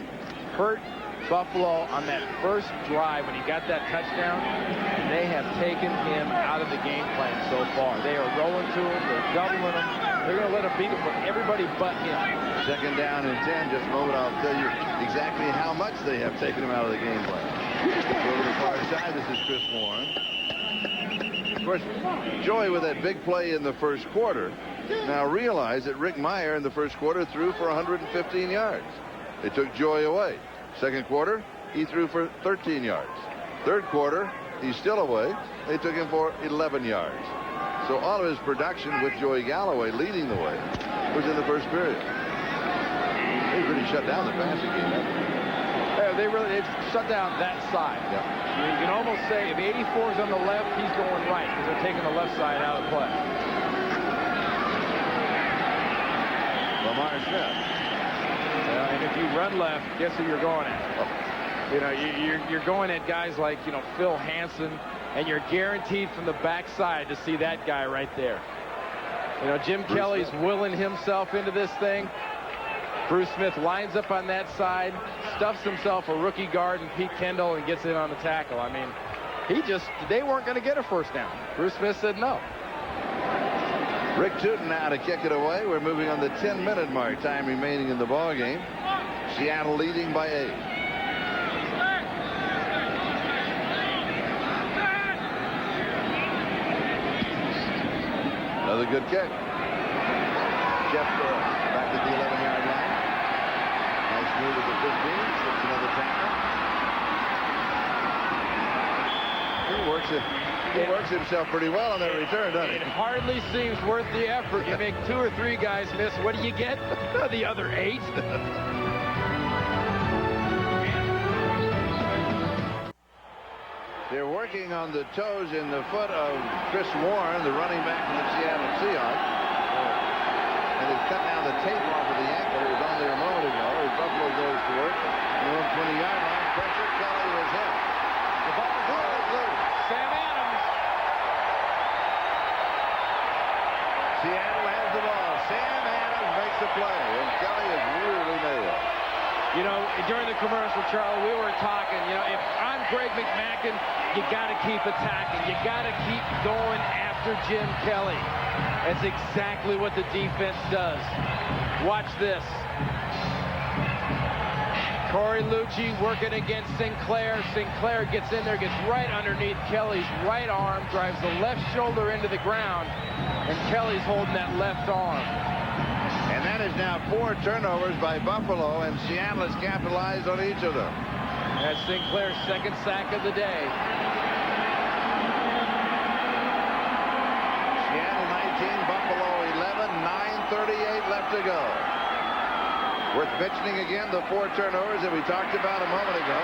hurt Buffalo on that first drive when he got that touchdown. And they have taken him out of the game plan so far. They are rolling to him. They're doubling him. They're going to let him beat him with everybody but him. Second down and 10. Just a moment, I'll tell you exactly how much they have taken him out of the game plan. Go to the far side. This is Chris Warren. Of course, Joey with that big play in the first quarter. Now realize that Rick Meyer in the first quarter threw for 115 yards. They took Joey away. Second quarter, he threw for 13 yards. Third quarter, he's still away. They took him for 11 yards. So all of his production with Joey Galloway leading the way was in the first period. They really shut down the passing game. Yeah, they've shut down that side. Yeah. You can almost say if 84 is on the left, he's going right because they're taking the left side out of play. Lamar Smith. And if you run left, guess who you're going at? You know, you're going at guys like, you know, Phil Hansen, and you're guaranteed from the backside to see that guy right there. You know, Jim Kelly's willing himself into this thing. Bruce Smith lines up on that side, stuffs himself a rookie guard and Pete Kendall and gets in on the tackle. I mean, they weren't going to get a first down. Bruce Smith said no. Rick Tootin now to kick it away. We're moving on the 10-minute mark. Time remaining in the ball game. Seattle leading by 8. Another good kick. Jeff back at the 11-yard line. Nice move at the 15. Slips another tackle. He works himself pretty well on that return, doesn't he? It hardly seems worth the effort. You make 2 or 3 guys miss. What do you get? The other 8. They're working on the toes in the foot of Chris Warren, the running back from the Seattle Seahawks. And they've cut down the tape off of the ankle. It was on there a moment ago as Buffalo goes to work. On the 20-yard line, pressure. Kelly was hit. The ball is loose. Sam Adams. Seattle has the ball. Sam Adams makes the play, and Kelly is really nailed. You know, during the commercial, Charlie, we were talking, you know, if I'm Greg McMackin, you got to keep attacking. You got to keep going after Jim Kelly. That's exactly what the defense does. Watch this. Corey Lucci working against Sinclair. Sinclair gets in there, gets right underneath Kelly's right arm, drives the left shoulder into the ground, and Kelly's holding that left arm. And that is now 4 turnovers by Buffalo, and Seattle has capitalized on each of them. That's Sinclair's second sack of the day. Seattle 19, Buffalo 11, 9:38 left to go. Worth mentioning again the 4 turnovers that we talked about a moment ago.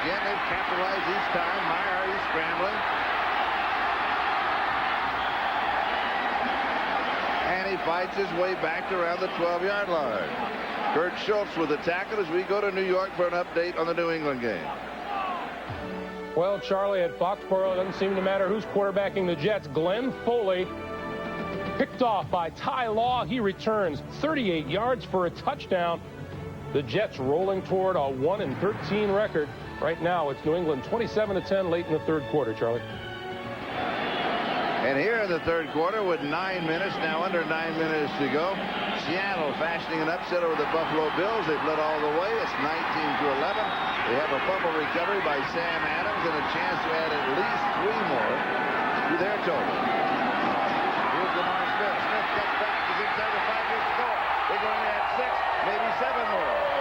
Again, they've capitalized each time. Meyer is scrambling. And he fights his way back around the 12-yard line. Kurt Schultz with the tackle as we go to New York for an update on the New England game. Well, Charlie, at Foxborough, it doesn't seem to matter who's quarterbacking the Jets. Glenn Foley picked off by Ty Law. He returns 38 yards for a touchdown. The Jets rolling toward a 1-13 record. Right now, it's New England 27-10 late in the third quarter, Charlie. And here in the third quarter with 9 minutes, now under 9 minutes to go, Seattle fashioning an upset over the Buffalo Bills. They've led all the way. It's 19-11. They have a fumble recovery by Sam Adams and a chance to add at least 3 more to their total. Here's Lamar Smith. Smith cuts back. He's inside the 5-yard score. They're going to add 6, maybe 7 more.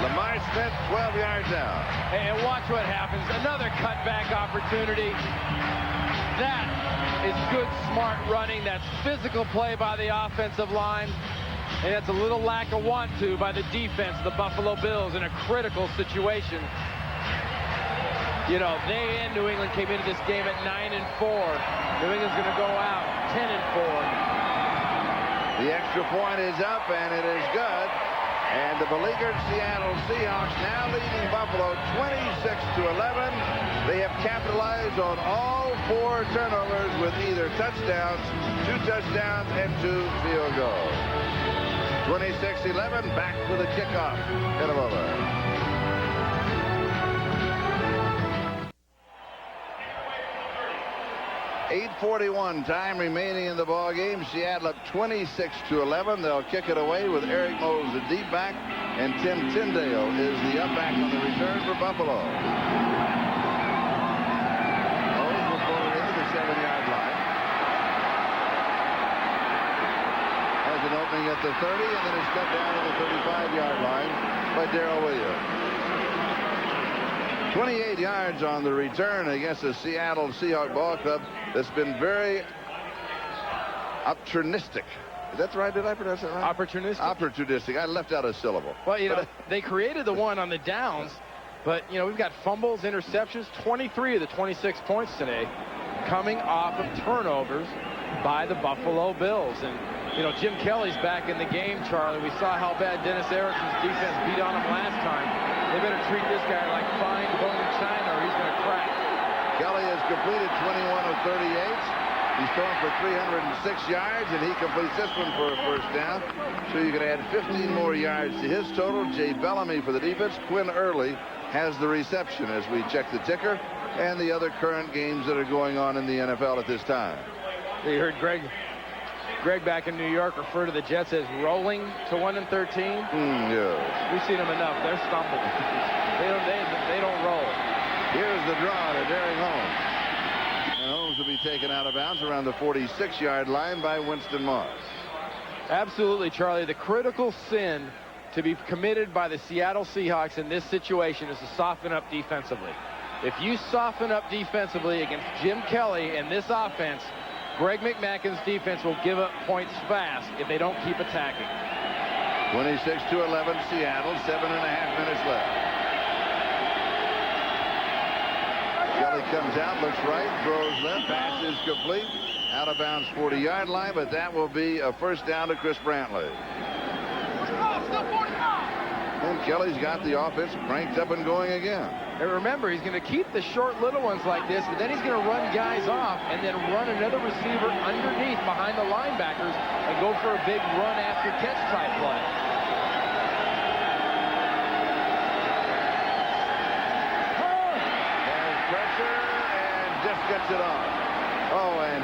Lamar Smith, 12 yards out. And watch what happens. Another cutback opportunity. That is good, smart running. That's physical play by the offensive line. And that's a little lack of want-to by the defense, the Buffalo Bills, in a critical situation. You know, they and New England came into this game at 9-4. New England's going to go out 10-4. The extra point is up, and it is good. And the beleaguered Seattle Seahawks now leading Buffalo 26-11. They have capitalized on all 4 turnovers with either touchdowns, 2 touchdowns, and 2 field goals. 26-11, back with a kickoff. Get them over. .841 time remaining in the ball game. Seattle up 26-11. They'll kick it away with Eric Moles, the deep back, and Tim Tyndale is the up back on the return for Buffalo. Moles will pull it into the 7-yard line. Has an opening at the 30, and then it's cut down to the 35-yard line by Darrell Williams. 28 yards on the return against the Seattle Seahawks ball club that's been very opportunistic. Is that right? Did I pronounce that right? Opportunistic. Opportunistic. I left out a syllable. Well, you know, they created the one on the downs, but, you know, we've got fumbles, interceptions, 23 of the 26 points today coming off of turnovers by the Buffalo Bills. And, you know, Jim Kelly's back in the game, Charlie. We saw how bad Dennis Erickson's defense beat on him last time. They better treat this guy like fine bone china or he's going to crack. Kelly has completed 21 of 38. He's thrown for 306 yards, and he completes this one for a first down. So you can add 15 more yards to his total. Jay Bellamy for the defense. Quinn Early has the reception as we check the ticker and the other current games that are going on in the NFL at this time. You heard Greg back in New York refer to the Jets as rolling to 1-13. Yeah. We've seen them enough. They're stumbling. They don't roll. Here's the draw to Derek Holmes. And Holmes will be taken out of bounds around the 46-yard line by Winston Moss. Absolutely, Charlie. The critical sin to be committed by the Seattle Seahawks in this situation is to soften up defensively. If you soften up defensively against Jim Kelly and this offense, Greg McMackin's defense will give up points fast if they don't keep attacking. 26-11 Seattle, 7.5 minutes left. Kelly comes out, looks right, throws left, pass is complete. Out of bounds 40-yard line, but that will be a first down to Chris Brantley. And Kelly's got the offense cranked up and going again. And remember, he's going to keep the short little ones like this, but then he's going to run guys off and then run another receiver underneath behind the linebackers and go for a big run after catch type play. There's pressure and just gets it off. Oh, and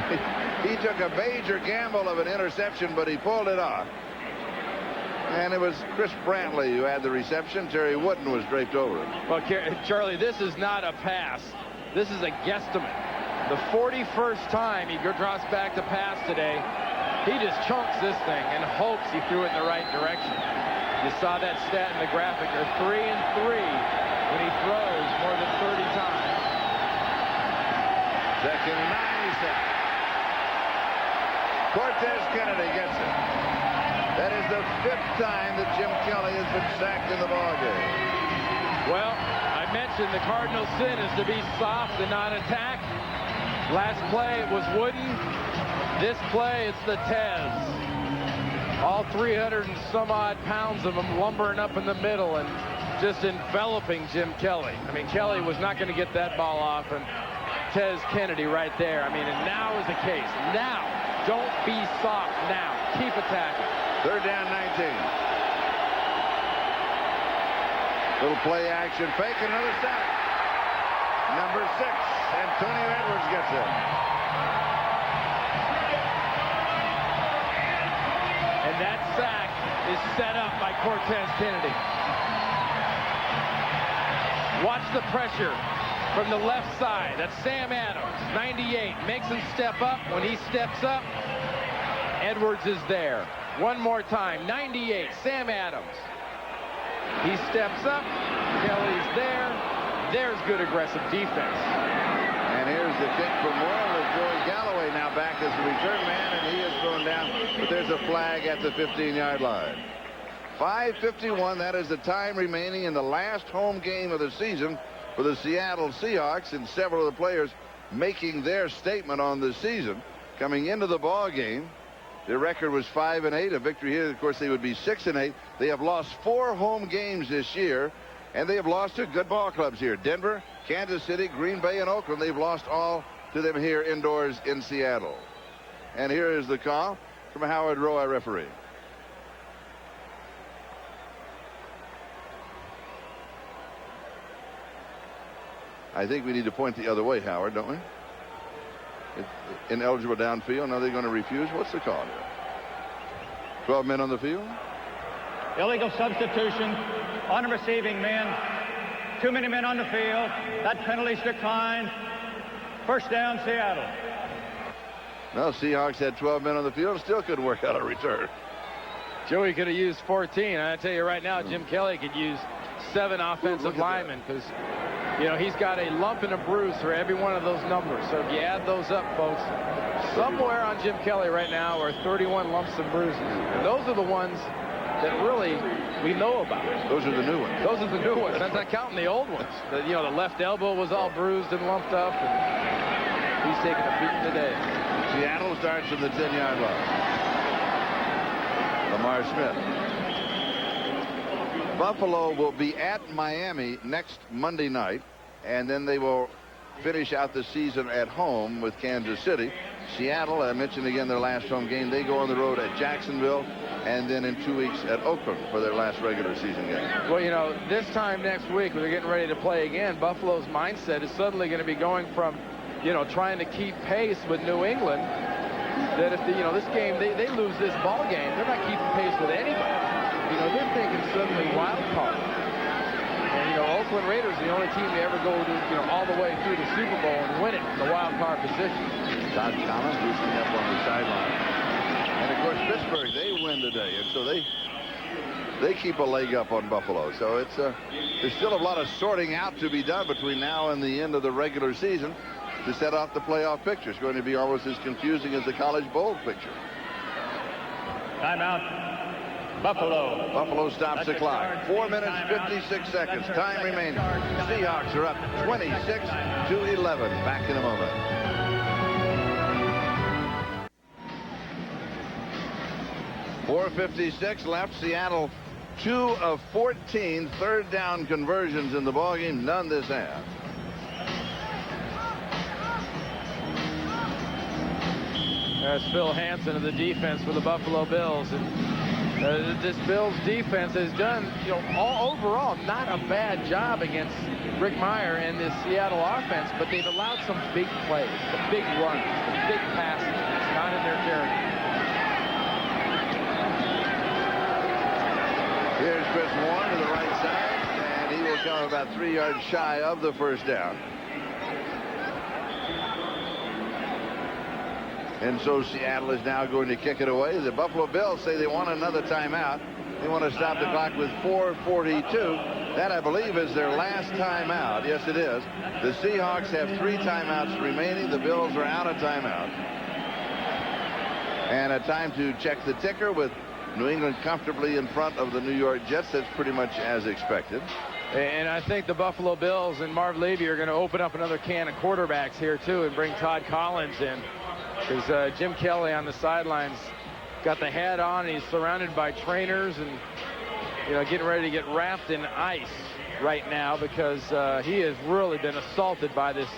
he took a major gamble of an interception, but he pulled it off. And it was Chris Brantley who had the reception. Terry Wooden was draped over it. Well, Charlie, this is not a pass. This is a guesstimate. The 41st time he drops back to pass today, he just chunks this thing and hopes he threw it in the right direction. You saw that stat in the graphic. They're 3 and 3 when he throws more than 30 times. Second and 9, he said. Cortez Kennedy gets it. That is the 5th time that Jim Kelly has been sacked in the ballgame. Well, I mentioned the Cardinal sin is to be soft and not attack. Last play, it was Wooden. This play, it's the Tez. All 300 and some odd pounds of them lumbering up in the middle and just enveloping Jim Kelly. I mean, Kelly was not going to get that ball off, and Tez Kennedy right there. I mean, and now is the case. Now, don't be soft now. Keep attacking. Third down, 19. Little play action fake, another sack. Number 6, Antonio Edwards gets it. And that sack is set up by Cortez Kennedy. Watch the pressure from the left side. That's Sam Adams, 98. Makes him step up. When he steps up, Edwards is there. One more time, 98, Sam Adams. He steps up. Kelly's there. There's good aggressive defense. And here's the kick for Moore with Joey Galloway now back as the return man, and he is thrown down. But there's a flag at the 15-yard line. 5:51, that is the time remaining in the last home game of the season for the Seattle Seahawks, and several of the players making their statement on the season. Coming into the ball game, their record was 5-8. A victory here, of course, they would be 6-8. They have lost 4 home games this year, and they have lost to good ball clubs here. Denver, Kansas City, Green Bay, and Oakland. They've lost all to them here indoors in Seattle. And here is the call from Howard Rowe, our referee. I think we need to point the other way, Howard, don't we? Ineligible downfield. Now they're going to refuse. What's the call here? 12 men on the field. Illegal substitution on a receiving man. Too many men on the field. That penalty's declined. First down, Seattle. No, Seahawks had 12 men on the field. Still couldn't work out a return. Joey could have used 14. I tell you right now, Jim Kelly could use 7 offensive linemen, because you know he's got a lump and a bruise for every one of those numbers. So if you add those up, folks, somewhere on Jim Kelly right now are 31 lumps and bruises. And those are the ones that really we know about. Those are the new ones. Those are the new ones. That's not counting the old ones. You know, the left elbow was all bruised and lumped up, and he's taking a beating today. Seattle starts from the 10-yard line. Lamar Smith. Buffalo will be at Miami next Monday night, and then they will finish out the season at home with Kansas City. Seattle, I mentioned again their last home game. They go on the road at Jacksonville, and then in 2 weeks at Oakland for their last regular season game. Well, you know, this time next week when they're getting ready to play again, Buffalo's mindset is suddenly going to be going from, you know, trying to keep pace with New England, that if this game, they lose this ball game, they're not keeping pace with anybody. You know, they're thinking suddenly wild card. And, you know, Oakland Raiders are the only team to ever go to, all the way through the Super Bowl and win it in the wild card position. Todd Collins loosening up on the sideline. And, of course, Pittsburgh, they win today. And so they they keep a leg up on Buffalo. So it's there's still a lot of sorting out to be done between now and the end of the regular season to set out the playoff picture. It's going to be almost as confusing as the college bowl picture. Timeout. Buffalo. Buffalo stops the clock. 4 minutes, 56 seconds. Time remaining. Seahawks are up 26-11. Back in a moment. .456 left. Seattle 2 of 14 third down conversions in the ballgame. None this half. There's Phil Hansen of the defense for the Buffalo Bills. And this Bills defense has done, overall not a bad job against Rick Meyer and this Seattle offense, but they've allowed some big plays, the big runs, the big passes. It's not in their character. Here's Chris Warren to the right side, and he will come about 3 yards shy of the first down. And so Seattle is now going to kick it away. The Buffalo Bills say they want another timeout. They want to stop the clock with 4:42. That, I believe, is their last timeout. Yes, it is. The Seahawks have 3 timeouts remaining. The Bills are out of timeout. And a time to check the ticker with New England comfortably in front of the New York Jets. That's pretty much as expected. And I think the Buffalo Bills and Marv Levy are going to open up another can of quarterbacks here, too, and bring Todd Collins in. Because Jim Kelly on the sidelines got the hat on, and he's surrounded by trainers and, getting ready to get wrapped in ice right now because he has really been assaulted by this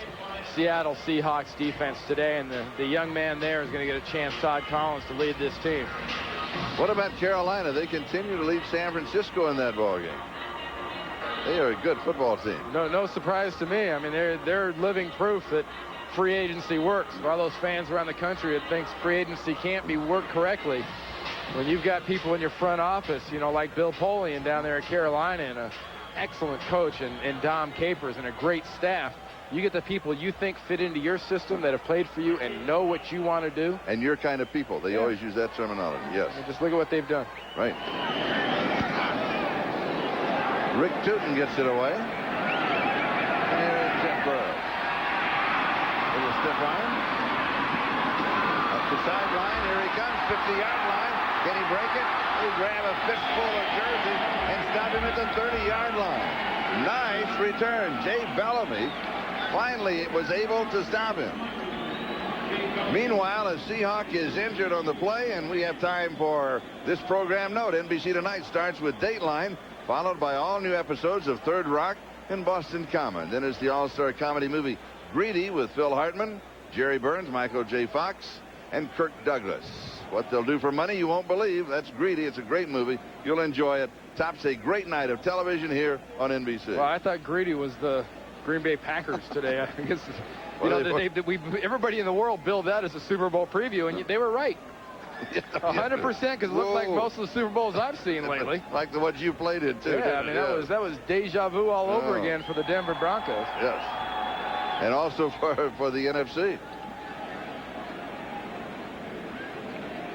Seattle Seahawks defense today. And the young man there is going to get a chance, Todd Collins, to lead this team. What about Carolina? They continue to lead San Francisco in that ballgame. They are a good football team. No surprise to me. I mean, they're living proof that free agency works. For all those fans around the country that thinks free agency can't be worked correctly, when you've got people in your front office, like Bill Polian down there at Carolina and an excellent coach and Dom Capers and a great staff, you get the people you think fit into your system that have played for you and know what you want to do. And your kind of people. They always use that terminology. Yes. And just look at what they've done. Right. Rick Tootin gets it away. And here is Jeff Burrow. With a stiff arm. Up the sideline. Here he comes. 50-yard line. Can he break it? He grab a fistful of jersey and stop him at the 30-yard line. Nice return. Jay Bellamy finally was able to stop him. Meanwhile, a Seahawk is injured on the play, and we have time for this program note. NBC Tonight starts with Dateline, followed by all new episodes of Third Rock and Boston Common. Then is the all-star comedy movie Greedy with Phil Hartman, Jerry Burns, Michael J. Fox, and Kirk Douglas. What they'll do for money, you won't believe. That's Greedy. It's a great movie. You'll enjoy it. Tops a great night of television here on NBC. Well, I thought Greedy was the Green Bay Packers today. I guess everybody in the world billed that as a Super Bowl preview, and they were right. 100%, because it looked like most of the Super Bowls I've seen lately. Like the ones you played in, too. Yeah, I mean, that was deja vu all over again for the Denver Broncos. Yes. And also for the NFC.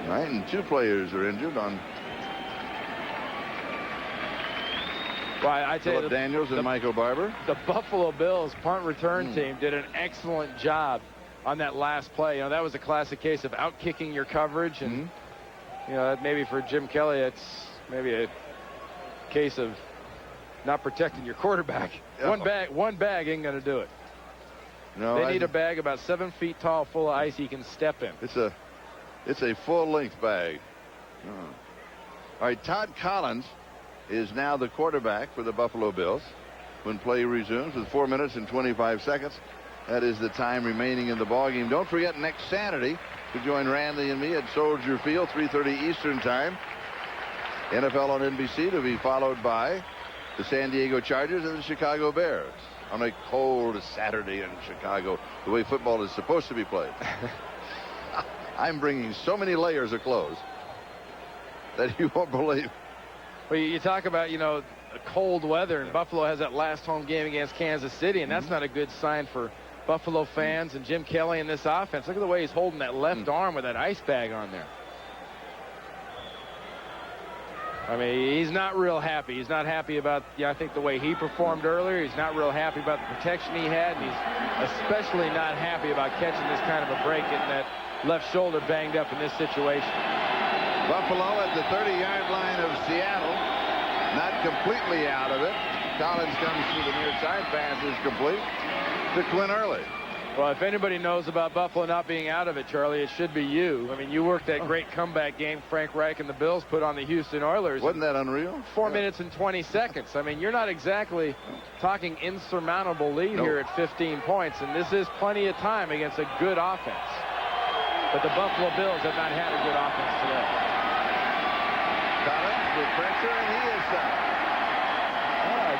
Right, and 2 players are injured on. Well, I tell Phillip you, Daniels and Michael Barber. The Buffalo Bills punt return team did an excellent job on that last play. That was a classic case of out-kicking your coverage. And, maybe for Jim Kelly, it's maybe a case of not protecting your quarterback. Yeah. One bag ain't going to do it. No, they need a bag about 7 feet tall full of ice he can step in. It's a full-length bag. All right, Todd Collins is now the quarterback for the Buffalo Bills when play resumes with 4 minutes and 25 seconds. That is the time remaining in the ballgame. Don't forget next Saturday to join Randy and me at Soldier Field, 3:30 Eastern Time. NFL on NBC to be followed by the San Diego Chargers and the Chicago Bears on a cold Saturday in Chicago, the way football is supposed to be played. I'm bringing so many layers of clothes that you won't believe. Well, you talk about, cold weather, and Buffalo has that last home game against Kansas City, and that's not a good sign for Buffalo fans and Jim Kelly in this offense. Look at the way he's holding that left arm with that ice bag on there. I mean, he's not real happy. He's not happy about, I think, the way he performed earlier. He's not real happy about the protection he had, and he's especially not happy about catching this kind of a break, getting that left shoulder banged up in this situation. Buffalo at the 30-yard line of Seattle, not completely out of it. Collins comes through the near side, pass is complete to Quinn Early. Well, if anybody knows about Buffalo not being out of it, Charlie, it should be you. I mean, you worked that great comeback game Frank Reich and the Bills put on the Houston Oilers. Wasn't that unreal? 4 minutes and 20 seconds. I mean, you're not exactly talking insurmountable lead here at 15 points, and this is plenty of time against a good offense. But the Buffalo Bills have not had a good offense today. Collins with pressure, and he is sacked.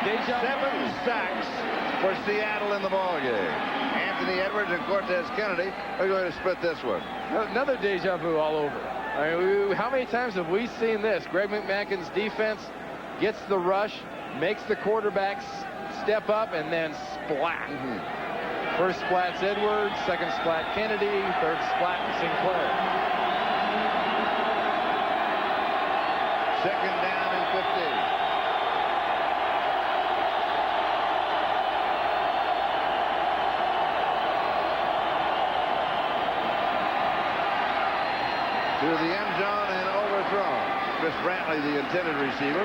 7 sacks for Seattle in the ballgame. Anthony Edwards and Cortez Kennedy are going to split this one. Another deja vu all over. I mean, how many times have we seen this? Greg McMackin's defense gets the rush, makes the quarterbacks step up, and then splat. First splat's Edwards, second splat Kennedy, third splat Sinclair. Second down and 15. To the end zone and overthrown. Chris Brantley, the intended receiver.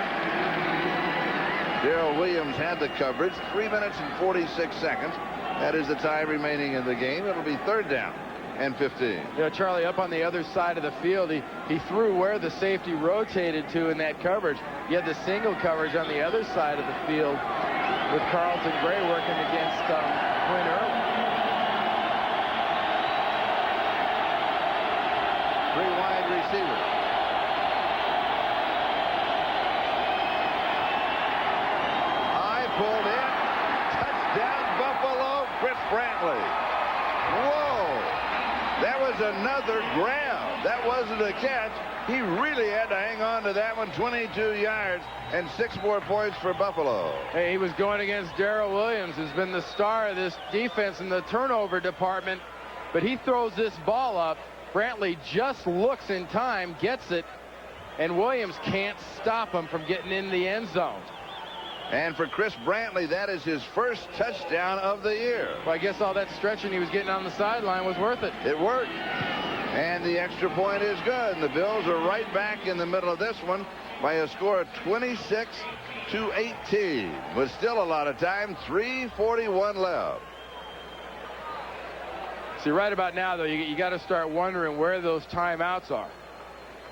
Darrell Williams had the coverage. 3 minutes and 46 seconds. That is the time remaining in the game. It'll be third down and 15. You know, Charlie, up on the other side of the field, he threw where the safety rotated to in that coverage. You had the single coverage on the other side of the field with Carlton Gray working against Quinn Early. Three wide receivers. High pulled in. Touchdown Buffalo. Chris Brantley. Whoa. That was another grab. That wasn't a catch. He really had to hang on to that one. 22 yards and 6 more points for Buffalo. Hey, he was going against Darrell Williams, who's been the star of this defense in the turnover department. But he throws this ball up. Brantley just looks in time, gets it, and Williams can't stop him from getting in the end zone. And for Chris Brantley, that is his first touchdown of the year. Well, I guess all that stretching he was getting on the sideline was worth it. It worked. And the extra point is good. And the Bills are right back in the middle of this one by a score of 26-18. With still a lot of time, 3:41 left. See, right about now, though, you got to start wondering where those timeouts are.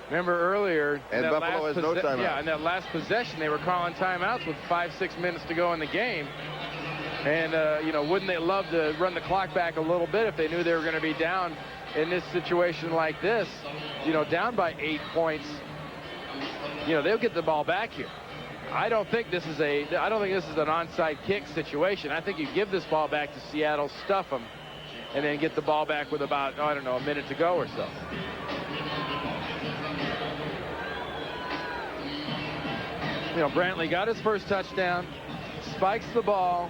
Remember earlier, and Buffalo has no timeouts. Yeah, in that last possession, they were calling timeouts with 5-6 minutes to go in the game. And, you know, wouldn't they love to run the clock back a little bit if they knew they were going to be down in this situation like this, you know, down by 8 points. You know, they'll get the ball back here. I don't think this is an onside kick situation. I think you give this ball back to Seattle, stuff them, and then get the ball back with about, I don't know, a minute to go or so. You know, Brantley got his first touchdown, spikes the ball,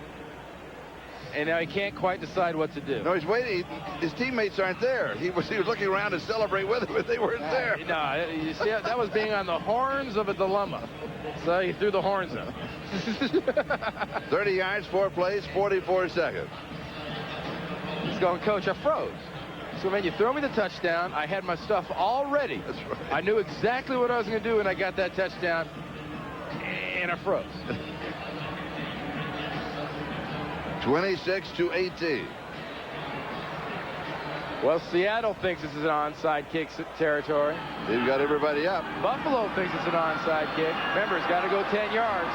and now he can't quite decide what to do. No, he's waiting. His teammates aren't there. He was looking around to celebrate with them, but they weren't there. No, you see, that was being on the horns of a dilemma. So he threw the horns up. 30 yards, 4 plays, 44 seconds. He's going, Coach, I froze. So, man, you throw me the touchdown. I had my stuff all ready. That's right. I knew exactly what I was going to do, and I got that touchdown, and I froze. 26-18. Well, Seattle thinks this is an onside kick territory. They've got everybody up. Buffalo thinks it's an onside kick. Remember, it's got to go 10 yards.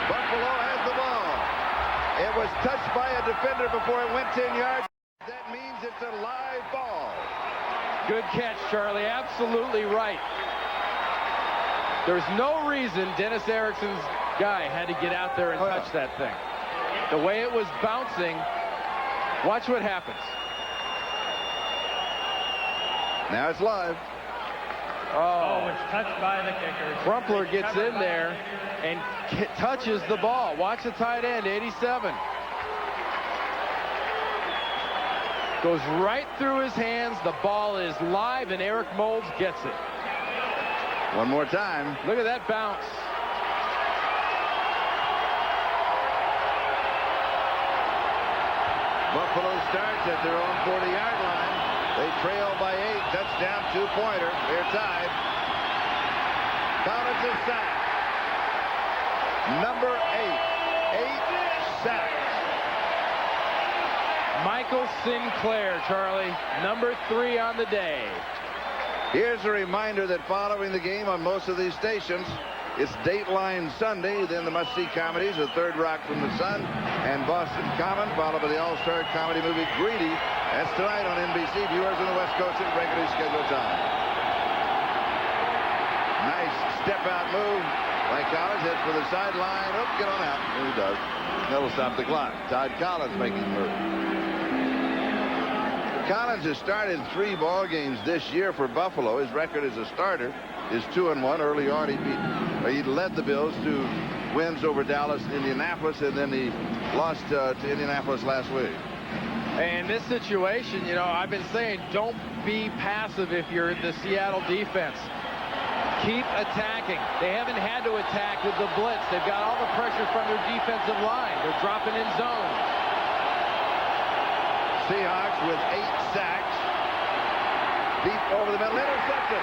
Buffalo has the ball. It was touched by a defender before it went 10 yards. That means it's a live ball. Good catch, Charlie. Absolutely right. There's no reason Dennis Erickson's guy had to get out there and touch that thing. The way it was bouncing, watch what happens. Now it's live. Oh, it's touched by the kicker. Crumpler gets in there and touches the ball. Watch the tight end, 87. Goes right through his hands. The ball is live, and Eric Moulds gets it. One more time. Look at that bounce. Buffalo starts at their own 40-yard line. They trail by 8. Touchdown, 2-pointer. They're tied. Collins is sacked. Number 8. 8 sacks. Michael Sinclair, Charlie, number 3 on the day. Here's a reminder that following the game on most of these stations, it's Dateline Sunday, then the must-see comedies, The Third Rock from the Sun, and Boston Common, followed by the all-star comedy movie Greedy. That's tonight on NBC. Viewers on the West Coast at regularly scheduled time. Nice step-out move by Collins. Heads for the sideline. Oh, get on out. And he does. That'll stop the clock. Todd Collins making the move. Collins has started 3 ball games this year for Buffalo. His record as a starter is 2-1. Early on, he led the Bills to wins over Dallas and Indianapolis, and then he lost to Indianapolis last week. In this situation, you know, I've been saying don't be passive if you're the Seattle defense. Keep attacking. They haven't had to attack with the blitz. They've got all the pressure from their defensive line. They're dropping in zone. Seahawks with 8 sacks. Deep over the middle. Interception.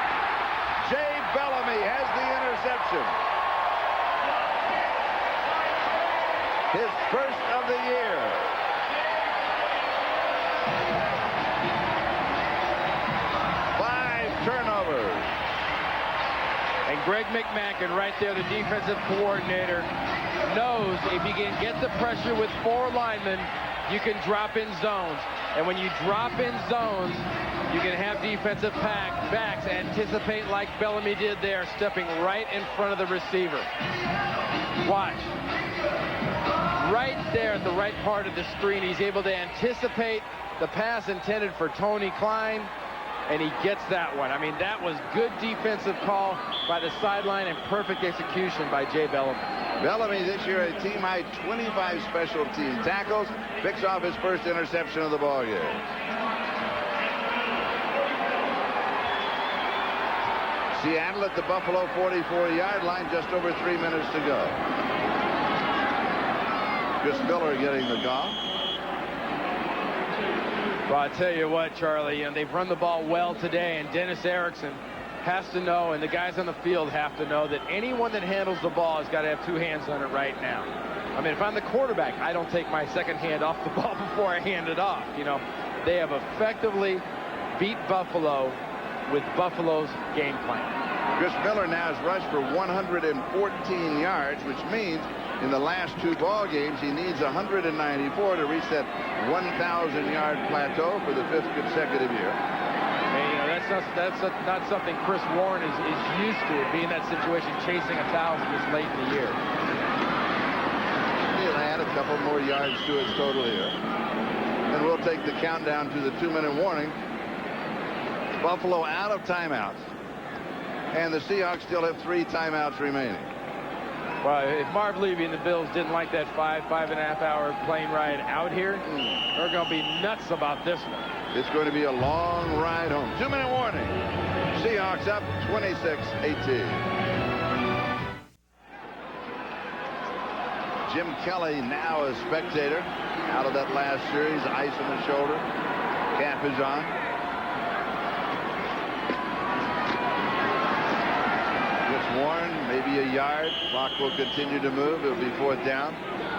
Jay Bellamy has the interception. His first of the year. Five turnovers. And Greg McMacken right there, the defensive coordinator, knows if you can get the pressure with 4 linemen, you can drop in zones. And when you drop in zones, you can have defensive backs anticipate like Bellamy did there, stepping right in front of the receiver. Watch. Right there at the right part of the screen, he's able to anticipate the pass intended for Tony Klein, and he gets that one. I mean, that was good defensive call by the sideline and perfect execution by Jay Bellamy. Bellamy this year a team-high 25 special team tackles, picks off his first interception of the ball game. Seattle at the Buffalo 44-yard line, just over 3 minutes to go. Chris Miller getting the call. Well, I tell you what, Charlie, they've run the ball well today, and Dennis Erickson has to know, and the guys on the field have to know, that anyone that handles the ball has got to have 2 hands on it right now. I mean, if I'm the quarterback, I don't take my second hand off the ball before I hand it off. You know, they have effectively beat Buffalo with Buffalo's game plan. Chris Miller now has rushed for 114 yards, which means in the last 2 ball games he needs 194 to reach that 1,000-yard plateau for the 5th consecutive year. And, you know, that's not something Chris Warren is used to, being in that situation, chasing 1,000 this late in the year. He'll add a couple more yards to his total here. And we'll take the countdown to the 2-minute warning. Buffalo out of timeouts. And the Seahawks still have 3 timeouts remaining. Well, if Marv Levy and the Bills didn't like that 5.5 hour plane ride out here, they're going to be nuts about this one. It's going to be a long ride home. 2-minute warning. Seahawks up 26-18. Jim Kelly now a spectator out of that last series. Ice on the shoulder. Cap is on. Warren, maybe a yard. Clock will continue to move. It'll be 4th down.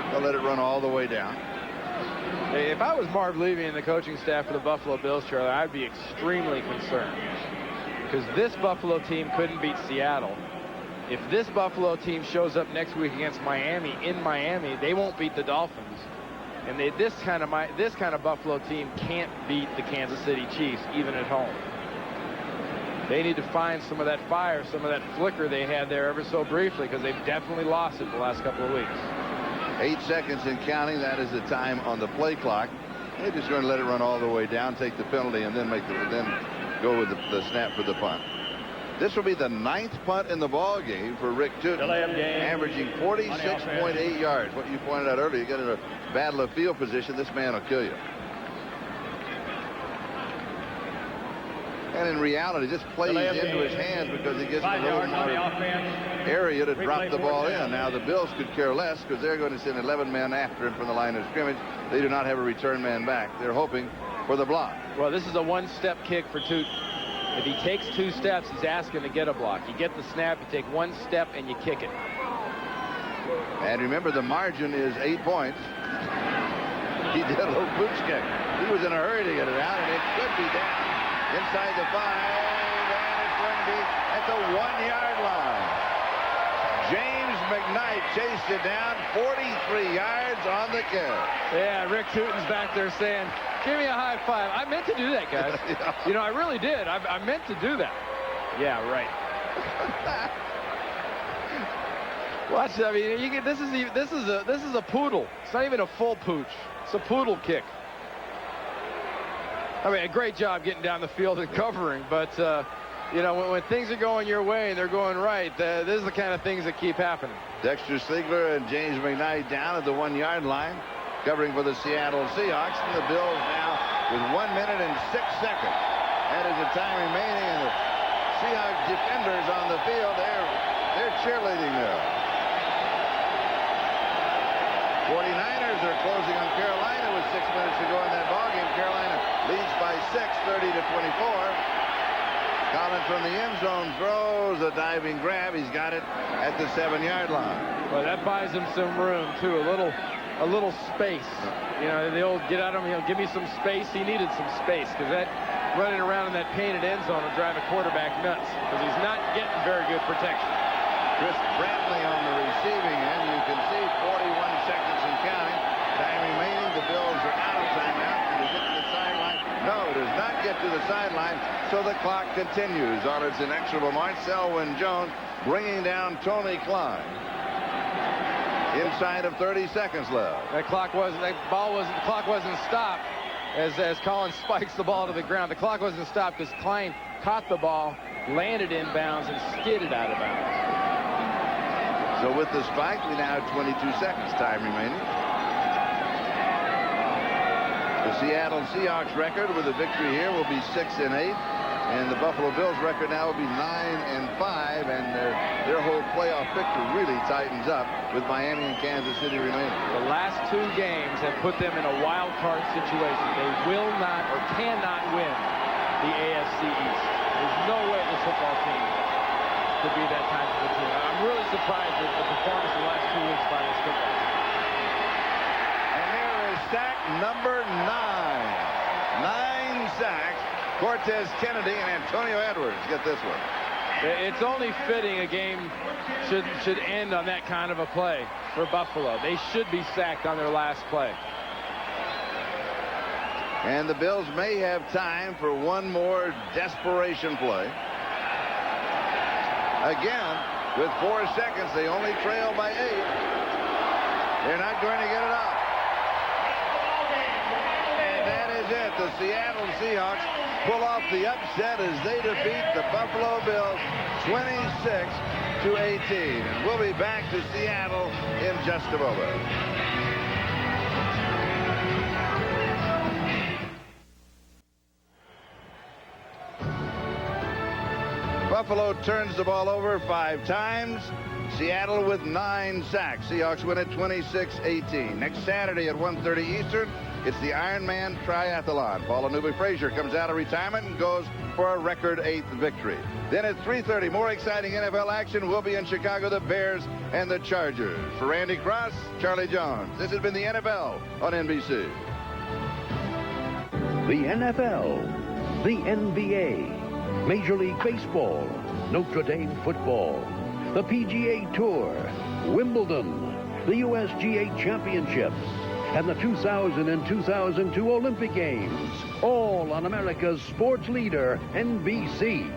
They'll let it run all the way down. Hey, if I was Marv Levy and the coaching staff for the Buffalo Bills, Charlie, I'd be extremely concerned. Because this Buffalo team couldn't beat Seattle. If this Buffalo team shows up next week against Miami in Miami, they won't beat the Dolphins. And this kind of Buffalo team can't beat the Kansas City Chiefs, even at home. They need to find some of that fire, some of that flicker they had there ever so briefly, because they've definitely lost it the last couple of weeks. 8 seconds and counting. That is the time on the play clock. They're just going to let it run all the way down, take the penalty, and then go with the snap for the punt. This will be the 9th punt in the ball game for Rick Tootin, averaging 46.8 yards. What you pointed out earlier, you get in a battle of field position, this man will kill you. And in reality, this plays into his hands because he gets a little more area to drop the ball in. Now, the Bills could care less because they're going to send 11 men after him from the line of scrimmage. They do not have a return man back. They're hoping for the block. Well, this is a one-step kick for Tootin. If he takes 2 steps, he's asking to get a block. You get the snap, you take 1 step, and you kick it. And remember, the margin is 8 points. He did a little pooch kick. He was in a hurry to get it out, and it could be down inside the 5, and it's going to be at the 1-yard line. James McKnight chased it down 43 yards on the carry. Yeah, Rick Tootin's back there saying, give me a high five. I meant to do that, guys. Yeah. You know, I really did. I meant to do that. Yeah, right. Watch. I mean, you get, this is a poodle. It's not even a full pooch. It's a poodle kick. I mean, a great job getting down the field and covering, but you know, when things are going your way and they're going right, this is the kind of things that keep happening. Dexter Stigler and James McKnight down at the 1-yard line, covering for the Seattle Seahawks. And the Bills now with 1 minute and 6 seconds. That is the time remaining, and the Seahawks defenders on the field, they're cheerleading there. 49ers are closing on Carolina with 6 minutes to go in that ballgame. Carolina leads by 6, 30-24. Collins from the end zone throws a diving grab. He's got it at the 7-yard line. Well, that buys him some room too, a little space. You know, the old get out of him, give me some space. He needed some space because that running around in that painted end zone will drive a quarterback nuts because he's not getting very good protection. Chris Brantley on the receiving end. You can see 41 seconds and counting. Time remaining. The Bills are out of timeout. Does it get to the sideline? No, it does not get to the sideline. So the clock continues on its inexorable march. Selwyn Jones bringing down Tony Klein. Inside of 30 seconds left. The clock wasn't stopped as Collins spikes the ball to the ground. The clock wasn't stopped because Klein caught the ball, landed inbounds, and skidded out of bounds. So with the spike, we now have 22 seconds time remaining. The Seattle Seahawks record with a victory here will be 6-8. And the Buffalo Bills record now will be 9-5, and their whole playoff picture really tightens up with Miami and Kansas City remaining. The last 2 games have put them in a wild card situation. They will not or cannot win the AFC East. There's no way this football team could be that type of a team. I'm really surprised with the performance of the last 2 weeks by this football team. And there is sack number 9. 9 sacks. Cortez Kennedy and Antonio Edwards get this one. It's only fitting a game should end on that kind of a play for Buffalo. They should be sacked on their last play. And the Bills may have time for one more desperation play. Again, with 4 seconds, they only trail by 8. They're not going to get it up. And that is it. The Seattle Seahawks pull off the upset as they defeat the Buffalo Bills 26-18. And we'll be back to Seattle in just a moment. Buffalo turns the ball over 5 times. Seattle with 9 sacks. Seahawks win it 26-18. Next Saturday at 1:30 Eastern, it's the Ironman Triathlon. Paula Newby-Frazier comes out of retirement and goes for a record 8th victory. Then at 3:30, more exciting NFL action will be in Chicago, the Bears and the Chargers. For Randy Cross, Charlie Jones. This has been the NFL on NBC. The NFL, the NBA, Major League Baseball, Notre Dame football, the PGA Tour, Wimbledon, the USGA Championships, and the 2000 and 2002 Olympic Games. All on America's sports leader, NBC.